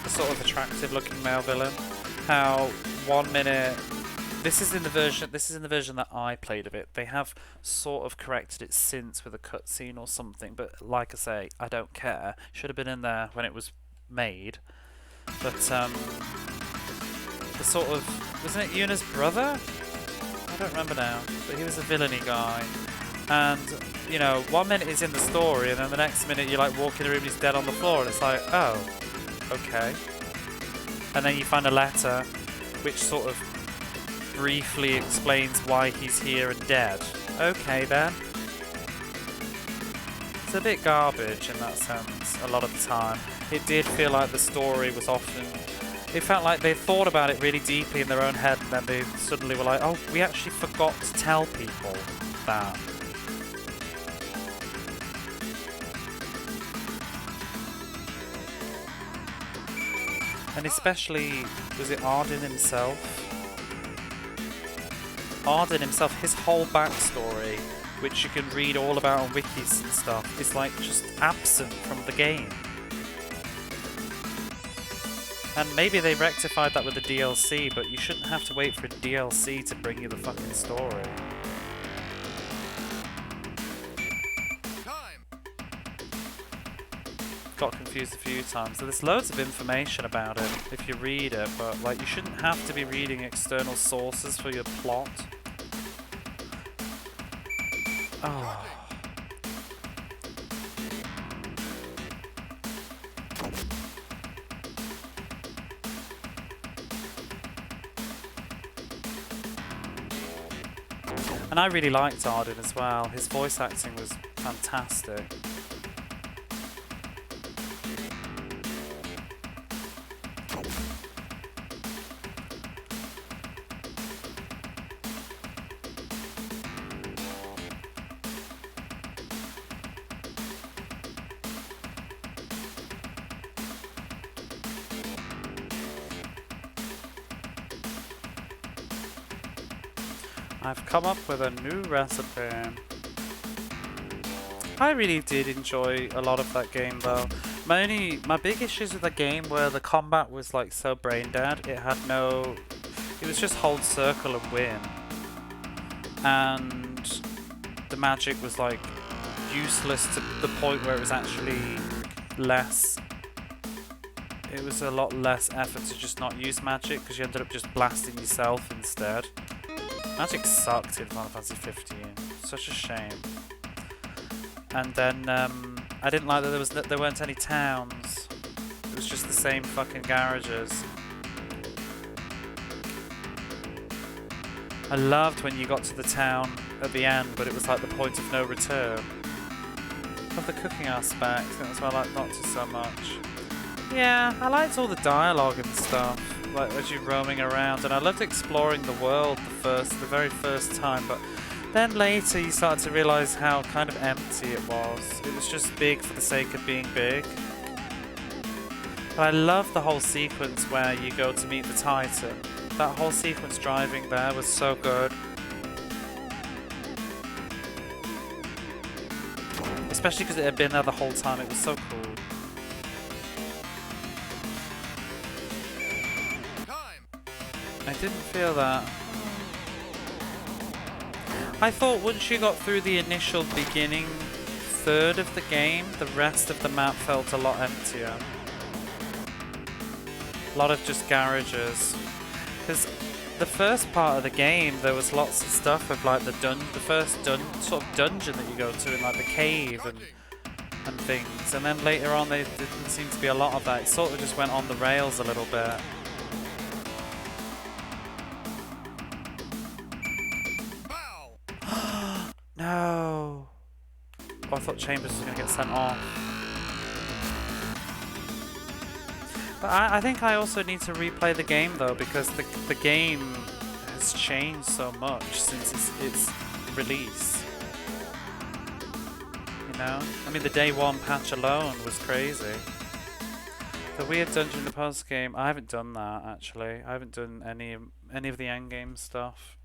the sort of attractive looking male villain. How 1 minute This is in the version. This is in the version that I played of it. They have sort of corrected it since with a cutscene or something. But like I say, I don't care. Should have been in there when it was made. But the sort of, wasn't it Yuna's brother? I don't remember now. But he was a villainy guy. And you know, 1 minute he's in the story, and then the next minute you're like walking the room, and he's dead on the floor, and it's like, oh, okay. And then you find a letter, which sort of briefly explains why he's here and dead. Okay then. It's a bit garbage in that sense a lot of the time. It did feel like the story was often... It felt like they thought about it really deeply in their own head, and then they suddenly were like, oh, we actually forgot to tell people that. And especially, was it Arden himself? Arden himself, his whole backstory, which you can read all about on wikis and stuff, is like just absent from the game. And maybe they rectified that with the DLC, but you shouldn't have to wait for a DLC to bring you the fucking story. Got confused a few times. So there's loads of information about it if you read it, but like you shouldn't have to be reading external sources for your plot. Oh. And I really liked Arden as well. His voice acting was fantastic. I've come up with a new recipe. I really did enjoy a lot of that game though. My big issues with the game were the combat was like so brain dead. It was just hold circle and win. And the magic was like useless to the point where it was actually less. It was a lot less effort to just not use magic because you ended up just blasting yourself instead. Magic sucked in Final Fantasy 15. Such a shame. And then I didn't like that there weren't any towns. It was just the same fucking garages. I loved when you got to the town at the end, but it was like the point of no return. Love the cooking aspect. That's why I like not to so much. Yeah, I liked all the dialogue and stuff. Like as you're roaming around, and I loved exploring the world the very first time, but then later you started to realise how kind of empty it was. It was just big for the sake of being big. But I love the whole sequence where you go to meet the Titan. That whole sequence driving there was so good. Especially because it had been there the whole time, it was so cool. I didn't feel that. I thought once you got through the initial beginning third of the game, the rest of the map felt a lot emptier. A lot of just garages. Because the first part of the game, there was lots of stuff with like the first sort of dungeon that you go to in like the cave and things. And then later on, there didn't seem to be a lot of that. It sort of just went on the rails a little bit. No. Oh, I thought Chambers was going to get sent off. But I think I also need to replay the game though, because the game has changed so much since its release. You know? I mean, the day one patch alone was crazy. The weird dungeon and post game, I haven't done that actually. I haven't done any of the end game stuff.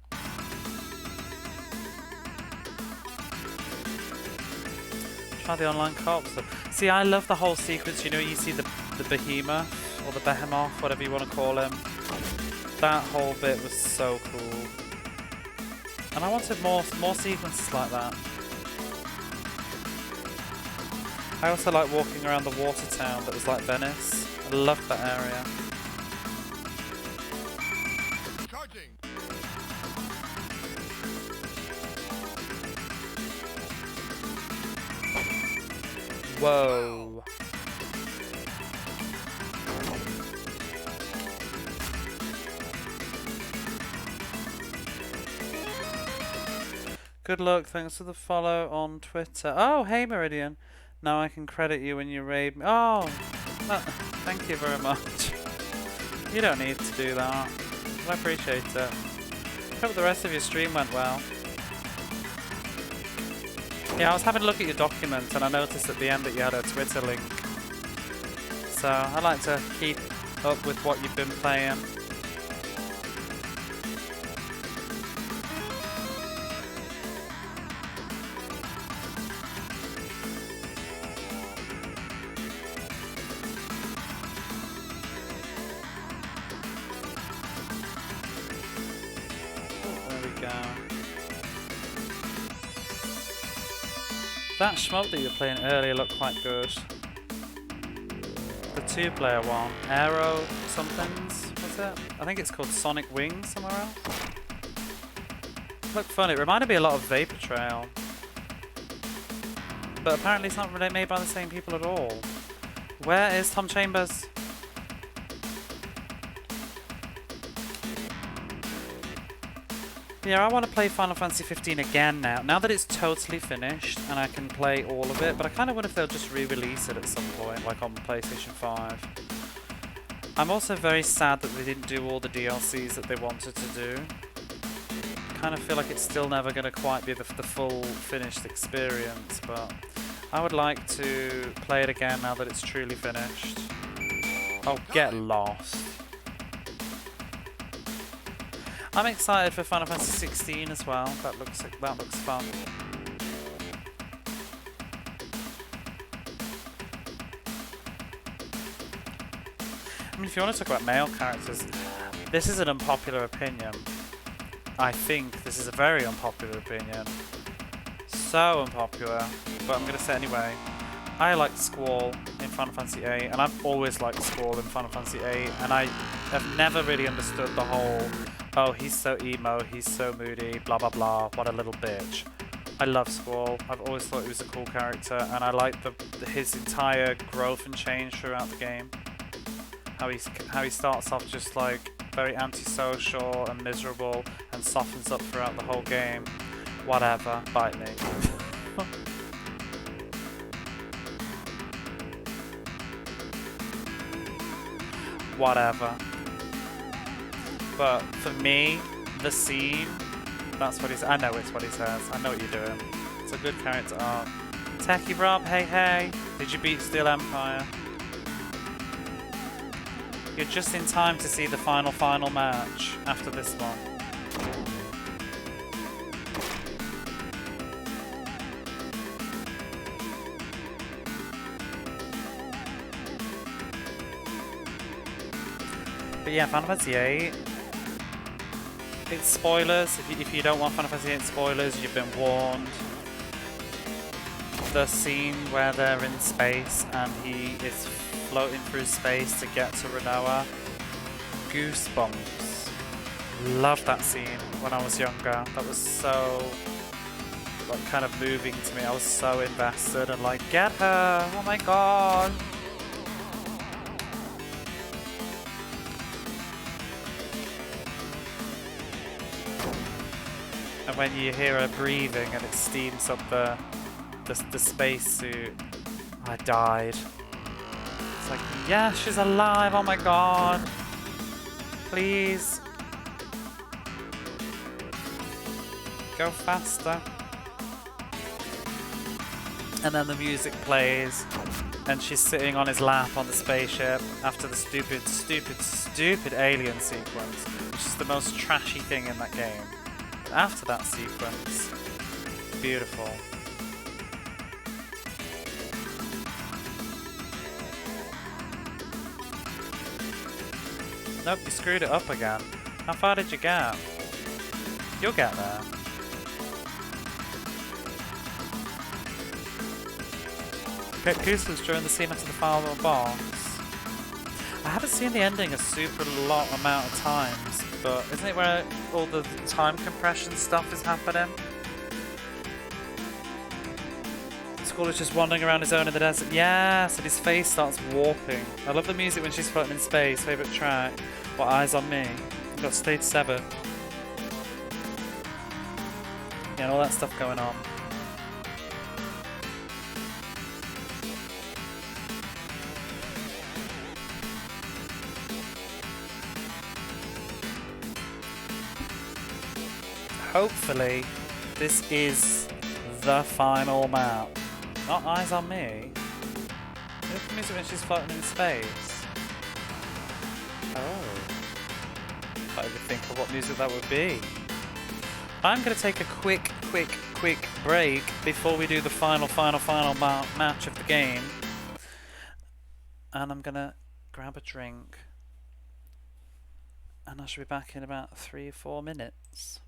Try the online co-op stuff. See, I love the whole sequence. You know, you see the behemoth or the behemoth, whatever you want to call him, That whole bit was so cool. And I wanted more sequences like that. I also like walking around the water town that was like Venice. I loved that area. Charging. Whoa. Good luck, thanks for the follow on Twitter. Oh, hey Meridian. Now I can credit you when you raid me. Oh, thank you very much. You don't need to do that. I appreciate it. Hope the rest of your stream went well. Yeah, I was having a look at your document and I noticed at the end that you had a Twitter link. So I like to keep up with what you've been playing. That schmoke that you were playing earlier looked quite good. The 2-player one. Aero somethings, was it? I think it's called Sonic Wings somewhere else. Looked fun. It reminded me a lot of Vapor Trail. But apparently it's not really made by the same people at all. Where is Tom Chambers? Yeah, I want to play Final Fantasy 15 again now that it's totally finished and I can play all of it, but I kind of wonder if they'll just re-release it at some point, like on PlayStation 5. I'm also very sad that they didn't do all the DLCs that they wanted to do. I kind of feel like it's still never going to quite be the full finished experience, but I would like to play it again now that it's truly finished. Oh, get lost. I'm excited for Final Fantasy 16 as well. That looks fun. I mean, if you want to talk about male characters, this is an unpopular opinion. I think this is a very unpopular opinion. So unpopular, but I'm going to say it anyway. I like Squall in Final Fantasy VIII, and I've always liked Squall in Final Fantasy VIII, and I have never really understood the whole, oh, he's so emo, he's so moody, blah blah blah, what a little bitch. I love Squall. I've always thought he was a cool character, and I like his entire growth and change throughout the game. How he starts off just like very antisocial and miserable, and softens up throughout the whole game. Whatever, bite me. Whatever. But for me, the scene, that's what he says. I know it's what he says. I know what you're doing. It's a good character arc. Techie Rob, hey hey. Did you beat Steel Empire? You're just in time to see the final match after this one. But yeah, Final Fantasy VIII. It's spoilers. If you don't want Final Fantasy VIII spoilers, you've been warned. The scene where they're in space and he is floating through space to get to Renoa. Goosebumps. Loved that scene when I was younger. That was so like kind of moving to me. I was so invested and like, get her! Oh my god! And when you hear her breathing and it steams up the spacesuit, I died. It's like, yeah, she's alive, oh my god. Please. Go faster. And then the music plays, and she's sitting on his lap on the spaceship after the stupid alien sequence, which is the most trashy thing in that game. After that sequence, beautiful. Nope, you screwed it up again. How far did you get? You'll get there. Get goosebumps during the scene after the final boss. I haven't seen the ending a super lot amount of times, but isn't it where all the time compression stuff is happening? Skull is just wandering around his own in the desert. Yes, and his face starts warping. I love the music when she's floating in space. Favourite track. What Eyes on Me. We've got stage 7. Yeah, and all that stuff going on. Hopefully, this is the final map. Not Eyes on Me. Look at the music when she's floating in space. Oh. Can't even think of what music that would be. I'm going to take a quick break before we do the final match of the game. And I'm going to grab a drink. And I should be back in about 3 or 4 minutes.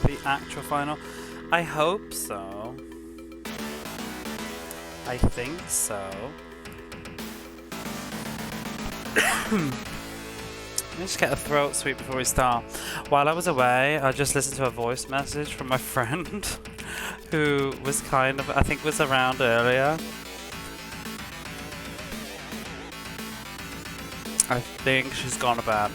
the actual final. I hope so. I think so. Let me just get a throat sweep before we start. While I was away, I just listened to a voice message from my friend who was kind of, I think was around earlier. I think she's gone to bed.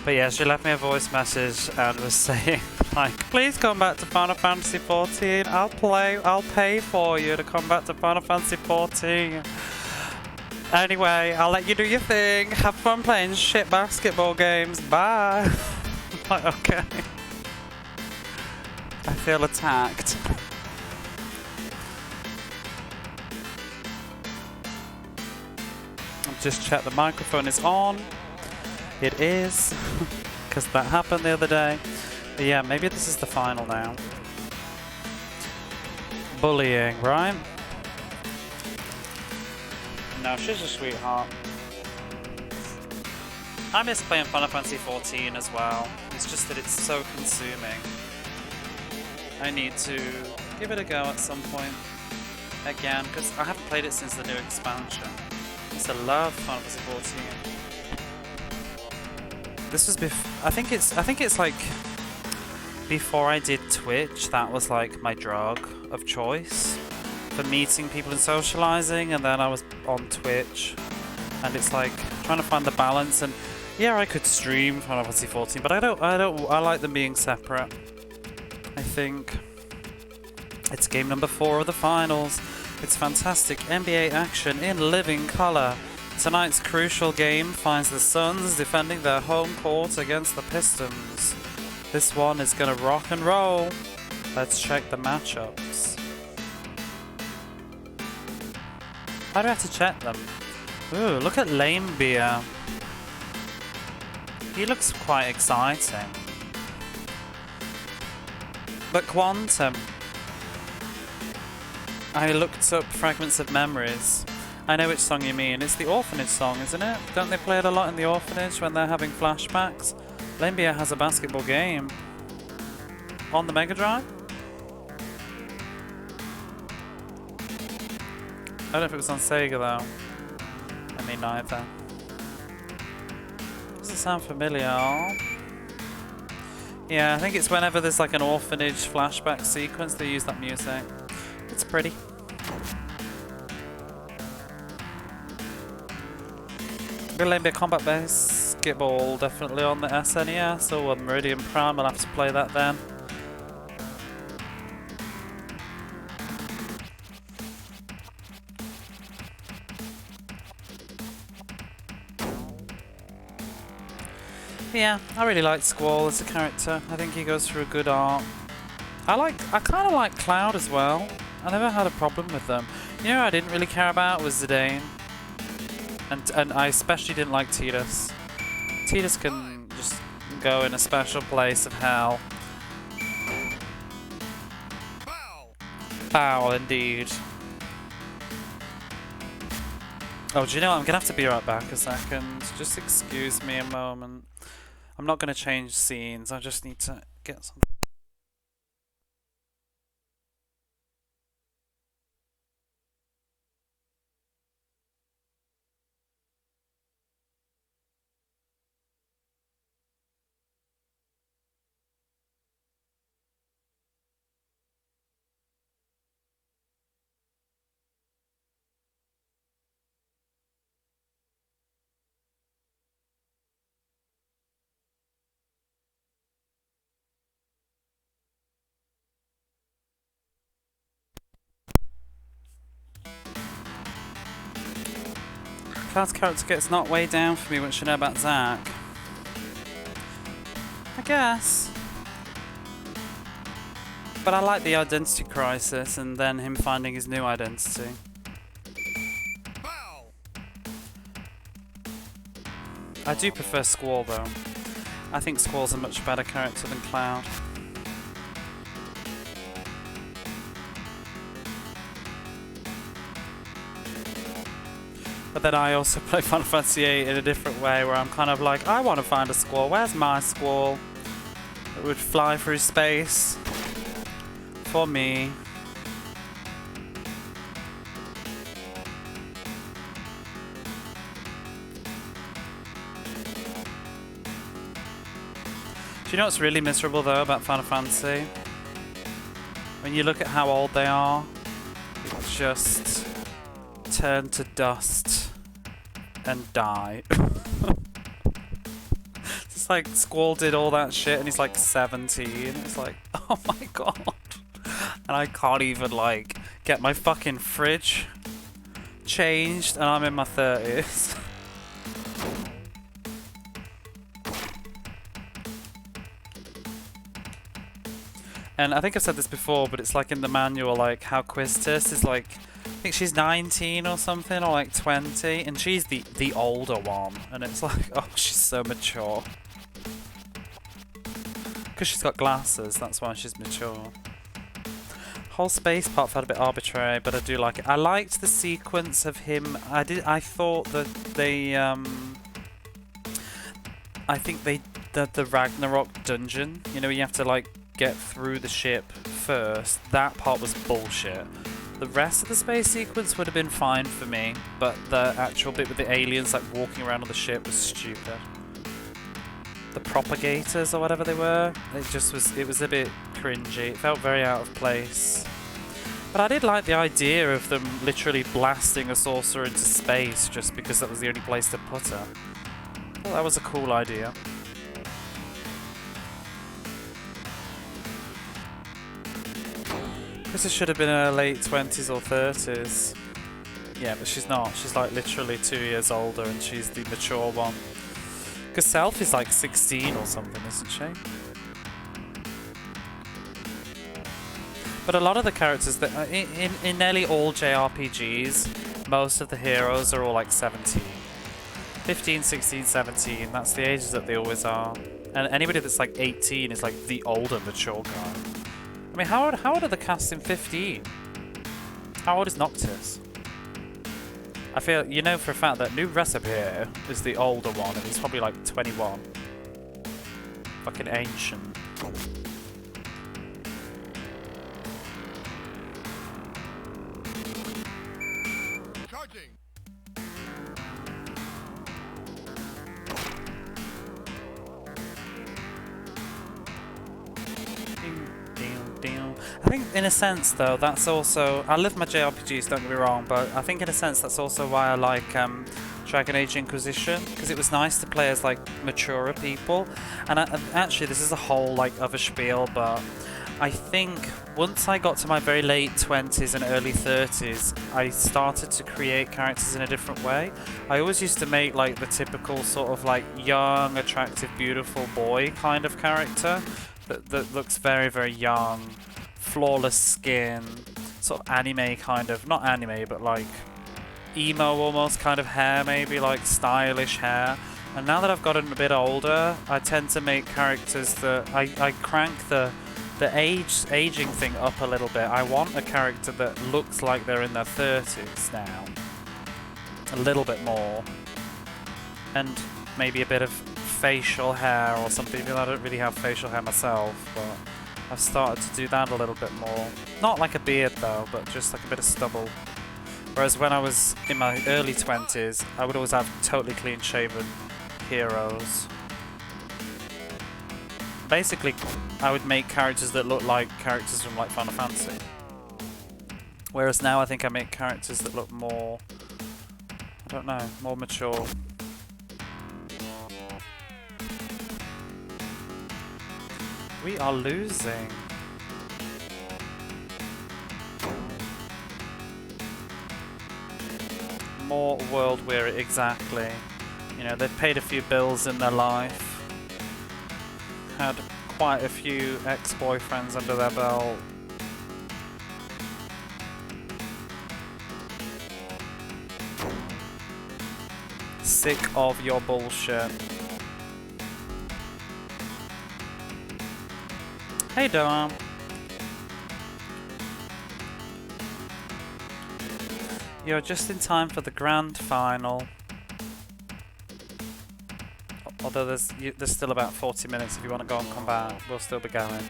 But yeah, she left me a voice message and was saying, like, please come back to Final Fantasy 14. I'll pay for you to come back to Final Fantasy 14. Anyway, I'll let you do your thing. Have fun playing shit basketball games. Bye. I'm like, okay. I feel attacked. I've just checked the microphone is on. It is. Because that happened the other day. But yeah, maybe this is the final now. Bullying, right? No, she's a sweetheart. I miss playing Final Fantasy 14 as well. It's just that it's so consuming. I need to give it a go at some point again, because I haven't played it since the new expansion. I used to love Final Fantasy 14. This was I think it's like before I did Twitch, that was like my drug of choice for meeting people and socializing, and then I was on Twitch, and it's like trying to find the balance. And yeah, I could stream Final Fantasy 14, but I like them being separate. I think it's game number 4 of the finals. It's fantastic NBA action in living color. Tonight's crucial game finds the Suns defending their home court against the Pistons. This one is gonna rock and roll. Let's check the matchups. How do I have to check them? Ooh, look at Lame Beer. He looks quite exciting. But Quantum. I looked up Fragments of Memories. I know which song you mean. It's the orphanage song, isn't it? Don't they play it a lot in the orphanage when they're having flashbacks? Lame Beer has a basketball game. On the Mega Drive? I don't know if it was on Sega though. I mean, neither. Does it sound familiar? Yeah, I think it's whenever there's like an orphanage flashback sequence they use that music. It's pretty. Lame Beer Combat Basketball, definitely on the SNES or on Meridian Prime. I'll have to play that then. Yeah, I really like Squall as a character. I think he goes through a good arc. I kind of like Cloud as well. I never had a problem with them. You know what I didn't really care about was Zidane. And I especially didn't like Tidus. Tidus can just go in a special place of hell. Foul. Foul indeed. Oh, do you know what? I'm gonna have to be right back a second. Just excuse me a moment. I'm not gonna change scenes. I just need to get some. Cloud's character gets knocked way down for me. What should I know about Zack? I guess. But I like the identity crisis and then him finding his new identity. Foul. I do prefer Squall though. I think Squall's a much better character than Cloud. But then I also play Final Fantasy VIII in a different way where I'm kind of like, I want to find a Squall. Where's my Squall? that would fly through space for me. Do you know what's really miserable though about Final Fantasy? When you look at how old they are, it just turn to dust and die. It's like Squall did all that shit and he's like 17. It's like, oh my god. And I can't even like get my fucking fridge changed and I'm in my 30s. And I think I've said this before, but it's like in the manual, like how Quistis is like, I think she's 19 or something, or like 20, and she's the older one, and it's like, oh, she's so mature. Because she's got glasses, that's why she's mature. Whole space part felt a bit arbitrary, but I do like it. I liked the sequence of him. I thought that they I think the Ragnarok dungeon, you know, you have to like get through the ship first. That part was bullshit. The rest of the space sequence would have been fine for me, but the actual bit with the aliens like walking around on the ship was stupid. The propagators or whatever they were, it was a bit cringy. It felt very out of place. But I did like the idea of them literally blasting a saucer into space just because that was the only place to put her. Well, that was a cool idea. This should have been in her late 20s or 30s. Yeah, but she's not. She's like literally 2 years older and she's the mature one. Because Self is like 16 or something, isn't she? But a lot of the characters that in nearly all JRPGs, most of the heroes are all like 17. 15, 16, 17, that's the ages that they always are. And anybody that's like 18 is like the older, mature guy. I mean, how old are the cast in 15? How old is Noctis? I feel, you know for a fact that New Recipe is the older one, and he's probably like 21. Fucking ancient. Charging. I think in a sense though, that's also, I love my JRPGs, don't get me wrong, but I think in a sense that's also why I like Dragon Age Inquisition, because it was nice to play as like maturer people. And actually this is a whole like other spiel, but I think once I got to my very late 20s and early 30s, I started to create characters in a different way. I always used to make like the typical sort of like young, attractive, beautiful boy kind of character that looks very, very young, flawless skin, sort of anime kind of, not anime, but like emo almost kind of hair, maybe like stylish hair. And now that I've gotten a bit older, I tend to make characters that I crank the aging thing up a little bit. I want a character that looks like they're in their 30s now, a little bit more, and maybe a bit of facial hair or something. Even though I don't really have facial hair myself, but I've started to do that a little bit more. Not like a beard though, but just like a bit of stubble. Whereas when I was in my early 20s, I would always have totally clean shaven heroes. Basically, I would make characters that look like characters from like Final Fantasy. Whereas now I think I make characters that look more, I don't know, more mature. We are losing. More world weary, exactly. You know, they've paid a few bills in their life. Had quite a few ex-boyfriends under their belt. Sick of your bullshit. Hey Dom. You're just in time for the grand final. Although there's still about 40 minutes if you want to go and come back. We'll still be going.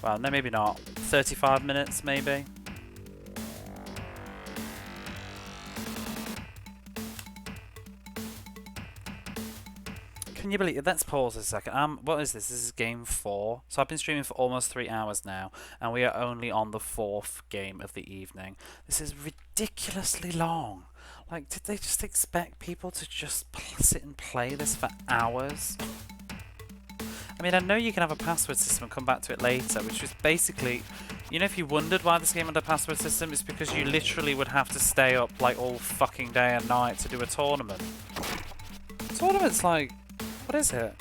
Well, no, maybe not. 35 minutes, maybe. Can you believe it? Let's pause a second. What is this? This is game 4. So I've been streaming for almost 3 hours now, and we are only on the 4th game of the evening. This is ridiculously long. Like, did they just expect people to just sit and play this for hours? I mean, I know you can have a password system and come back to it later, which is basically, you know, if you wondered why this game had a password system, it's because you literally would have to stay up like all fucking day and night to do a tournament. Tournament's like, what is it?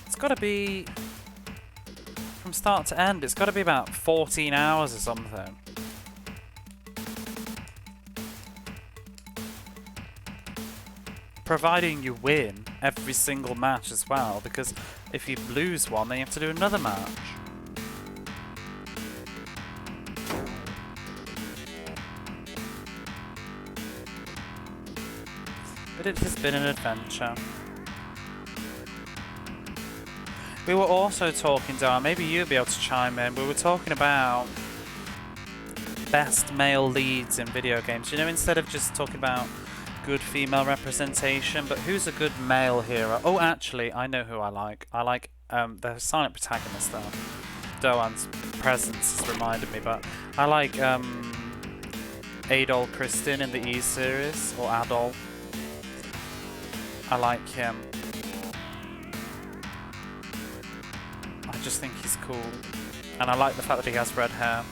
It's got to be, from start to end, it's got to be about 14 hours or something. Providing you win every single match as well, because if you lose one, then you have to do another match. But it has been an adventure. We were also talking, Dar, maybe you'll be able to chime in. We were talking about best male leads in video games. You know, instead of just talking about good female representation, but who's a good male hero? Oh, actually, I know who I like. I like the silent protagonist, though. Doan's presence has reminded me, but I like Adol Kristin in the E series, or Adol. I like him. I just think he's cool, and I like the fact that he has red hair.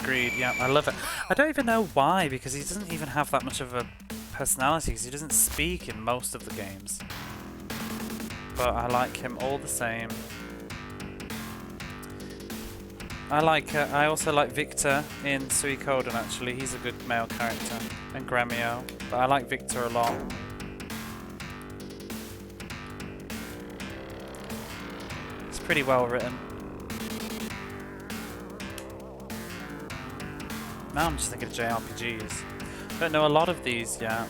Agreed, yeah, I love it. I don't even know why, because he doesn't even have that much of a personality, because he doesn't speak in most of the games. But I like him all the same. I also like Victor in Suikoden, actually. He's a good male character. And Gremio. But I like Victor a lot. It's pretty well written. Now I'm just thinking of JRPGs. Don't know a lot of these yet.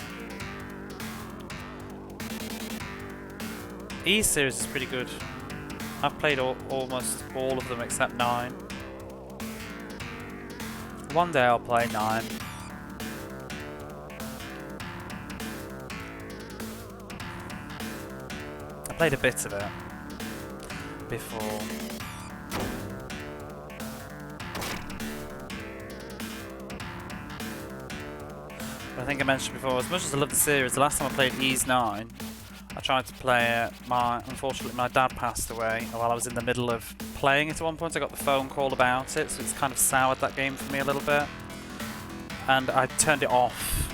E series is pretty good. I've played almost all of them except 9. One day I'll play 9. I played a bit of it before. I think I mentioned before, as much as I love the series, the last time I played Ys 9, I tried to play it. Unfortunately, my dad passed away while I was in the middle of playing it at one point. I got the phone call about it, so it's kind of soured that game for me a little bit. And I turned it off.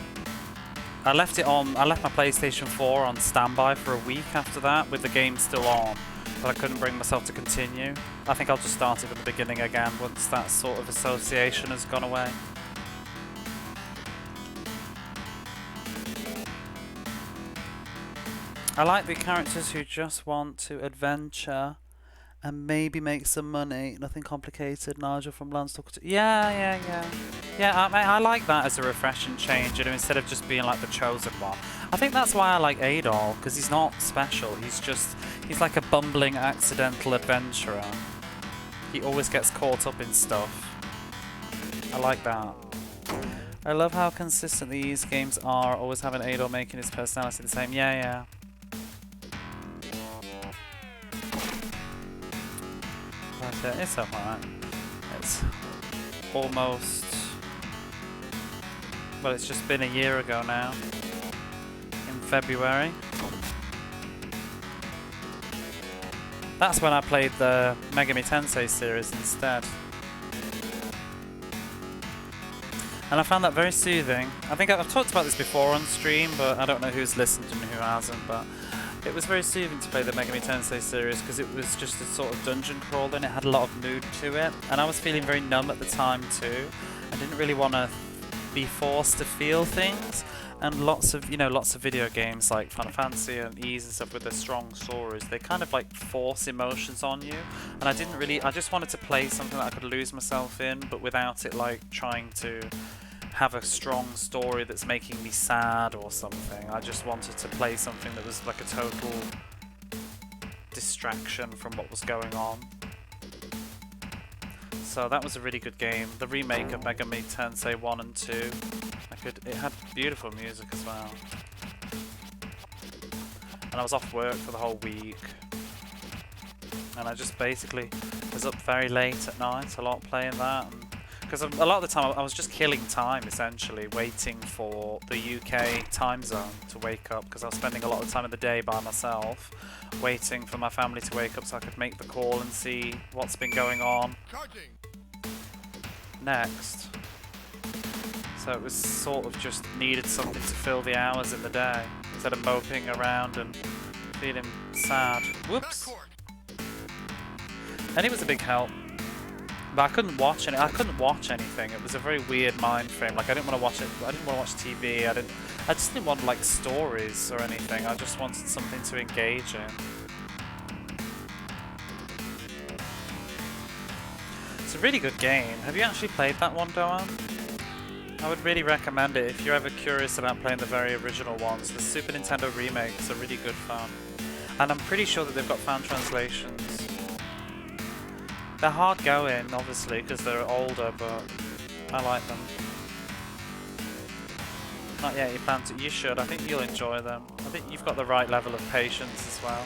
I left it on. I left my PlayStation 4 on standby for a week after that, with the game still on, but I couldn't bring myself to continue. I think I'll just start it from the beginning again once that sort of association has gone away. I like the characters who just want to adventure and maybe make some money. Nothing complicated. Nigel from Landstalker 2. Yeah. Yeah, I like that as a refreshing change, you know, instead of just being like the chosen one. I think that's why I like Adol, because he's not special. He's like a bumbling, accidental adventurer. He always gets caught up in stuff. I like that. I love how consistent these games are, always having Adol making his personality the same. Yeah. But it's alright. It's almost... Well, it's just been a year ago now. In February. That's when I played the Megami Tensei series instead. And I found that very soothing. I think I've talked about this before on stream, but I don't know who's listened and who hasn't, but it was very soothing to play the Megami Tensei series because it was just a sort of dungeon crawl and it had a lot of mood to it. And I was feeling very numb at the time too. I didn't really want to be forced to feel things. And lots of, you know, lots of video games like Final Fantasy and Ys and stuff with their strong stories, they kind of like force emotions on you. And I just wanted to play something that I could lose myself in, but without it like trying to have a strong story that's making me sad or something. I just wanted to play something that was like a total distraction from what was going on. So that was a really good game. The remake of Mega Man Tensei 1 and 2. It had beautiful music as well. And I was off work for the whole week. And I just basically was up very late at night a lot playing that. Because a lot of the time I was just killing time essentially, waiting for the UK time zone to wake up, because I was spending a lot of time in the day by myself, waiting for my family to wake up so I could make the call and see what's been going on next. So it was sort of just needed something to fill the hours in the day, instead of moping around and feeling sad. Whoops! And it was a big help. But I couldn't watch anything. It was a very weird mind frame. Like I didn't want to watch it. I didn't want to watch TV. I just didn't want like stories or anything. I just wanted something to engage in. It's a really good game. Have you actually played that one, Doan? I would really recommend it if you're ever curious about playing the very original ones. The Super Nintendo remakes are really good fun. And I'm pretty sure that they've got fan translations. They're hard going, obviously, because they're older, but I like them. Not yet, you plan to. You should. I think you'll enjoy them. I think you've got the right level of patience as well.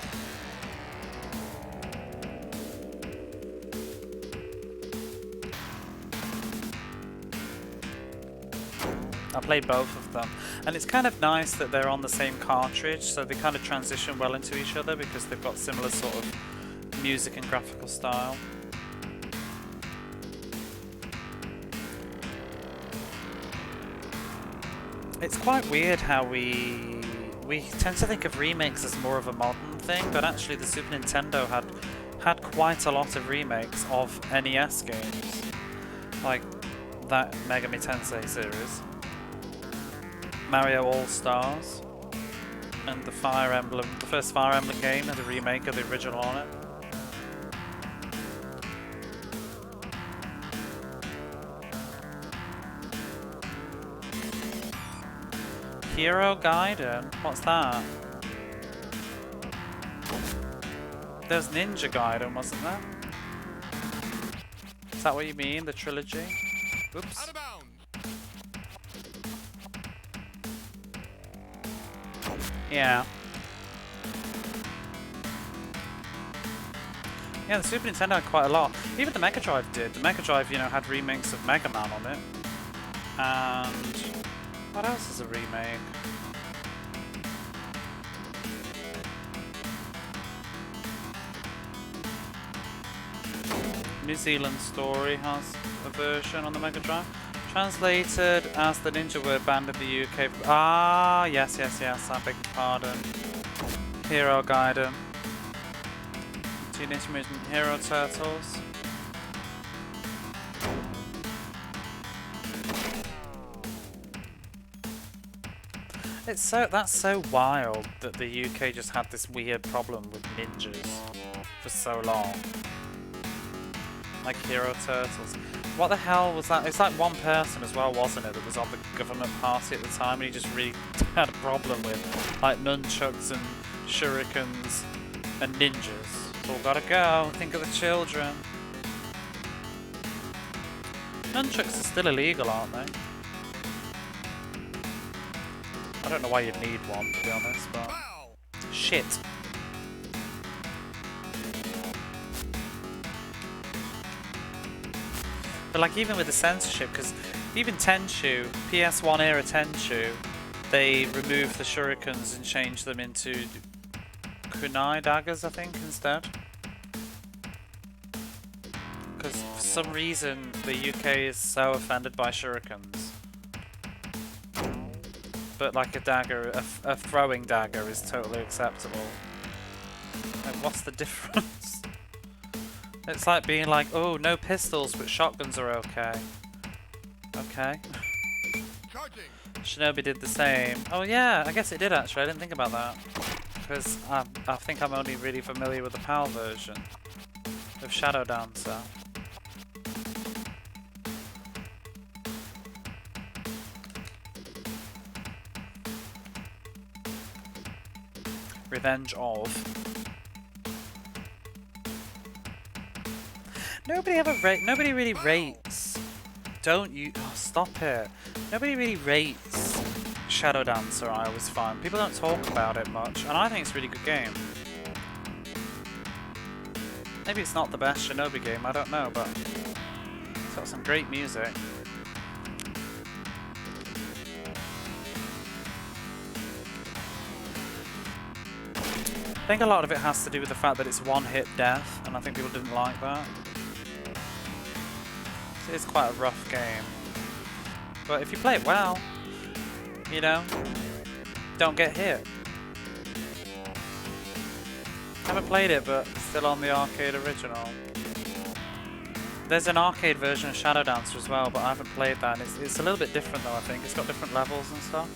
I played both of them, and it's kind of nice that they're on the same cartridge, so they kind of transition well into each other because they've got similar sort of music and graphical style. It's quite weird how we tend to think of remakes as more of a modern thing, but actually the Super Nintendo had quite a lot of remakes of NES games, like that Mega Man Tensei series, Mario All Stars, and the Fire Emblem. The first Fire Emblem game had a remake of the original on it. Hero Gaiden? What's that? There's Ninja Gaiden, wasn't there? Is that what you mean, the trilogy? Oops. Out of bounds. Yeah. Yeah, the Super Nintendo had quite a lot. Even the Mega Drive did. The Mega Drive, you know, had remakes of Mega Man on it. And what else is a remake? New Zealand Story has a version on the Mega Drive. Translated as the Ninja Word banned in the UK. Ah, yes, I beg your pardon. Hero Gaiden. Teenage Mutant Hero Turtles. That's so wild that the UK just had this weird problem with ninjas for so long. Like Hero Turtles. What the hell was that? It's like one person as well, wasn't it, that was on the government party at the time, and he just really had a problem with like nunchucks and shurikens and ninjas. It's all gotta go. Think of the children. Nunchucks are still illegal, aren't they? I don't know why you'd need one, to be honest, but... Shit. But like even with the censorship, because even Tenchu, PS1 era Tenchu, they removed the shurikens and changed them into kunai daggers, I think, instead. Because for some reason the UK is so offended by shurikens. But like a dagger, a throwing dagger is totally acceptable. Like, what's the difference? It's like being like, oh, no pistols, but shotguns are okay. Okay. Shinobi did the same. Oh yeah, I guess it did actually. I didn't think about that. Because I think I'm only really familiar with the PAL version of Shadow Dancer. Revenge of. Nobody really rates. Don't you? Oh, stop it. Nobody really rates Shadow Dancer. I always find people don't talk about it much, and I think it's a really good game. Maybe it's not the best Shinobi game. I don't know, but it's got some great music. I think a lot of it has to do with the fact that it's one-hit death, and I think people didn't like that. So it's quite a rough game. But if you play it well, you know, don't get hit. Haven't played it, but still on the arcade original. There's an arcade version of Shadow Dancer as well, but I haven't played that. It's a little bit different though, I think. It's got different levels and stuff.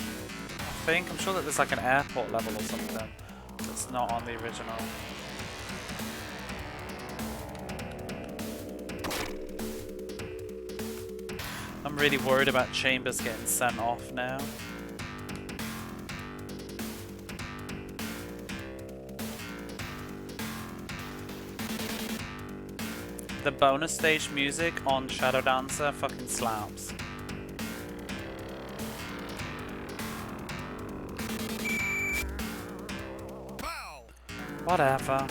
I'm sure that there's like an airport level or something that's not on the original. I'm really worried about Chambers getting sent off now. The bonus stage music on Shadow Dancer fucking slaps. Foul. Whatever.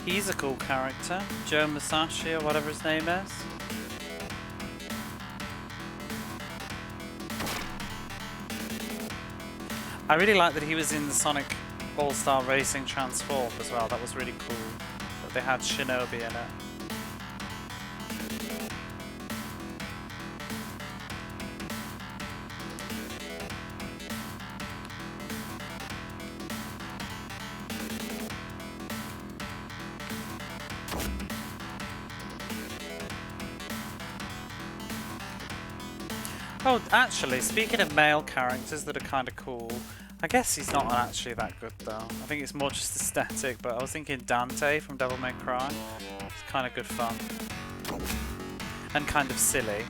He's a cool character, Joe Musashi or whatever his name is. I really like that he was in the Sonic All-Star Racing Transform as well. That was really cool. That they had Shinobi in it. Oh, actually, speaking of male characters that are kind of cool, I guess he's not actually that good though. I think it's more just aesthetic, but I was thinking Dante from Devil May Cry. It's kind of good fun. And kind of silly.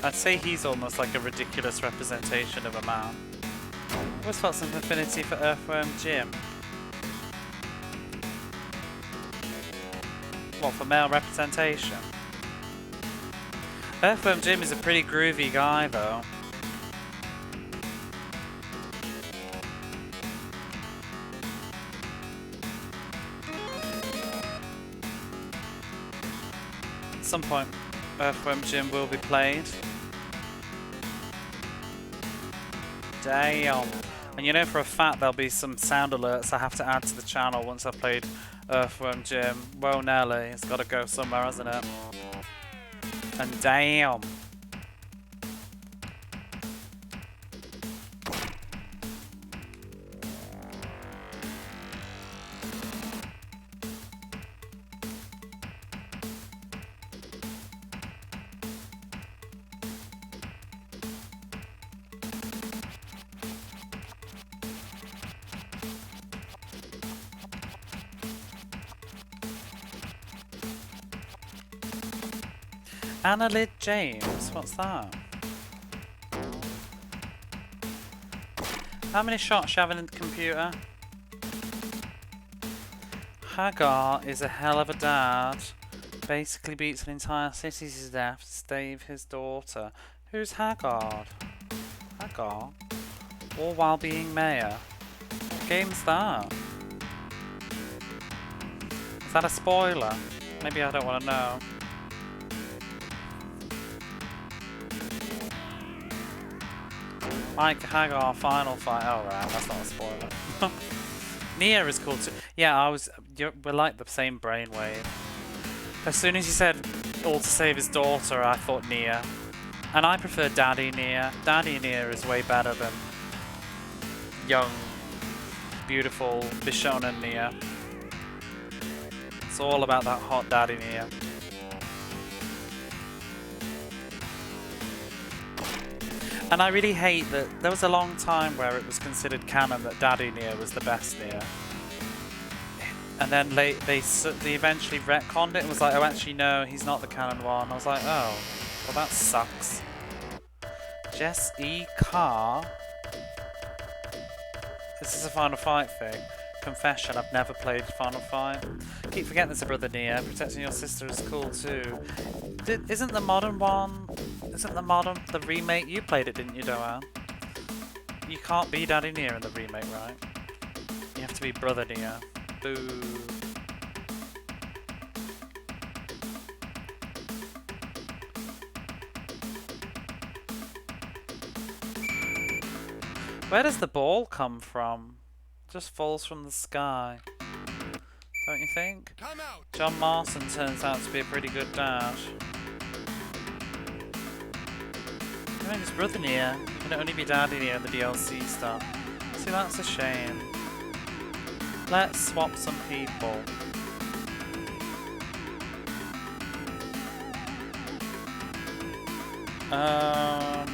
I'd say he's almost like a ridiculous representation of a man. I've always felt some affinity for Earthworm Jim. What, for male representation? Earthworm Jim is a pretty groovy guy though. At some point, Earthworm Jim will be played. Damn. And you know for a fact there'll be some sound alerts I have to add to the channel once I've played Earthworm Jim. Whoa Nelly, it's gotta go somewhere, hasn't it? And damn. Annalyd James, what's that? How many shots you having in the computer? Hagar is a hell of a dad. Basically beats an entire city to death to save his daughter. Who's Hagar? hacker, all while being mayor. What game's that? Is that a spoiler? Maybe I don't want to know. Mike Hagar final fight. Oh right, that's not a spoiler. Nia is cool too. Yeah, we're like the same brainwave. As soon as you said all to save his daughter, I thought Nia. And I prefer Daddy Nia. Daddy Nia is way better than young, beautiful Bishonen Nia. It's all about that hot Daddy Nia. And I really hate that there was a long time where it was considered canon that Daddy Nia was the best Nia. And then they eventually retconned it and was like, oh actually no, he's not the canon one. I was like, oh, well that sucks. Jess E. Carr. This is a Final Fight thing. Confession, I've never played Final Fight. Keep forgetting there's a brother Nia. Protecting your sister is cool too. Isn't the modern one... Isn't the remake? You played it, didn't you, Doan? You can't be Daddy Nia in the remake, right? You have to be Brother Nia. Boo. Where does the ball come from? It just falls from the sky. Don't you think? John Marston turns out to be a pretty good dad. I mean, it's Brother Nia. It can only be Daddy Nia in the DLC stuff. See, that's a shame. Let's swap some people. I'm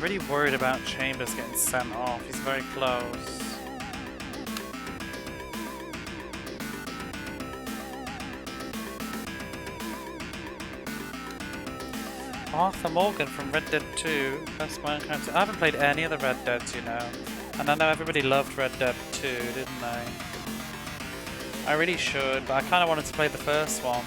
really worried about Chambers getting sent off. He's very close. Arthur Morgan from Red Dead 2. That's my character. I haven't played any of the Red Deads, you know. And I know everybody loved Red Dead 2, didn't they? I really should, but I kind of wanted to play the first one.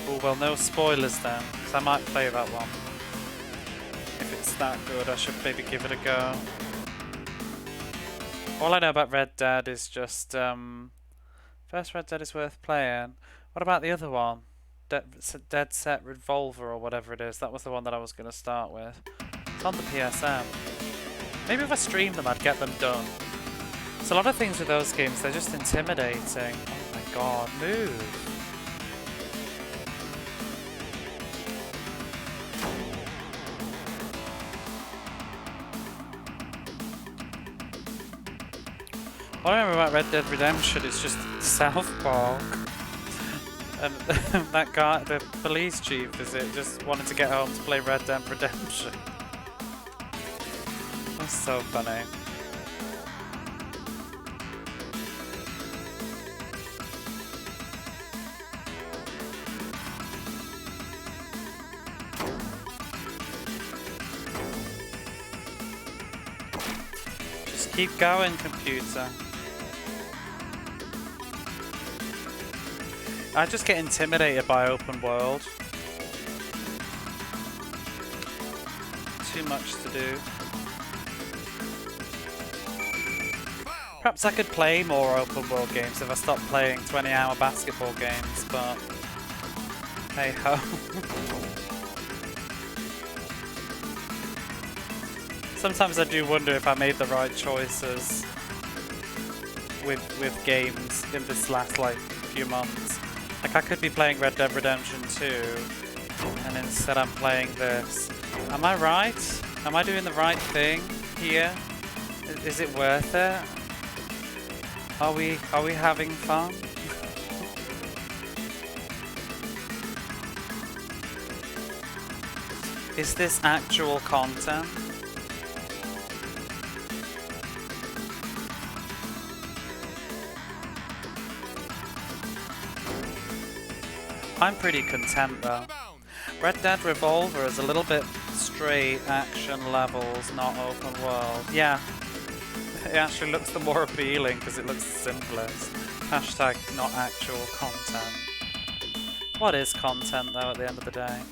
Oh, well, no spoilers then, because I might play that one. If it's that good, I should maybe give it a go. All I know about Red Dead is just, first Red Dead is worth playing. What about the other one? Dead Set Revolver or whatever it is. That was the one that I was going to start with. It's on the PSN. Maybe if I streamed them, I'd get them done. There's a lot of things with those games, they're just intimidating. Oh my god, move! What I remember about Red Dead Redemption is just South Park. And that guy, the police chief, just wanted to get home to play Red Dead Redemption. That's so funny. Just keep going, computer. I just get intimidated by open world. Too much to do. Perhaps I could play more open world games if I stopped playing 20-hour basketball games, but hey ho. Sometimes I do wonder if I made the right choices with games in this last few months. Like I could be playing Red Dead Redemption 2 and instead I'm playing this. Am I right? Am I doing the right thing here? Is it worth it? Are we having fun? Is this actual content? I'm pretty content though. Red Dead Revolver is a little bit straight action levels, not open world. Yeah, it actually looks the more appealing because it looks the simplest. Hashtag not actual content. What is content though at the end of the day?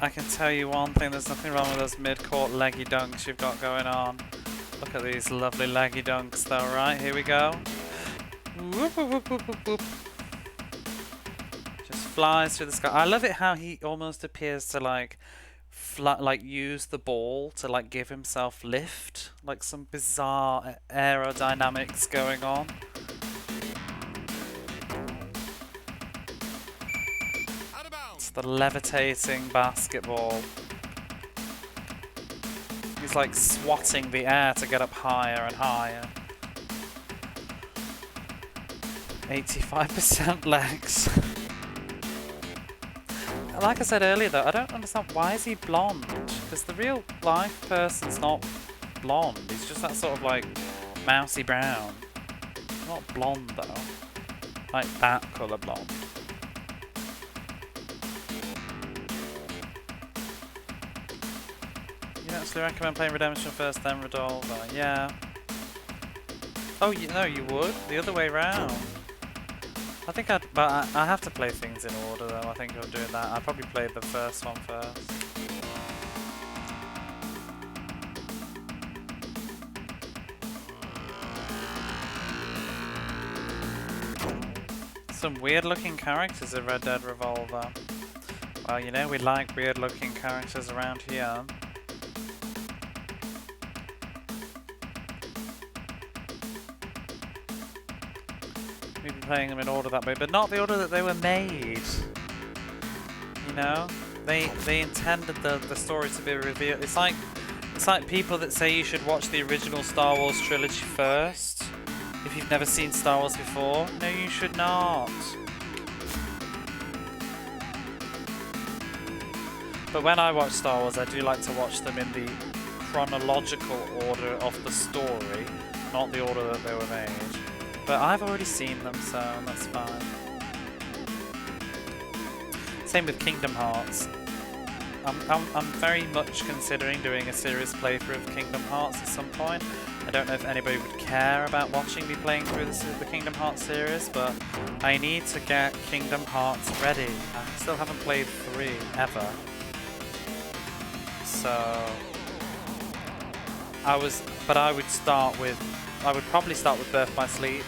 I can tell you one thing, there's nothing wrong with those mid-court leggy dunks you've got going on. Look at these lovely leggy dunks though, right? Here we go. Whoop, whoop, whoop, whoop, whoop, whoop. Just flies through the sky. I love it how he almost appears to like use the ball to like give himself lift. Like some bizarre aerodynamics going on. Out of bounds. It's the levitating basketball. He's like swatting the air to get up higher and higher. 85% legs. Like I said earlier though, I don't understand why is he blonde? Because the real life person's not blonde. He's just that sort of like mousy brown. Not blonde though. Like that colour blonde. You actually recommend playing Redemption first, then Revolver? Yeah. Oh, you would? The other way round. I think I have to play things in order though. I think I'm doing that. I probably played the first one first. Some weird looking characters in Red Dead Revolver. Well, you know we like weird looking characters around here. We've been playing them in order that way, but not the order that they were made. You know, they intended the story to be revealed. It's like people that say you should watch the original Star Wars trilogy first if you've never seen Star Wars before. No, you should not. But when I watch Star Wars, I do like to watch them in the chronological order of the story, not the order that they were made. But I've already seen them, so that's fine. Same with Kingdom Hearts. I'm very much considering doing a serious playthrough of Kingdom Hearts at some point. I don't know if anybody would care about watching me playing through the Kingdom Hearts series, but I need to get Kingdom Hearts ready. I still haven't played 3 ever. So I would probably start with Birth by Sleep,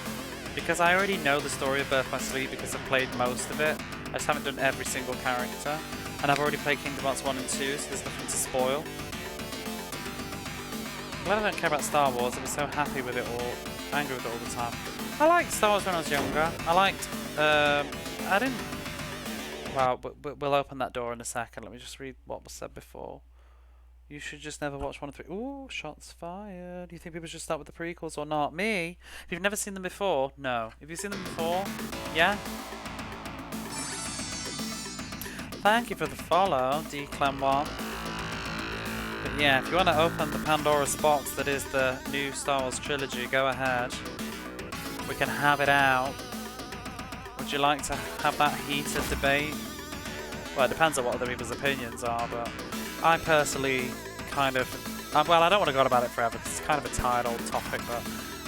because I already know the story of Birth by Sleep because I've played most of it. I just haven't done every single character, and I've already played Kingdom Hearts 1 and 2, so there's nothing to spoil. I'm glad I don't care about Star Wars. I was so happy with it all, angry with it all the time. I liked Star Wars when I was younger. I liked, I didn't, well, we'll open that door in a second. Let me just read what was said before. You should just never watch 1 and 3. Ooh, shots fired. Do you think people should start with the prequels or not? Me? If you've never seen them before, no. If you've seen them before, yeah? Thank you for the follow, DClam1. But yeah, if you want to open the Pandora's box that is the new Star Wars trilogy, go ahead. We can have it out. Would you like to have that heated debate? Well, it depends on what other people's opinions are, but I personally kind of, well, I don't want to go on about it forever because it's kind of a tired old topic, but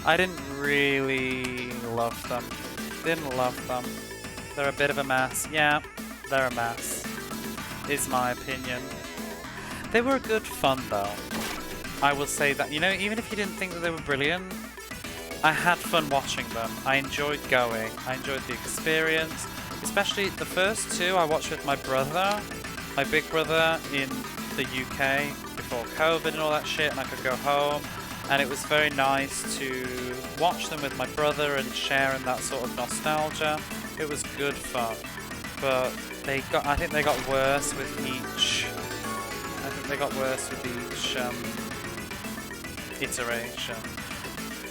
I didn't really love them. Didn't love them. They're a bit of a mess. Yeah, they're a mess, is my opinion. They were good fun though. I will say that, you know, even if you didn't think that they were brilliant, I had fun watching them. I enjoyed going. I enjoyed the experience. Especially the first 2 I watched with my brother, my big brother in the UK before COVID and all that shit, and I could go home, and it was very nice to watch them with my brother and share in that sort of nostalgia. It was good fun, but I think they got worse with each iteration.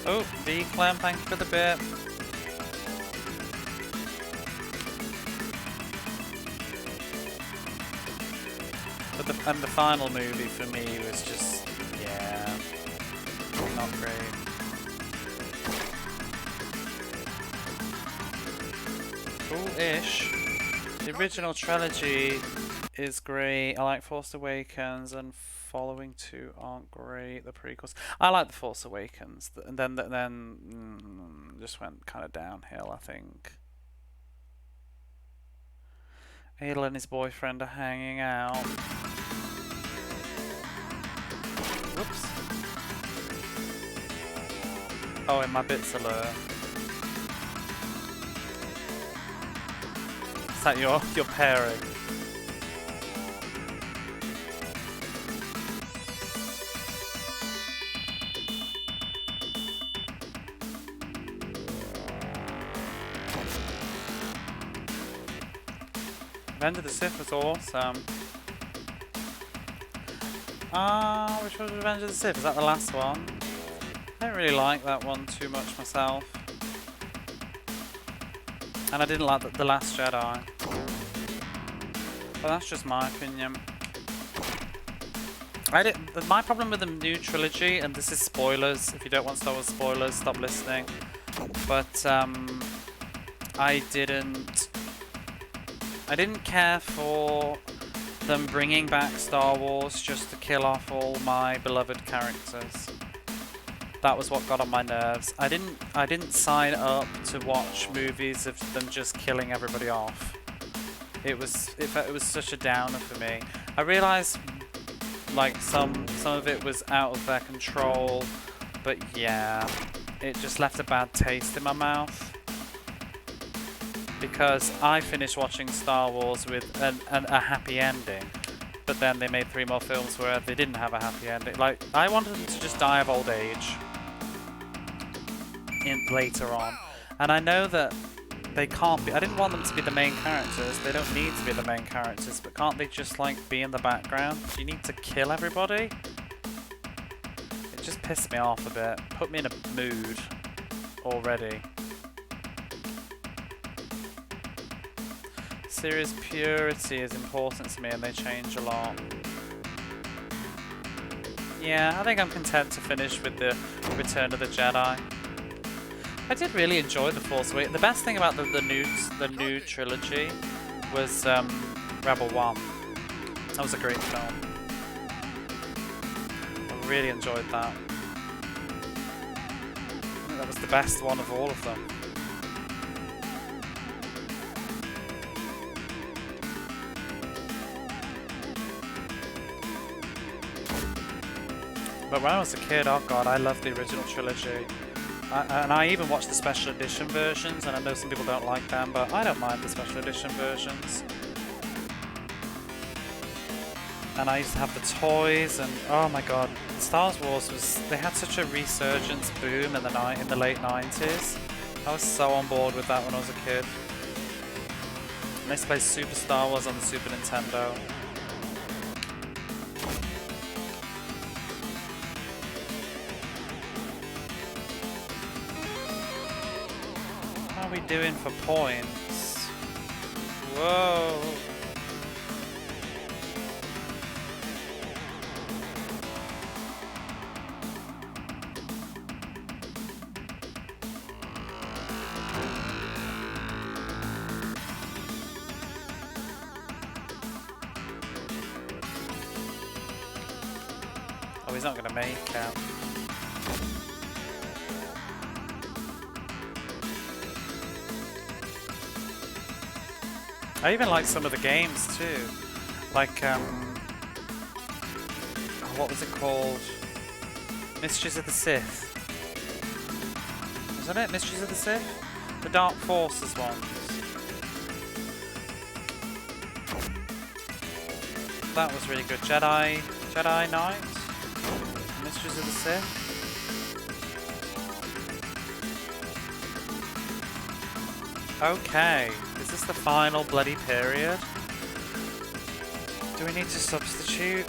Oh, D-Clam, thank you for the bit. But the final movie for me was just, yeah, not great. Cool-ish. The original trilogy is great. I like Force Awakens, and following 2 aren't great. The prequels. I like The Force Awakens, and then just went kind of downhill, I think. Adel and his boyfriend are hanging out. Whoops. Oh, and my bits alert. Is that your pairing? Revenge of the Sith was awesome. Which one was Revenge of the Sith? Is that the last one? I don't really like that one too much myself. And I didn't like the Last Jedi. But that's just my opinion. My problem with the new trilogy, and this is spoilers, if you don't want Star Wars spoilers, stop listening. But I didn't care for them bringing back Star Wars just to kill off all my beloved characters. That was what got on my nerves. I didn't sign up to watch movies of them just killing everybody off. It was such a downer for me. I realized like some of it was out of their control, but yeah, it just left a bad taste in my mouth. Because I finished watching Star Wars with a happy ending, but then they made 3 more films where they didn't have a happy ending. Like, I wanted them to just die of old age later on, and I know that they can't be. I didn't want them to be the main characters. They don't need to be the main characters, but can't they just like be in the background? Do you need to kill everybody? It just pissed me off a bit. Put me in a mood already. Series purity is important to me, and they change a lot. Yeah, I think I'm content to finish with the Return of the Jedi. I did really enjoy The Force Awakens. The best thing about the new trilogy was Rebel One. That was a great film. I really enjoyed that. I think that was the best one of all of them. But when I was a kid, oh god, I loved the original trilogy. And I even watched the special edition versions, and I know some people don't like them, but I don't mind the special edition versions. And I used to have the toys, and oh my god, Star Wars they had such a resurgence boom in the late 90s. I was so on board with that when I was a kid. And I used to play Super Star Wars on the Super Nintendo. How are we doing for points? Whoa! Oh, he's not gonna make it. I even like some of the games too, like what was it called? Mysteries of the Sith. Wasn't it Mysteries of the Sith? The Dark Forces ones. That was really good. Jedi Knight. Mysteries of the Sith. Okay, is this the final bloody period? Do we need to substitute?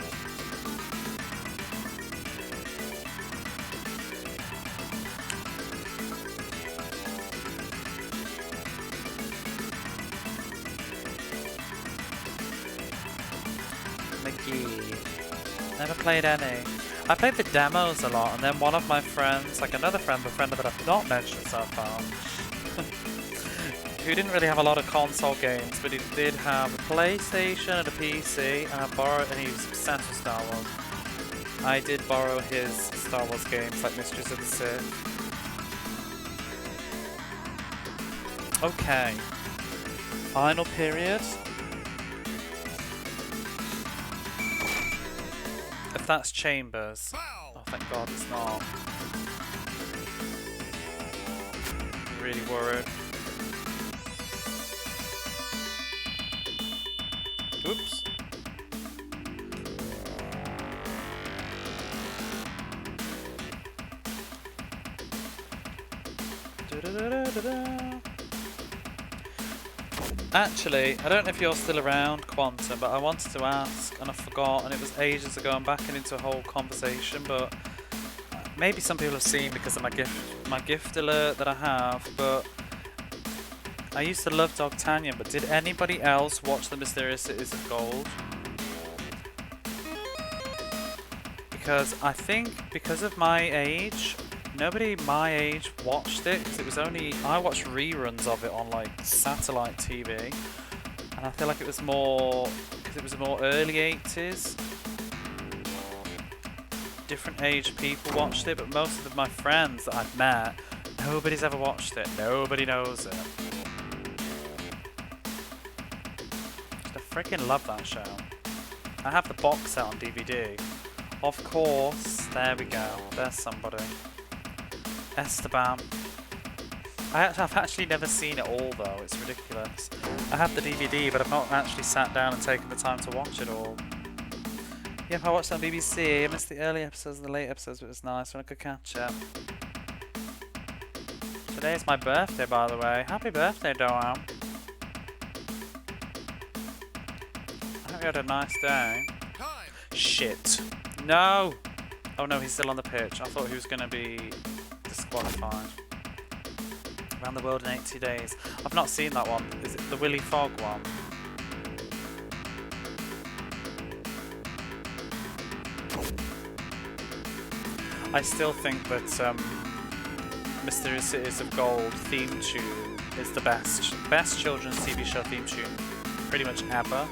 McGee. Never played any. I played the demos a lot, and then one of my friends, like another friend, the friend that I've not mentioned so far, who didn't really have a lot of console games, but he did have a PlayStation and a PC, and he was obsessed with Star Wars. I did borrow his Star Wars games, like Mysteries of the Sith. Okay. Final period. If that's Chambers. Foul. Oh, thank God it's not. Really worried. Oops. Actually, I don't know if you're still around, Quantum, but I wanted to ask and I forgot, and it was ages ago. I'm backing into a whole conversation, but maybe some people have seen because of my gift alert that I have. But I used to love Dogtanian, but did anybody else watch The Mysterious Cities of Gold? Because I think because of my age, nobody my age watched it, because it was only, I watched reruns of it on like satellite TV, and I feel like it was more, because it was more early 80s, different age people watched it, but most of my friends that I've met, nobody's ever watched it, nobody knows it. I freaking love that show. I have the box set on DVD. Of course, there we go, there's somebody. Esteban. I've actually never seen it all though, it's ridiculous. I have the DVD, but I've not actually sat down and taken the time to watch it all. Yep, I watched it on BBC. I missed the early episodes and the late episodes, but it was nice when I could catch up. Today is my birthday, by the way. Happy birthday, Doam. I hope you had a nice day. Time. Shit. No! Oh no, he's still on the pitch. I thought he was going to be disqualified. Around the World in 80 Days. I've not seen that one. Is it the Willy Fogg one? I still think that Mysterious Cities of Gold theme tune is the best children's TV show theme tune pretty much ever.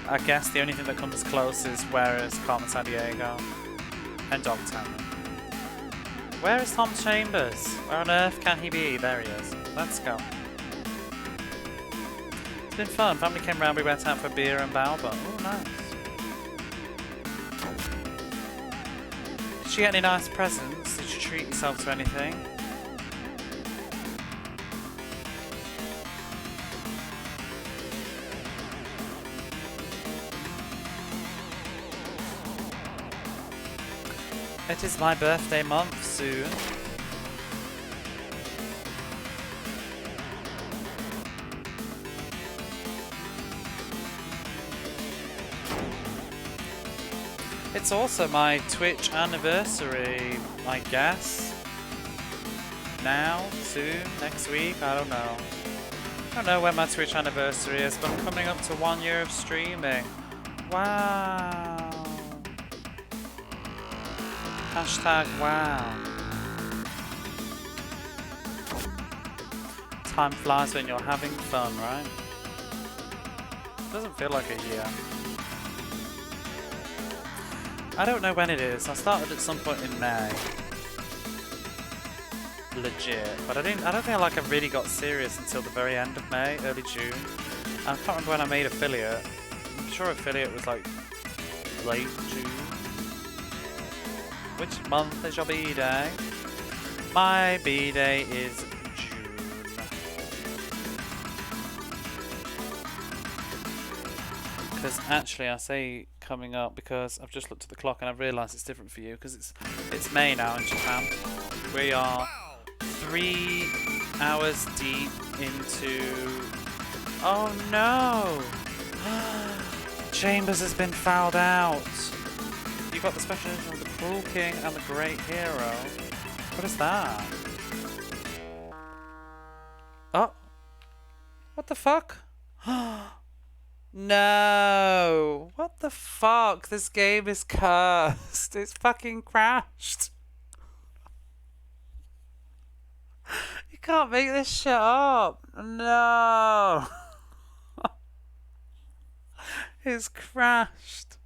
I guess the only thing that comes close is Where is Carmen Sandiego and Dogtown. Where is Tom Chambers? Where on earth can he be? There he is. Let's go. It's been fun. Family came round, we went out for beer and Balba. Oh, nice. Did you get any nice presents? Did you treat yourself to anything? It is my birthday month soon. It's also my Twitch anniversary, I guess. Now, soon, next week, I don't know. I don't know when my Twitch anniversary is, but I'm coming up to 1 year of streaming. Wow. Hashtag wow. Time flies when you're having fun, right? Doesn't feel like a year. I don't know when it is. I started at some point in May. Legit. But I don't think I really got serious until the very end of May, early June. And I can't remember when I made affiliate. I'm sure affiliate was like late June. Which month is your B-Day? My B-Day is June. Because actually I say coming up because I've just looked at the clock and I've realised it's different for you because it's May now in Japan. We are 3 hours deep into... Oh no! Chambers has been fouled out. You got the special edition of the Cruel King and the Great Hero. What is that? Oh! What the fuck? No! What the fuck? This game is cursed. It's fucking crashed. You can't make this shit up. No! It's crashed.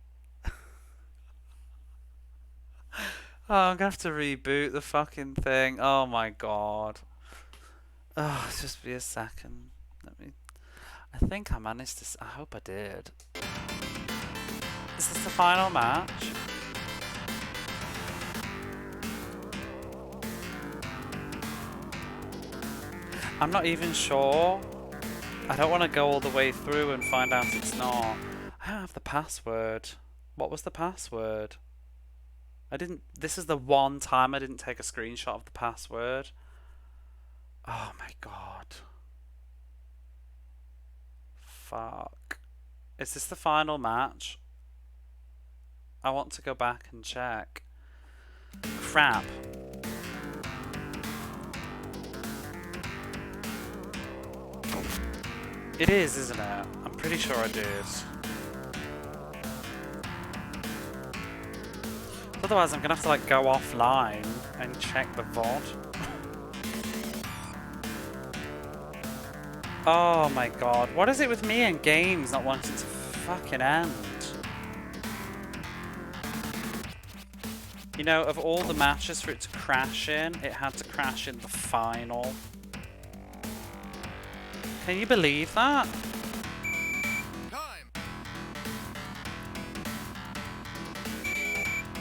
Oh, I'm gonna have to reboot the fucking thing. Oh my god. Oh, just be a second. I think I managed to. I hope I did. Is this the final match? I'm not even sure. I don't want to go all the way through and find out it's not. I don't have the password. What was the password? I didn't. This is the one time I didn't take a screenshot of the password. Oh my god. Fuck. Is this the final match? I want to go back and check. Crap. It is, isn't it? I'm pretty sure I did. Otherwise I'm gonna have to like go offline and check the VOD. Oh my god, what is it with me and games not wanting to fucking end? You know, of all the matches for it to crash in, it had to crash in the final. Can you believe that? Time.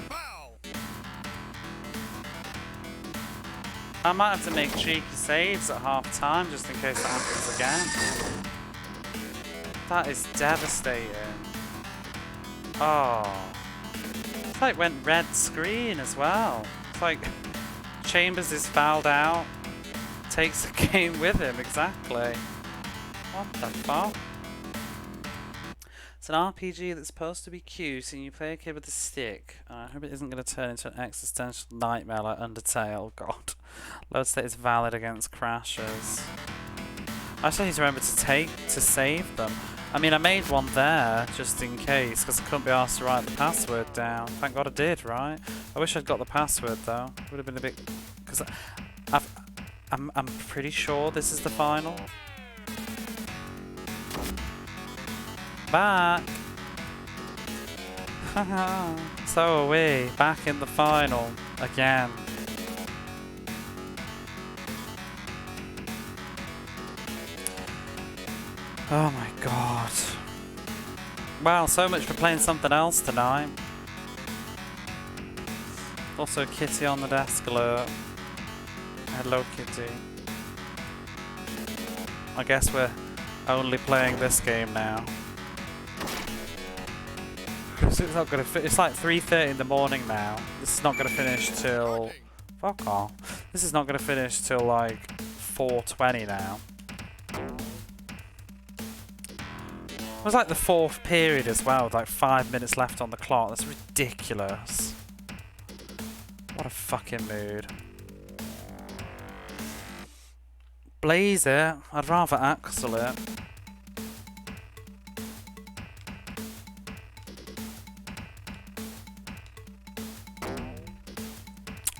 Foul. I might have to make cheeky saves at half time just in case that happens again. That is devastating. Oh. It's like went red screen as well. It's like Chambers is fouled out. Takes the game with him, exactly. What the fuck? It's an RPG that's supposed to be cute and you play a kid with a stick. I hope it isn't going to turn into an existential nightmare like Undertale. God. Load state is valid against crashes. I actually need to remember to save them. I mean, I made one there just in case because I couldn't be asked to write the password down. Thank God I did, right? I wish I'd got the password though. It would have been a bit... Because I'm pretty sure this is the final. Back! So are we. Back in the final. Again. Oh my god. Wow, so much for playing something else tonight. Also Kitty on the desk alert. Hello Kitty. I guess we're only playing this game now. Because it's not gonna it's like 3:30 in the morning now. This is not gonna finish till... Fuck off. This is not gonna finish till like 4:20 now. It was like the fourth period as well, with like 5 minutes left on the clock. That's ridiculous. What a fucking mood. Blaze it. I'd rather Axel it.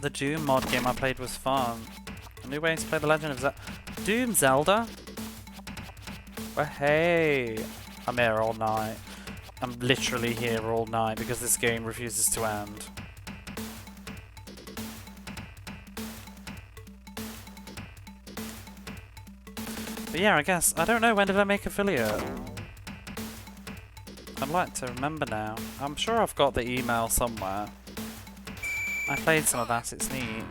The Doom mod game I played was fun. A new way to play the Legend of Zelda. Doom Zelda? Well, hey. I'm here all night. I'm literally here all night because this game refuses to end. But yeah, I guess. I don't know, when did I make affiliate? I'd like to remember now. I'm sure I've got the email somewhere. I played some of that, it's neat.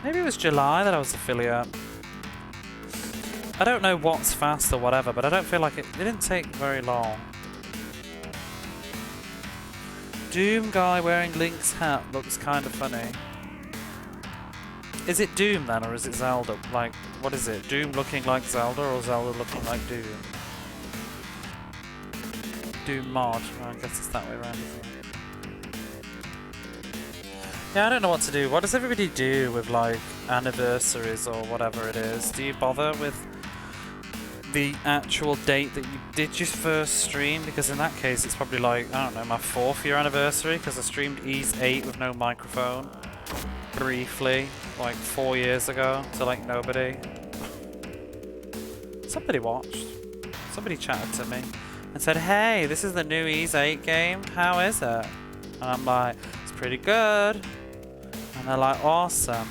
Maybe it was July that I was affiliate. I don't know what's fast or whatever, but I don't feel like it didn't take very long. Doom guy wearing Link's hat looks kind of funny. Is it Doom then, or is it Zelda? Like, what is it? Doom looking like Zelda, or Zelda looking like Doom? Doom mod. Well, I guess it's that way around, isn't it? Yeah, I don't know what to do. What does everybody do with, like, anniversaries or whatever it is? Do you bother with the actual date that you did your first stream? Because in that case, it's probably like, I don't know, my 4th year anniversary, because I streamed Ys 8 with no microphone. Briefly, like 4 years ago, to like nobody. Somebody watched. Somebody chatted to me and said, hey, this is the new Ys 8 game. How is it? And I'm like, it's pretty good. And they're like, awesome.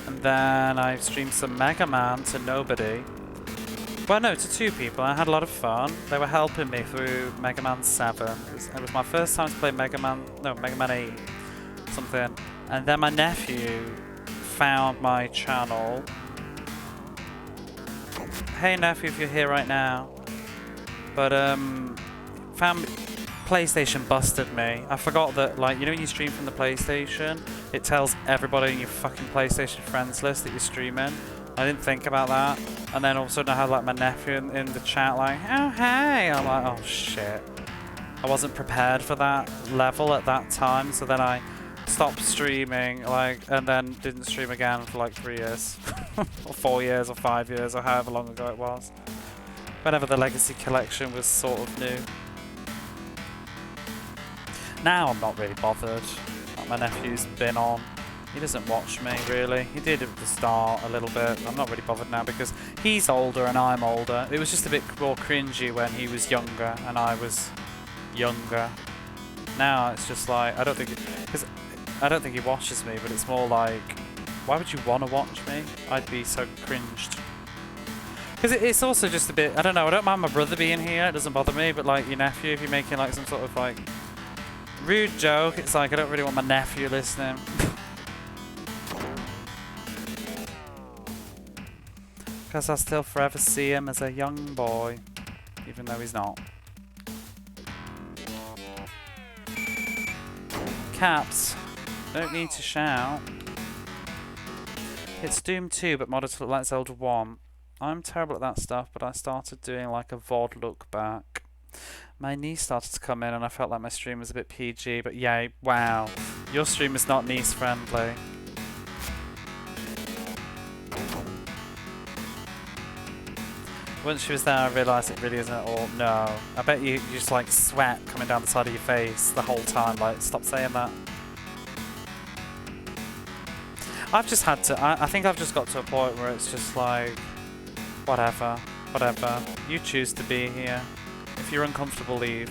And then I streamed some Mega Man to nobody. Well, no, to 2 people. I had a lot of fun. They were helping me through Mega Man 7. It was my first time to play Mega Man 8, something. And then my nephew found my channel. Hey nephew, if you're here right now. But found PlayStation busted me. I forgot that, like, you know when you stream from the PlayStation, it tells everybody in your fucking PlayStation friends list that you're streaming. I didn't think about that. And then all of a sudden I had like my nephew in the chat like, oh hey! I'm like, oh shit. I wasn't prepared for that level at that time, so then I stopped streaming, like, and then didn't stream again for like 3 years. Or 4 years or 5 years or however long ago it was. Whenever the Legacy Collection was sort of new. Now I'm not really bothered. Like, my nephew's been on. He doesn't watch me, really. He did at the start a little bit. I'm not really bothered now because he's older and I'm older. It was just a bit more cringy when he was younger and I was younger. Now it's just like, I don't think he watches me, but it's more like, why would you want to watch me? I'd be so cringed. Because it's also just a bit, I don't know, I don't mind my brother being here, it doesn't bother me, but like your nephew, if you're making like some sort of like rude joke, it's like I don't really want my nephew listening. Because I still forever see him as a young boy, even though he's not. Caps, don't need to shout. It's Doom 2, but modded to look like Zelda 1. I'm terrible at that stuff, but I started doing like a VOD look back. My niece started to come in and I felt like my stream was a bit PG, but yeah, wow. Your stream is not niece friendly. Once she was there, I realised it really isn't at all. No. I bet you just like sweat coming down the side of your face the whole time. Like, stop saying that. I've just had to, I think I've just got to a point where it's just like, whatever. You choose to be here. If you're uncomfortable, leave.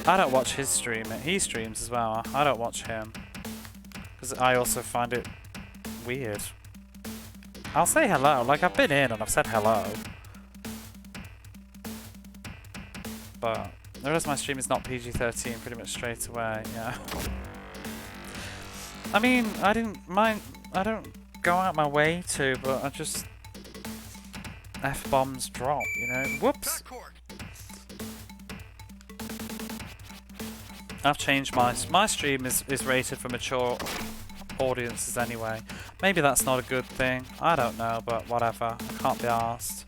I don't watch his stream. He streams as well. I don't watch him. Because I also find it weird. I'll say hello. Like, I've been in and I've said hello. But the rest of my stream is not PG-13 pretty much straight away, yeah. I mean, I don't go out my way to, but I just... F-bombs drop, you know? Whoops! I've changed my stream is rated for mature audiences anyway. Maybe that's not a good thing. I don't know, but whatever. I can't be arsed.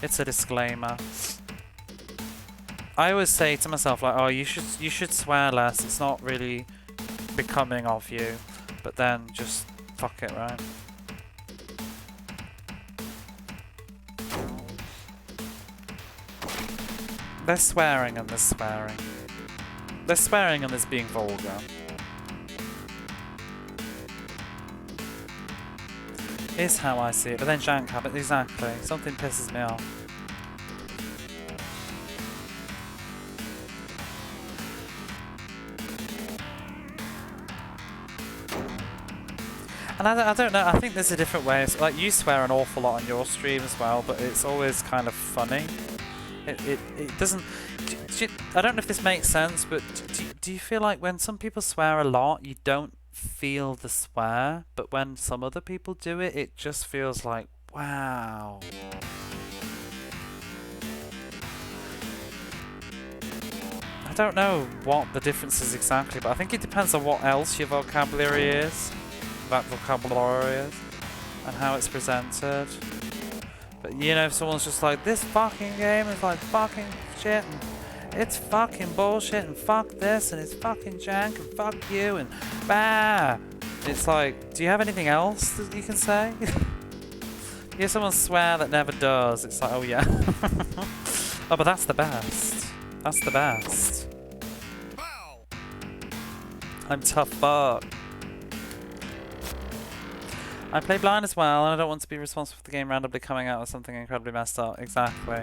It's a disclaimer. I always say to myself like, oh, you should swear less. It's not really becoming of you. But then just fuck it, right? There's swearing and there's swearing. There's swearing and there's being vulgar. Is how I see it, but then jank habit, exactly. Something pisses me off. And I don't know, I think there's a different way. It's like you swear an awful lot on your stream as well, but it's always kind of funny. It doesn't... I don't know if this makes sense, but do you feel like when some people swear a lot, you don't feel the swear, but when some other people do it, it just feels like, wow. I don't know what the difference is exactly, but I think it depends on what else your vocabulary is. That vocabulary is. And how it's presented. But you know, if someone's just like, this fucking game is like fucking shit, and it's fucking bullshit, and fuck this, and it's fucking jank, and fuck you, and bah! It's like, do you have anything else that you can say? You hear someone swear that never does, it's like, oh yeah. Oh, but that's the best. That's the best. I'm tough fuck. I play blind as well, and I don't want to be responsible for the game randomly coming out with something incredibly messed up. Exactly.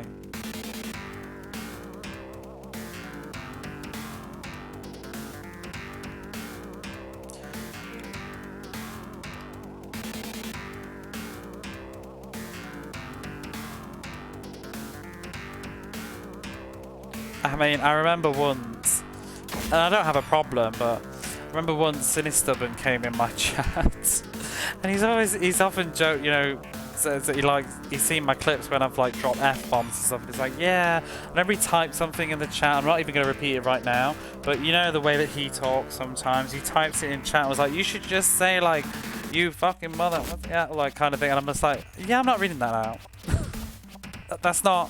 I mean, I remember once, and I don't have a problem, but I remember once Sinistubborn came in my chat, and he's often joked, you know, says that he's seen my clips when I've like dropped F-bombs and stuff. He's like, yeah, whenever he types something in the chat, I'm not even going to repeat it right now, but you know the way that he talks sometimes, he types it in chat and was like, you should just say like, you fucking mother, yeah, like kind of thing, and I'm just like, yeah, I'm not reading that out. That's not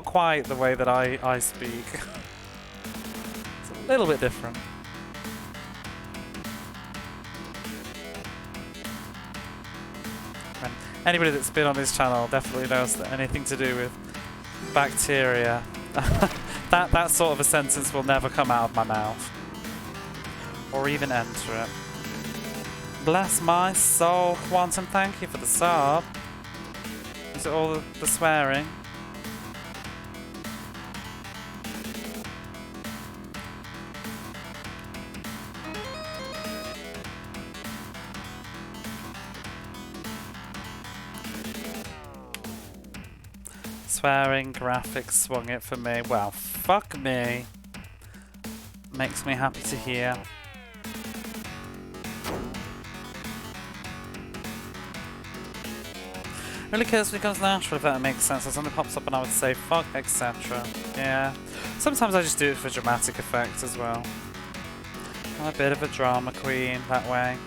quite the way that I speak. It's a little bit different. And anybody that's been on this channel definitely knows that anything to do with bacteria, that sort of a sentence will never come out of my mouth. Or even enter it. Bless my soul. Quantum, thank you for the sub. Is it all the swearing? Swearing, graphics swung it for me. Well, fuck me. Makes me happy to hear. Really cares when it becomes natural, if that makes sense. If something pops up and I would say fuck, etc. Yeah. Sometimes I just do it for dramatic effect as well. I'm a bit of a drama queen that way.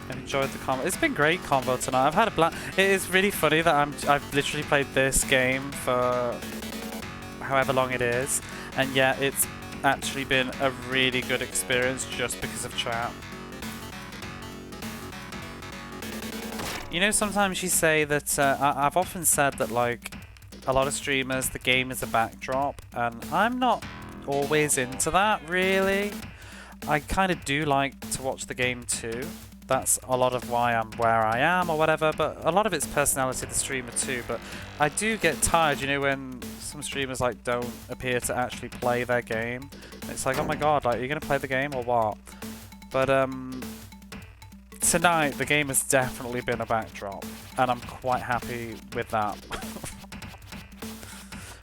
I've enjoyed the combo. It's been great combo tonight. I've had a blast. It is really funny that I've literally played this game for however long it is, and yet it's actually been a really good experience just because of chat. You know, sometimes you say that I've often said that like a lot of streamers, the game is a backdrop, and I'm not always into that really. I kind of do like to watch the game too. That's a lot of why I'm where I am or whatever, but a lot of it's personality of the streamer too. But I do get tired, you know, when some streamers like don't appear to actually play their game. It's like, oh my god, like, are you gonna play the game or what? But tonight the game has definitely been a backdrop, and I'm quite happy with that.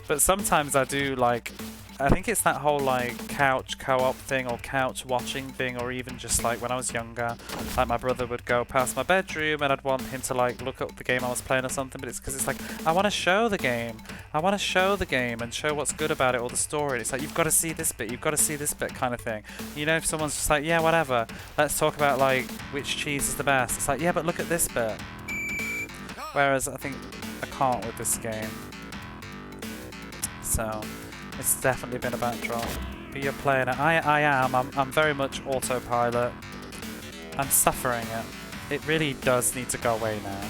But sometimes I do like, I think it's that whole like couch co-op thing or couch watching thing, or even just like when I was younger, like my brother would go past my bedroom and I'd want him to like look up the game I was playing or something, but it's because it's like, I want to show the game. I want to show the game and show what's good about it or the story. It's like, you've got to see this bit, you've got to see this bit kind of thing. You know, if someone's just like, yeah, whatever, let's talk about like which cheese is the best. It's like, yeah, but look at this bit. Whereas I think I can't with this game. So it's definitely been a backdrop. But you're playing it. I am. I'm very much autopilot. I'm suffering it. It really does need to go away now.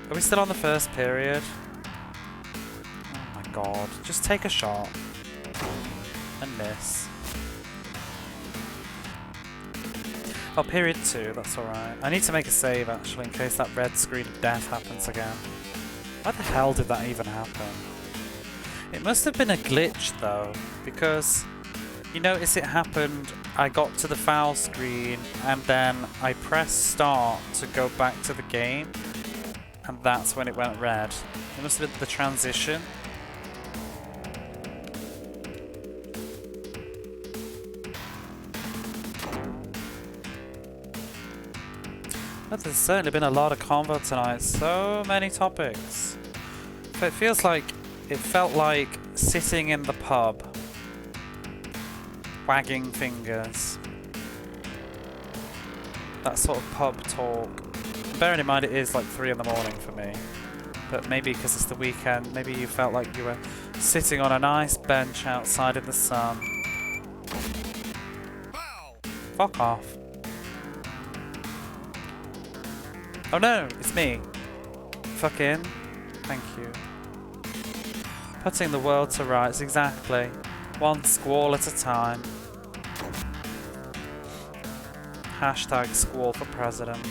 Are we still on the first period? Oh my god. Just take a shot. And miss. Oh, period 2. That's alright. I need to make a save actually in case that red screen of death happens again. Why the hell did that even happen? It must have been a glitch though, because you notice it happened, I got to the foul screen and then I pressed start to go back to the game, and that's when it went red. It must have been the transition. But there's certainly been a lot of convo tonight, so many topics. But it felt like sitting in the pub, wagging fingers. That sort of pub talk. Bearing in mind it is like 3 in the morning for me, but maybe because it's the weekend, maybe you felt like you were sitting on a nice bench outside in the sun. Fuck off. Oh no, it's me. Fucking. Thank you. Putting the world to rights, exactly. One squall at a time. Hashtag squall for president.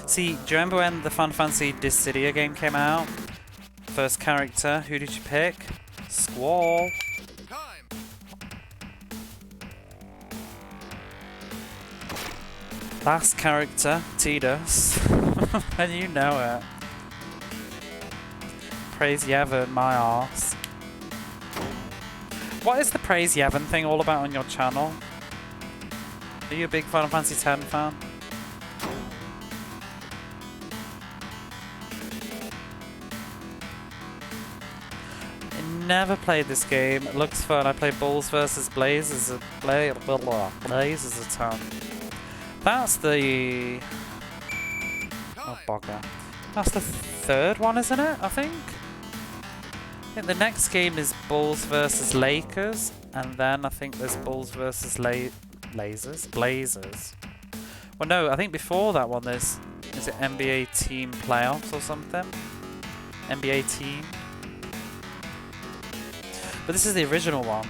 See, do you remember when the Fun Fancy Dissidia game came out? First character, who did you pick? Squall. Last character, Tidus. And you know it. Praise Yevon, my arse. What is the Praise Yevon thing all about on your channel? Are you a big Final Fantasy X fan? I never played this game. It looks fun. I play Bulls versus Blazers a Blazers a ton. That's the... Oh, bugger. That's the third one, isn't it? I think the next game is Bulls versus Lakers, and then I think there's Bulls versus Blazers. Well, no, I think before that one is it NBA Team Playoffs or something? NBA Team. But this is the original one,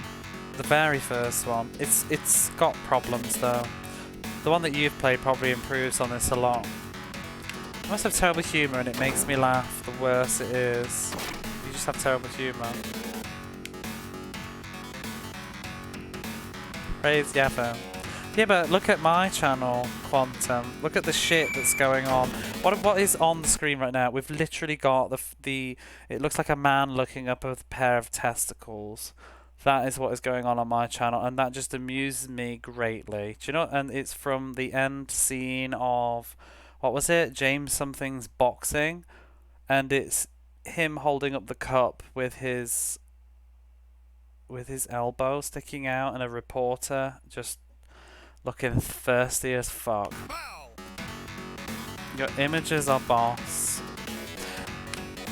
the very first one. It's got problems though. The one that you've played probably improves on this a lot. I must have terrible humour and it makes me laugh the worse it is. You just have terrible humour. Praise Yevon. Yeah, but look at my channel, Quantum. Look at the shit that's going on. What is on the screen right now? We've literally got the it looks like a man looking up a pair of testicles. That is what is going on my channel, and that just amuses me greatly. Do you know? And it's from the end scene of, what was it? James something's boxing, and it's him holding up the cup with his elbow sticking out, and a reporter just looking thirsty as fuck. Your images are boss.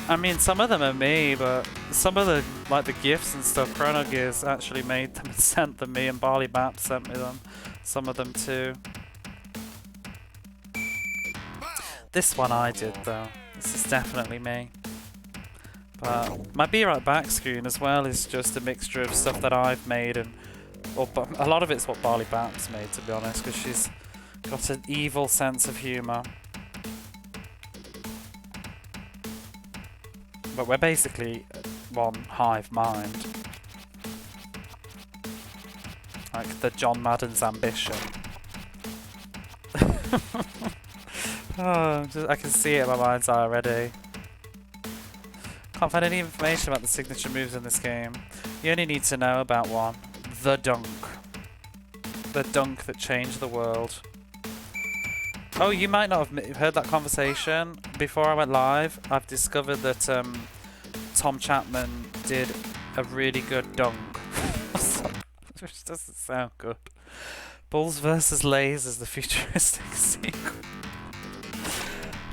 I mean, some of them are me, but some of the, like the GIFs and stuff, Chrono Gears actually made them and sent them me, and Barley Bap sent me them. Some of them too. This one I did though. This is definitely me. But my Be Right Back screen as well is just a mixture of stuff that I've made, and a lot of it's what Barley Bap's made, to be honest, because she's got an evil sense of humour. But we're basically one hive mind. Like the John Madden's ambition. Oh, I can see it in my mind's eye already. Can't find any information about the signature moves in this game. You only need to know about one. The dunk. The dunk that changed the world. Oh, you might not have heard that conversation. Before I went live, I've discovered that Tom Chapman did a really good dunk. Which doesn't sound good. Bulls versus Lasers, the futuristic sequel.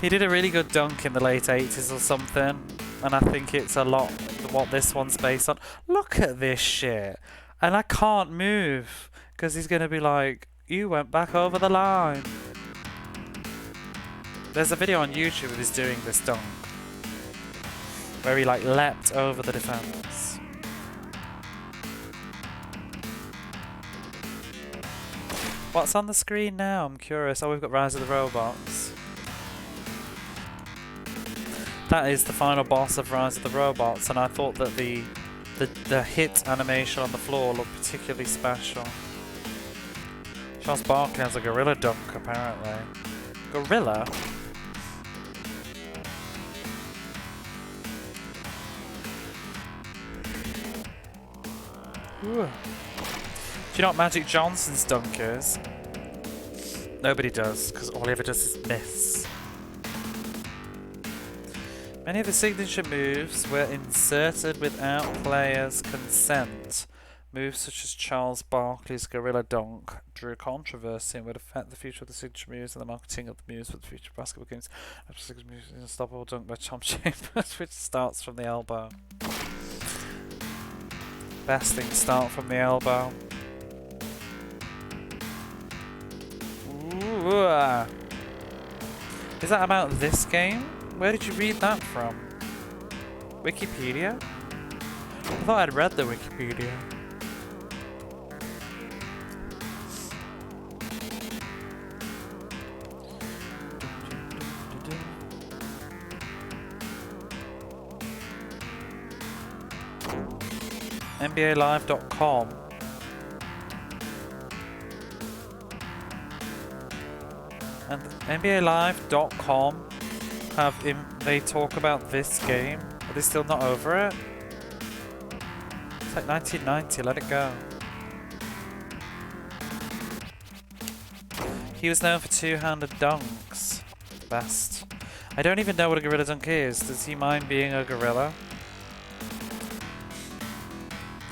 He did a really good dunk in the late 80s or something, and I think it's a lot what this one's based on. Look at this shit. And I can't move, because he's going to be like, you went back over the line. There's a video on YouTube of his doing this dunk, where he like leapt over the defense. What's on the screen now? I'm curious. Oh, we've got Rise of the Robots. That is the final boss of Rise of the Robots, and I thought that the hit animation on the floor looked particularly special. Charles Barkley has a gorilla dunk, apparently. Gorilla? Ooh. Do you know what Magic Johnson's dunk is? Nobody does, because all he ever does is miss. Many of the signature moves were inserted without players' consent. Moves such as Charles Barkley's Gorilla Dunk drew controversy and would affect the future of the signature moves and the marketing of the moves for the future of basketball games. Unstoppable dunk by Tom Chambers, which starts from the elbow. Best thing, start from the elbow. Ooh. Is that about this game? Where did you read that from? Wikipedia? I thought I'd read the Wikipedia. NBAlive.com. And NBALive.com they talk about this game. Are they still not over it? It's like 1990, let it go. He was known for two-handed dunks. Best. I don't even know what a gorilla dunk is. Does he mind being a gorilla?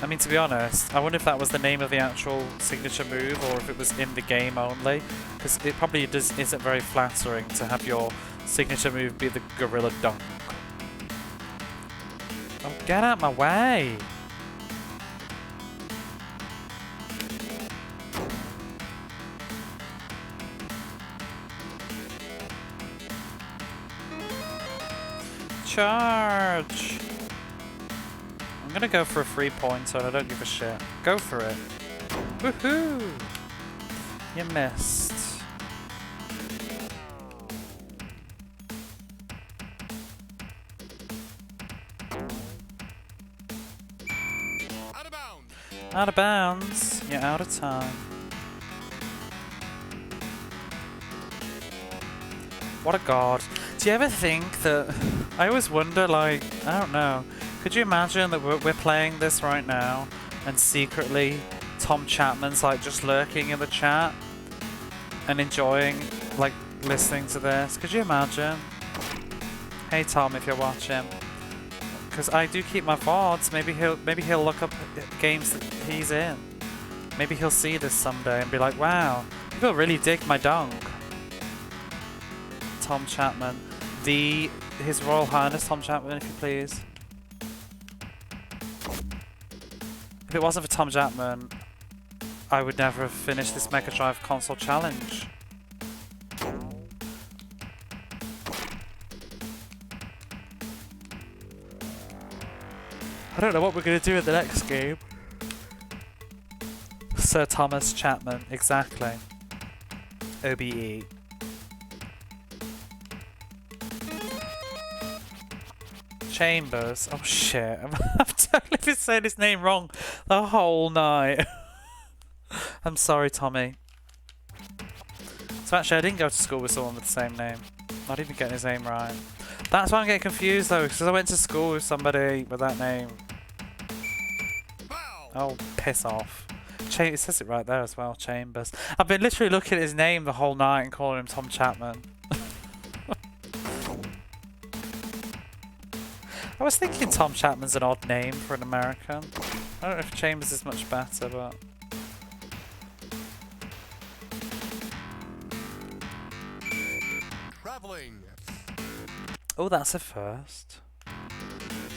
I mean, to be honest, I wonder if that was the name of the actual signature move or if it was in the game only. Because it probably isn't very flattering to have your signature move be the gorilla dunk. Oh, get out my way! Charge! I'm gonna go for a 3-pointer and I don't give a shit. Go for it. Woohoo! You missed. Out of bounds. Out of bounds. You're out of time. What a god. Do you ever think that... I always wonder, like, I don't know. Could you imagine that we're playing this right now and secretly Tom Chapman's like just lurking in the chat and enjoying, like, listening to this? Could you imagine? Hey Tom, if you're watching. Because I do keep my VODs. Maybe he'll look up games that he's in. Maybe he'll see this someday and be like, wow, people really dig my dunk. Tom Chapman. His Royal Highness Tom Chapman, if you please. If it wasn't for Tom Chapman, I would never have finished this Mega Drive console challenge. I don't know what we're going to do in the next game. Sir Thomas Chapman, exactly. OBE. Chambers. Oh shit. I've totally been saying his name wrong the whole night. I'm sorry, Tommy. So actually I didn't go to school with someone with the same name. Not even getting his name right. That's why I'm getting confused though, because I went to school with somebody with that name. Oh, piss off. It says it right there as well, Chambers. I've been literally looking at his name the whole night and calling him Tom Chapman. I was thinking Tom Chapman's an odd name for an American. I don't know if Chambers is much better, but... Traveling. Oh, that's a first.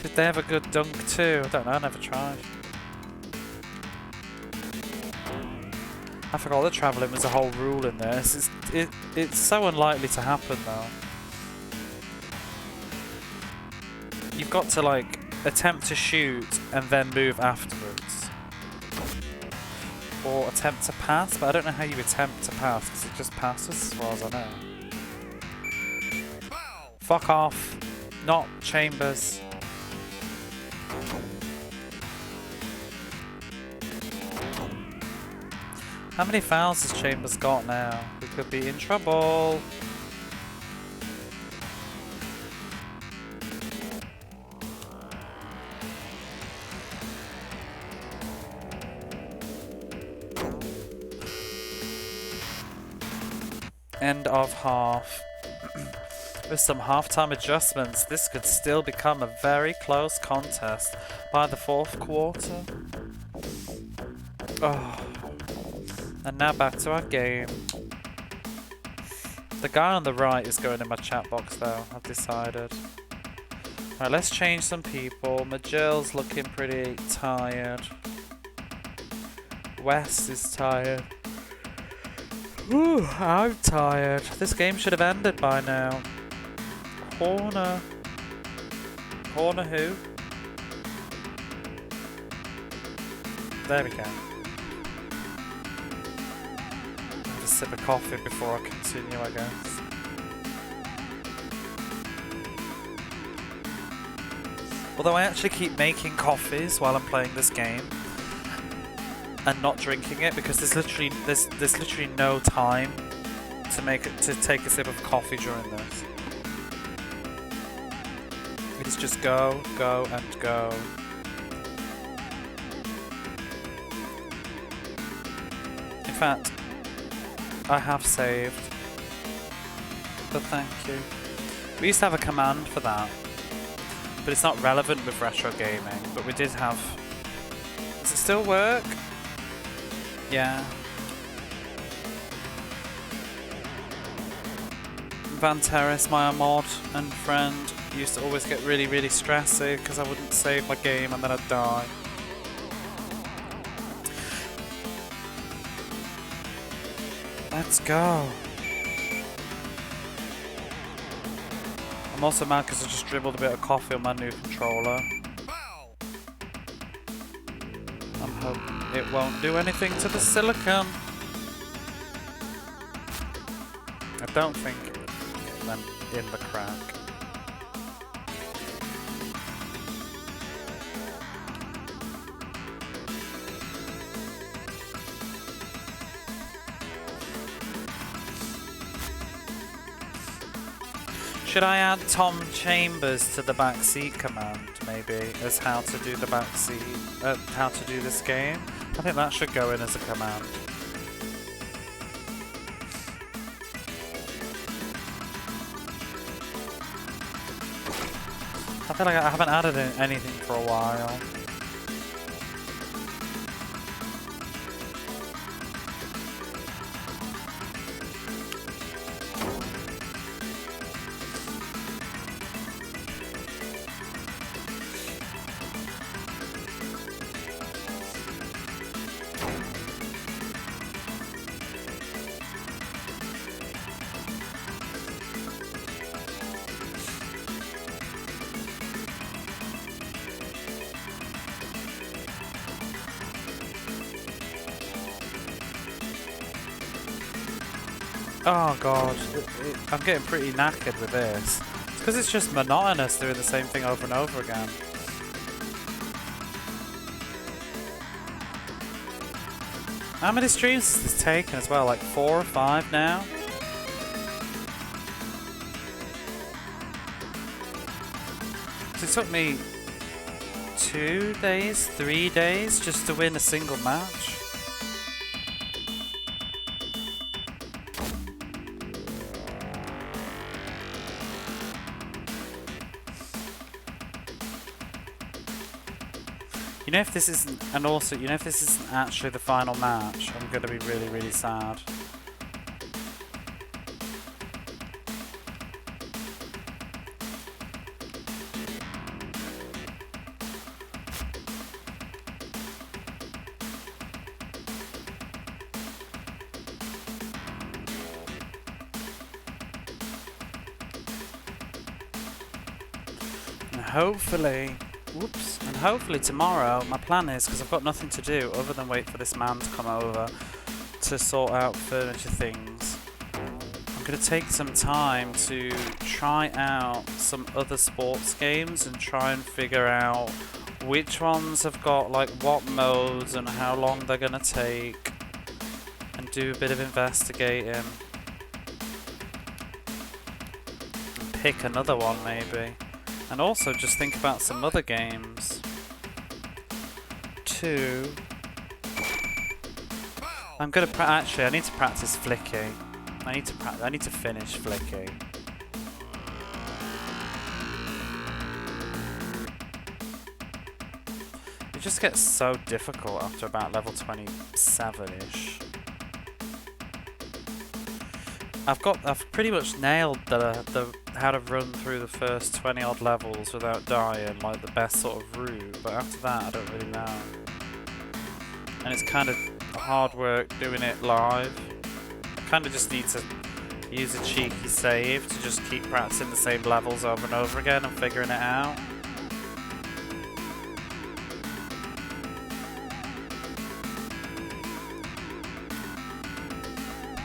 Did they have a good dunk too? I don't know, I never tried. I forgot that travelling was a whole rule in this. It's so unlikely to happen though. You've got to like attempt to shoot and then move afterwards. Or attempt to pass, but I don't know how you attempt to pass because it just passes as far as I know. Fuck off. Not Chambers. How many fouls has Chambers got now? We could be in trouble. End of half. With some halftime adjustments, this could still become a very close contest by the fourth quarter. Oh. And now back to our game. The guy on the right is going in my chat box though, I've decided. Alright, let's change some people. Majil's looking pretty tired. Wes is tired. Ooh, I'm tired. This game should have ended by now. Corner. Corner who? There we go. Have a sip of coffee before I continue, I guess. Although I actually keep making coffees while I'm playing this game. And not drinking it because there's literally no time to take a sip of coffee during this. It is just go, go, and go. In fact, I have saved. But thank you. We used to have a command for that, but it's not relevant with retro gaming. But we did have. Does it still work? Yeah. Van Terrace, my mod and friend, used to always get really, really stressy because I wouldn't save my game and then I'd die. Let's go. I'm also mad because I just dribbled a bit of coffee on my new controller. I'm hoping it won't do anything to the silicon. I don't think it went in the crack. Should I add Tom Chambers to the backseat command, maybe, as how to do the backseat, how to do this game? I think that should go in as a command. I feel like I haven't added anything for a while. Oh god, I'm getting pretty knackered with this. It's because it's just monotonous doing the same thing over and over again. How many streams has this taken as well? Like 4 or 5 now? So it took me 2 days, 3 days just to win a single match. You know if this isn't, and also, you know if this isn't actually the final match, I'm going to be really, really sad. And hopefully... Whoops. And hopefully tomorrow, my plan is, because I've got nothing to do other than wait for this man to come over to sort out furniture things, I'm going to take some time to try out some other sports games and try and figure out which ones have got like what modes and how long they're going to take, and do a bit of investigating. And pick another one maybe. And also just think about some other games too. I'm gonna actually I need to practice flicking. I need to finish flicking. It just gets so difficult after about level 27-ish. I've pretty much nailed the how to run through the first 20 odd levels without dying, like the best sort of route, but after that I don't really know. And it's kind of hard work doing it live. I kind of just need to use a cheeky save to just keep practicing the same levels over and over again and figuring it out.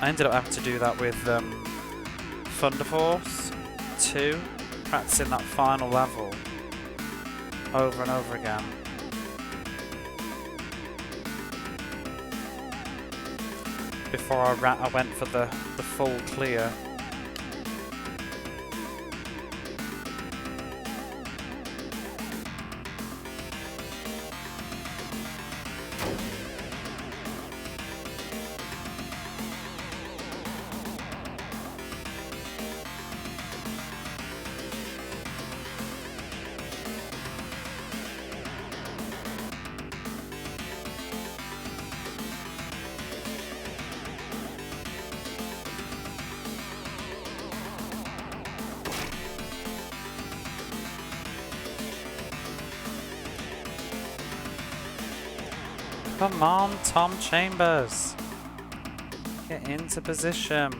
I ended up having to do that with Thunder Force 2, practicing that final level over and over again. before I went for the full clear. Come on, Tom Chambers. Get into position.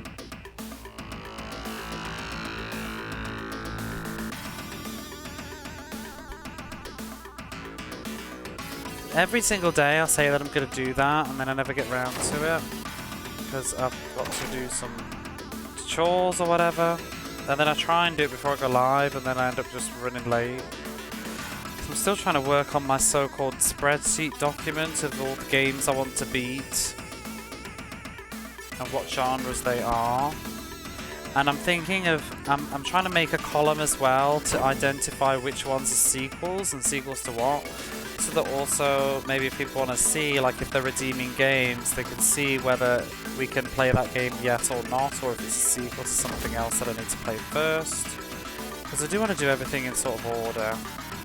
Every single day I say that I'm going to do that and then I never get round to it. Because I've got to do some chores or whatever. And then I try and do it before I go live and then I end up just running late. I'm still trying to work on my so-called spreadsheet document of all the games I want to beat and what genres they are. And I'm thinking of, I'm trying to make a column as well to identify which ones are sequels and sequels to what. So that also, maybe if people want to see, like if they're redeeming games, they can see whether we can play that game yet or not, or if it's a sequel to something else that I need to play first. Because I do want to do everything in sort of order.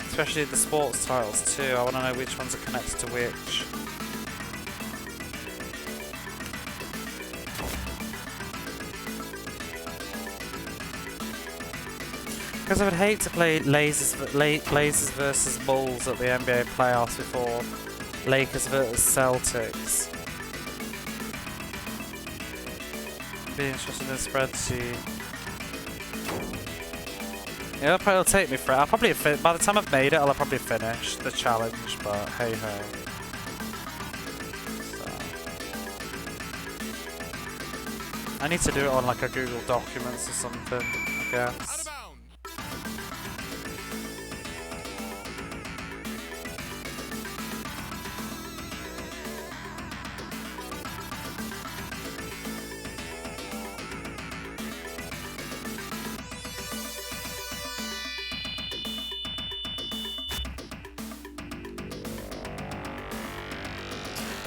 Especially the sports titles too, I want to know which ones are connected to which. Because I would hate to play Blazers versus Bulls at the NBA playoffs before Lakers versus Celtics. Be interested in the spreadsheet. Yeah, it'll take me for it. I'll probably by the time I've made it, I'll probably finish the challenge, but hey ho. So. I need to do it on like a Google Documents or something, I guess.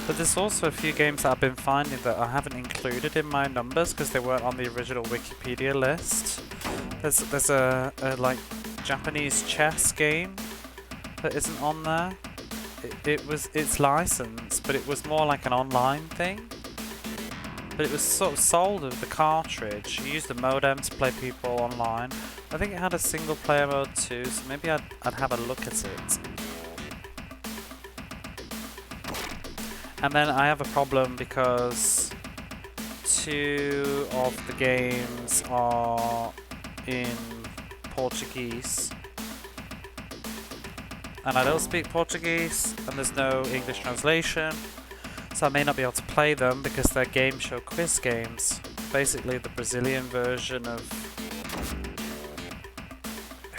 But there's also a few games that I've been finding that I haven't included in my numbers because they weren't on the original Wikipedia list. There's a like Japanese chess game that isn't on there. It's licensed, but it was more like an online thing. But it was sort of sold with the cartridge. You used the modem to play people online. I think it had a single player mode too, so maybe I'd have a look at it. And then I have a problem because 2 of the games are in Portuguese. And I don't speak Portuguese, and there's no English translation. So I may not be able to play them because they're game show quiz games. Basically the Brazilian version of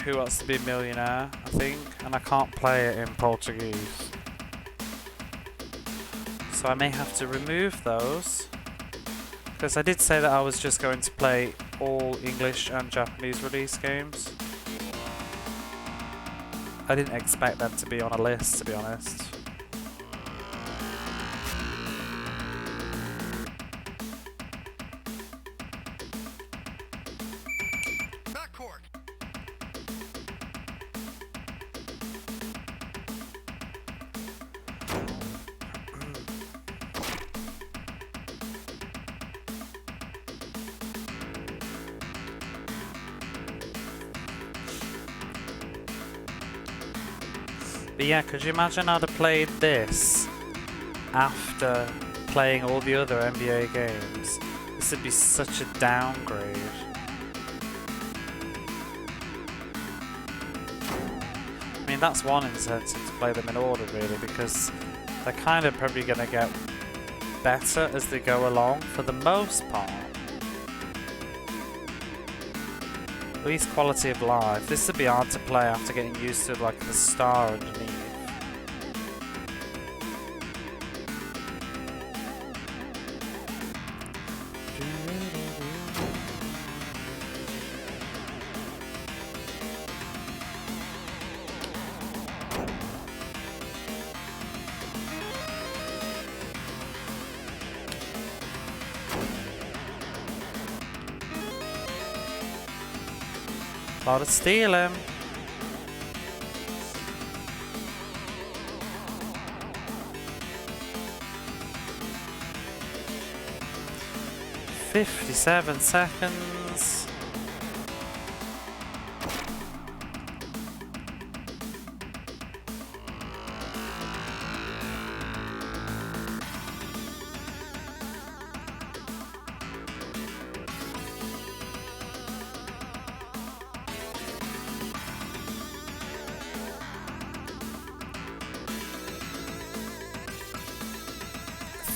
Who Wants to Be a Millionaire, I think. And I can't play it in Portuguese. So I may have to remove those, because I did say that I was just going to play all English and Japanese release games. I didn't expect them to be on a list, to be honest. Backcourt. But yeah, could you imagine I'd have played this after playing all the other NBA games? This would be such a downgrade. I mean, that's one incentive to play them in order, really, because they're kind of probably going to get better as they go along, for the most part. At least quality of life. This would be hard to play after getting used to like the star underneath. A lot of stealing. "57 seconds.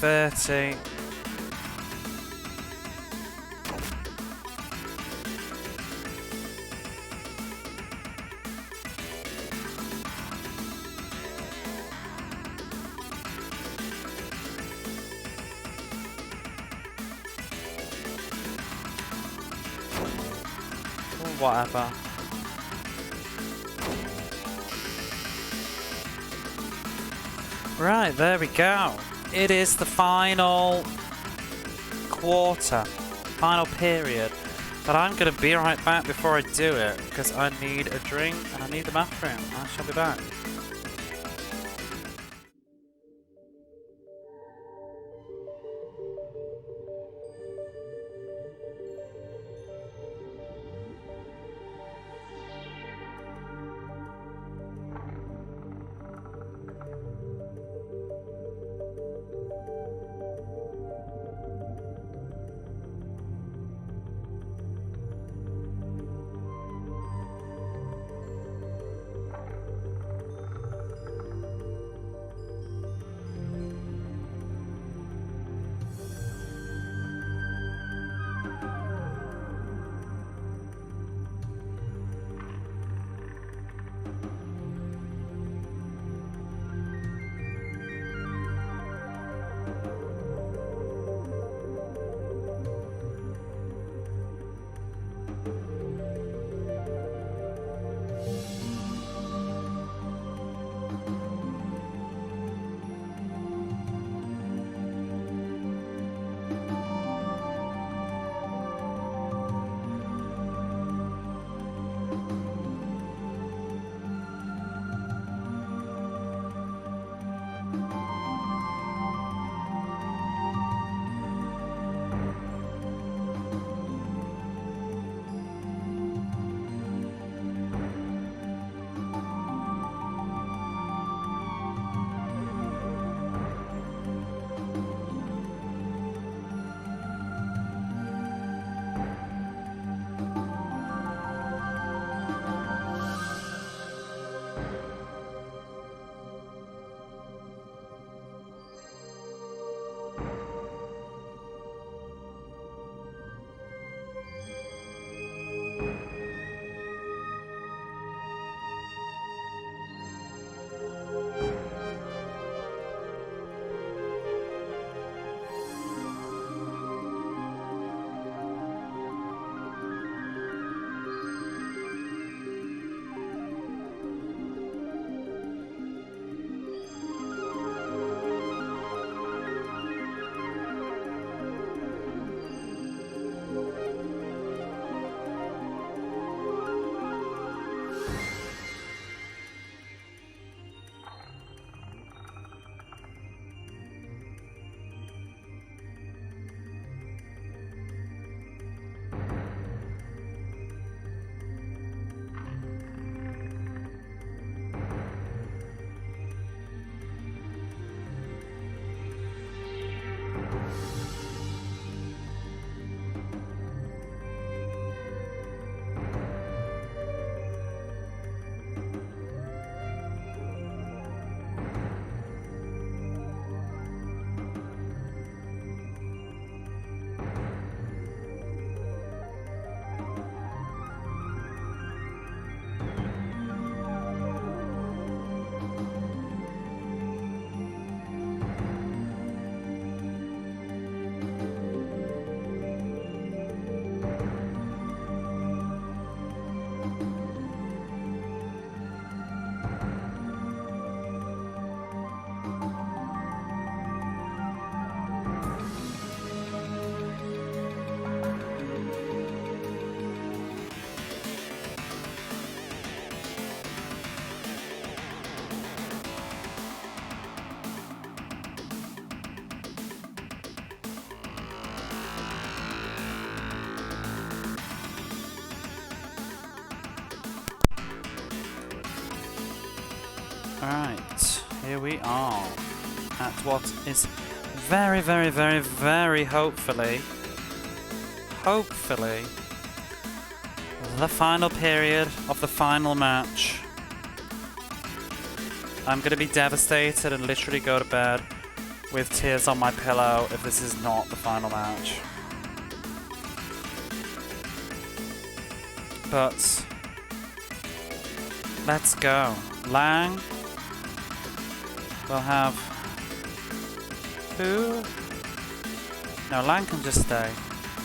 "30. Whatever. Right, there we go. It is the final quarter, final period. But I'm going to be right back before I do it, because I need a drink and I need the bathroom. I shall be back. Right, here we are at what is very, very, very, very hopefully, the final period of the final match. I'm going to be devastated and literally go to bed with tears on my pillow if this is not the final match. But let's go. Lang will have who? No, Lang can just stay.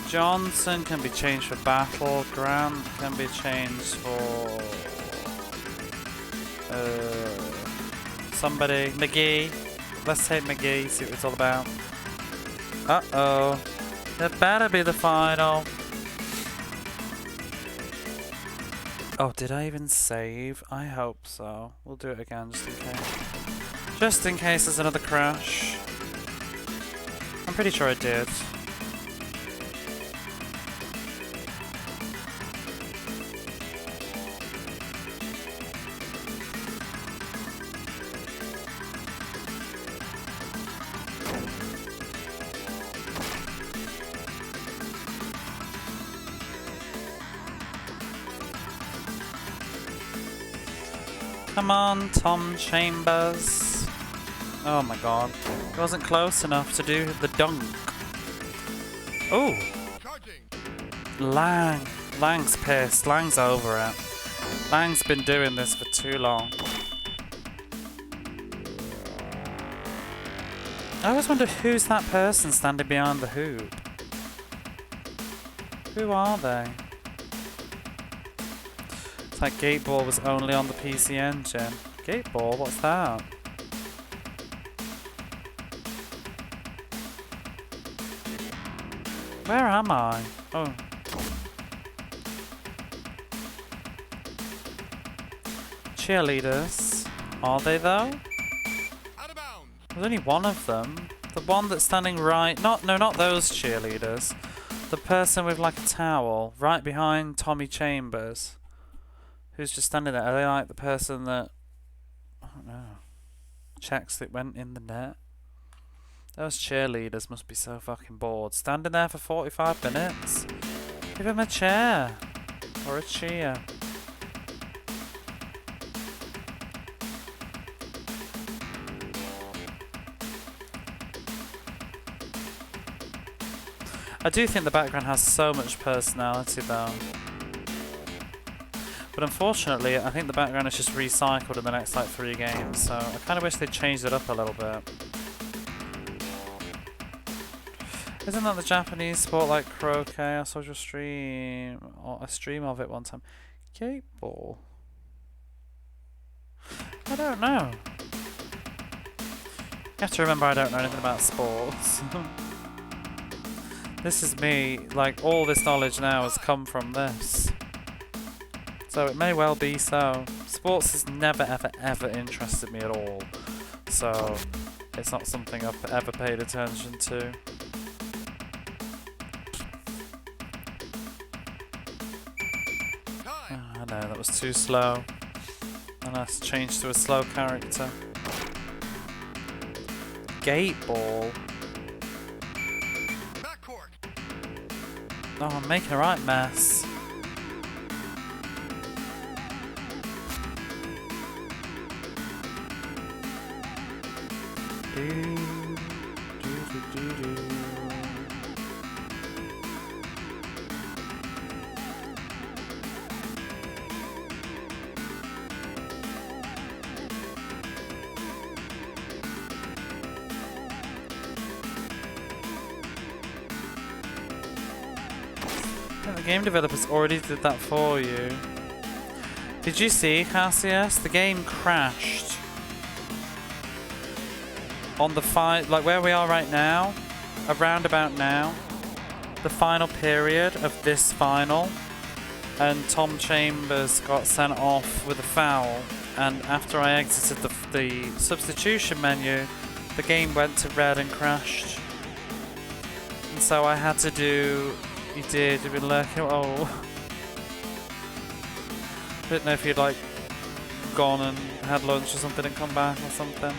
Johnson can be changed for Battle. Grant can be changed for somebody. McGee. Let's take McGee, see what it's all about. Uh-oh. It better be the final. Oh, did I even save? I hope so. We'll do it again just in case. Just in case there's another crash. I'm pretty sure I did. Come on, Tom Chambers. Oh my god. It wasn't close enough to do the dunk. Oh! Lang. Lang's pissed. Lang's over it. Lang's been doing this for too long. I always wonder who's that person standing behind the hoop. Who are they? It's like Gateball was only on the PC Engine. Gateball? What's that? Where am I? Oh. Cheerleaders. Are they though? Out of bounds. There's only one of them. The one that's standing right... No, not those cheerleaders. The person with like a towel right behind Tommy Chambers. Who's just standing there? Are they like the person that... I don't know. Checks that went in the net? Those cheerleaders must be so fucking bored. Standing there for 45 minutes? Give him a chair. Or a cheer. I do think the background has so much personality though. But unfortunately, I think the background is just recycled in the next like 3 games, so I kind of wish they'd changed it up a little bit. Isn't that the Japanese sport like croquet? I saw your stream, or a stream of it one time. Gateball? I don't know. You have to remember I don't know anything about sports. This is me, like all this knowledge now has come from this. So it may well be so. Sports has never ever ever interested me at all. So it's not something I've ever paid attention to. Oh, I know, that was too slow. And that's changed to a slow character. Gateball. Oh, I'm making a right mess. The game developers already did that for you. Did you see, Cassius? The game crashed on the like where we are right now, around about now, the final period of this final, and Tom Chambers got sent off with a foul, and after I exited the substitution menu, the game went to red and crashed. And so I had to do... You did, you've been lurking. Oh. I didn't know if you'd like gone and had lunch or something and come back or something.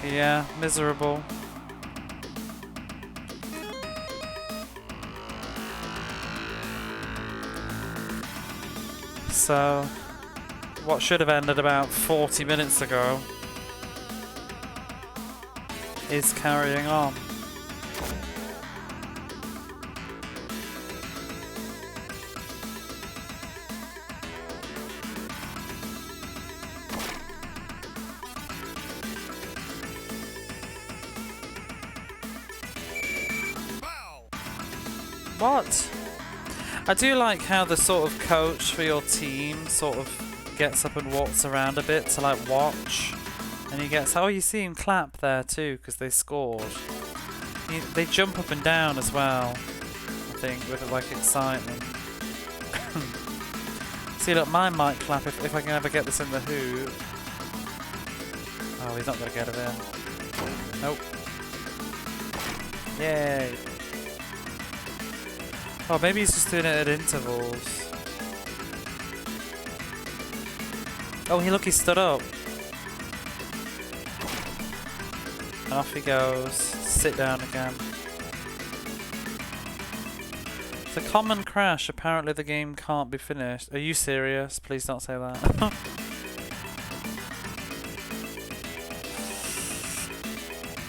Yeah, miserable. So, what should have ended about 40 minutes ago is carrying on. Foul. What? I do like how the sort of coach for your team sort of gets up and walks around a bit to like watch. And he gets, oh, you see him clap there too because they scored. They jump up and down as well, I think, with like excitement. See, look, mine might clap if I can ever get this in the hoop. Oh, he's not going to get it in. Nope. Yay. Oh, maybe he's just doing it at intervals. Oh, look, he stood up. And off he goes. Sit down again. It's a common crash. Apparently the game can't be finished. Are you serious? Please don't say that.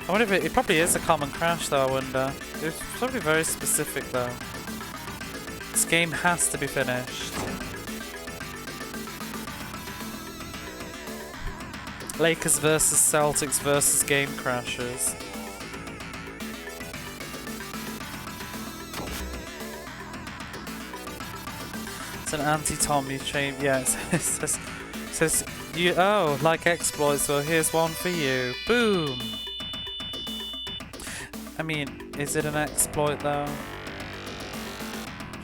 I wonder if it probably is a common crash though, I wonder. It's probably very specific though. This game has to be finished. Lakers versus Celtics versus game crashes. It's an anti-Tommy chain. Yeah, it says you. Oh, like exploits. Well, here's one for you. Boom. I mean, is it an exploit though?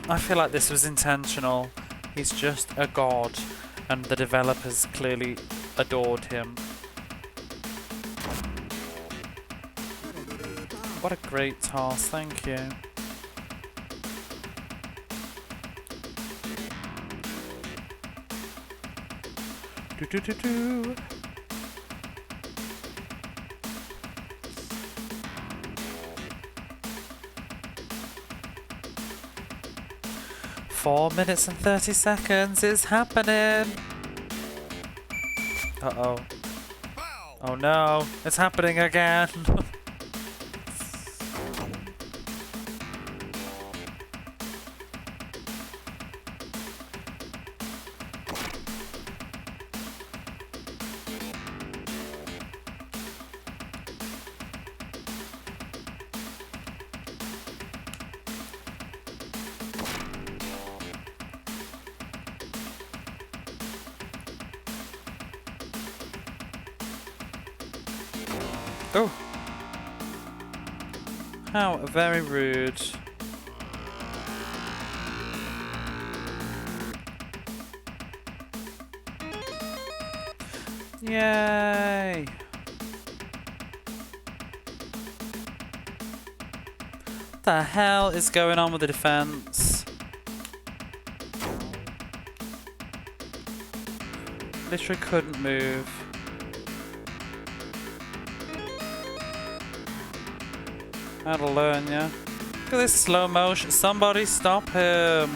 I feel like this was intentional. He's just a god, and the developers clearly adored him. What a great toss, thank you. Do do do do. Four minutes and 30 seconds, it's happening! Uh-oh. Oh no, it's happening again! Oh! How very rude. Yay! What the hell is going on with the defense? Literally couldn't move. That'll learn ya. Look at this slow motion. Somebody stop him.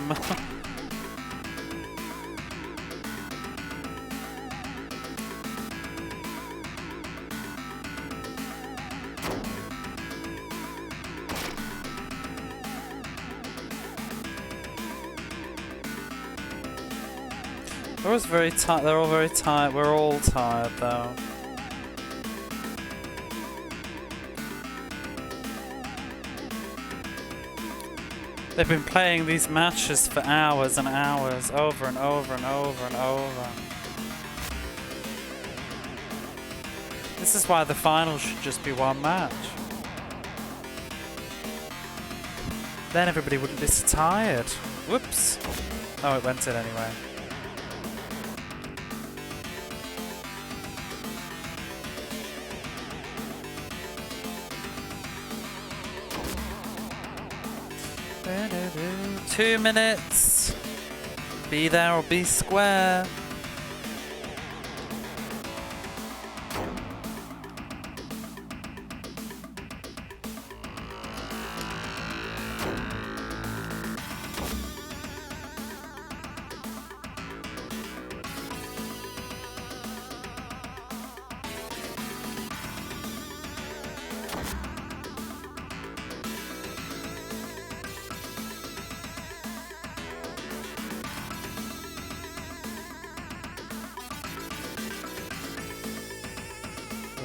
They're very tired. They're all very tired. We're all tired though. They've been playing these matches for hours and hours, over and over and over and over. This is why the final should just be one match. Then everybody wouldn't be so tired. Whoops. Oh, it went in anyway. .2 minutes. Be there or be square.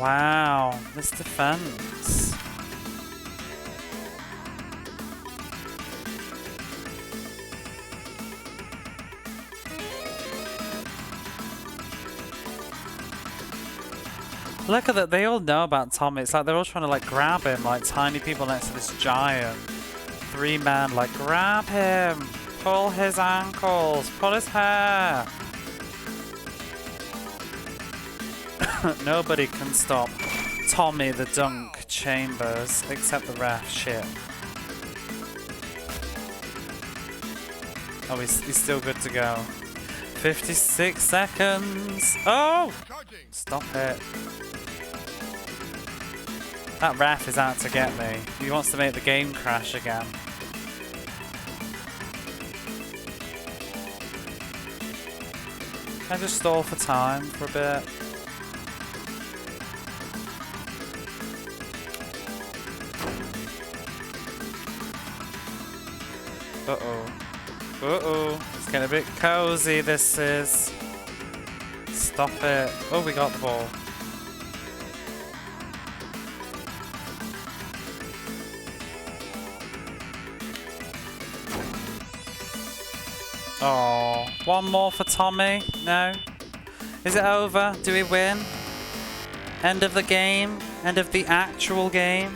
Wow, this defense. Look at that, they all know about Tommy. It's like they're all trying to like grab him like tiny people next to this giant. 3-man, like grab him, pull his ankles, pull his hair. Nobody can stop Tommy the Dunk Chambers except the ref. Shit. Oh, he's still good to go. 56 seconds. Oh! Charging. Stop it. That ref is out to get me. He wants to make the game crash again. Can I just stall for time for a bit? Uh-oh. Uh-oh. It's getting a bit cozy, this is. Stop it. Oh, we got the ball. Oh, one more for Tommy? No? Is it over? Do we win? End of the game? End of the actual game?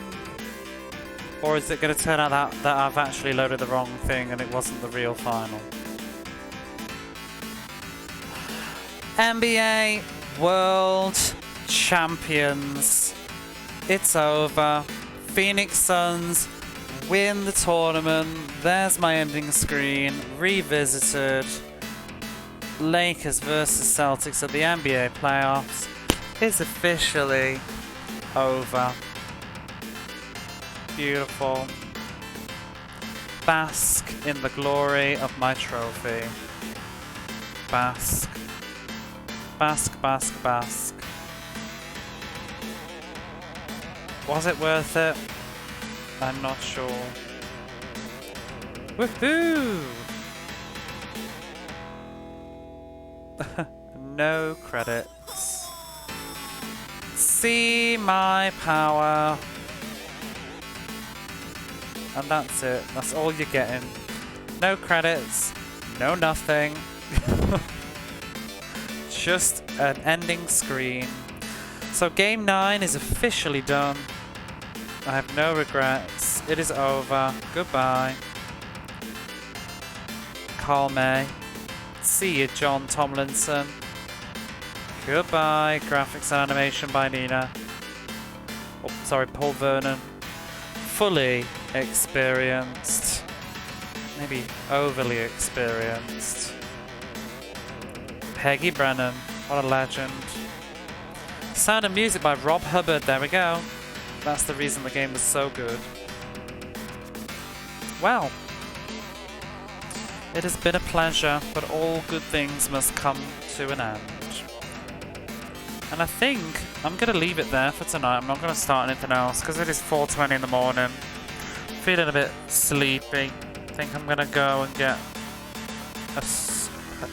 Or is it going to turn out that I've actually loaded the wrong thing and it wasn't the real final? NBA World Champions. It's over. Phoenix Suns win the tournament. There's my ending screen. Revisited. Lakers versus Celtics at the NBA playoffs is officially over. Beautiful. Bask in the glory of my trophy. Bask. Bask, bask, bask. Was it worth it? I'm not sure. Woohoo! No credits. See my power. And that's it. That's all you're getting. No credits. No nothing. Just an ending screen. So game 9 is officially done. I have no regrets. It is over. Goodbye. Carl May. See you, John Tomlinson. Goodbye. Graphics and animation by Nina. Oh, sorry, Paul Vernon. Fully experienced. Maybe overly experienced. Peggy Brennan. What a legend. Sound and music by Rob Hubbard. There we go. That's the reason the game was so good. Well, it has been a pleasure, but all good things must come to an end. And I think I'm going to leave it there for tonight. I'm not going to start anything else because it is 4:20 in the morning. Feeling a bit sleepy. I think I'm going to go and get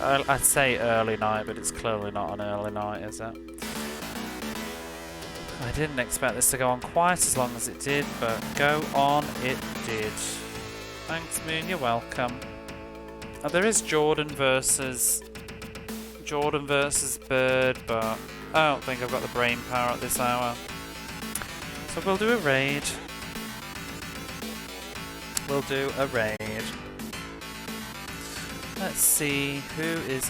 I'd say early night, but it's clearly not an early night, is it? I didn't expect this to go on quite as long as it did, but go on it did. Thanks, Moon, you're welcome. Oh, there is Jordan versus Bird, but I don't think I've got the brain power at this hour. So we'll do a raid. We'll do a raid. Let's see who is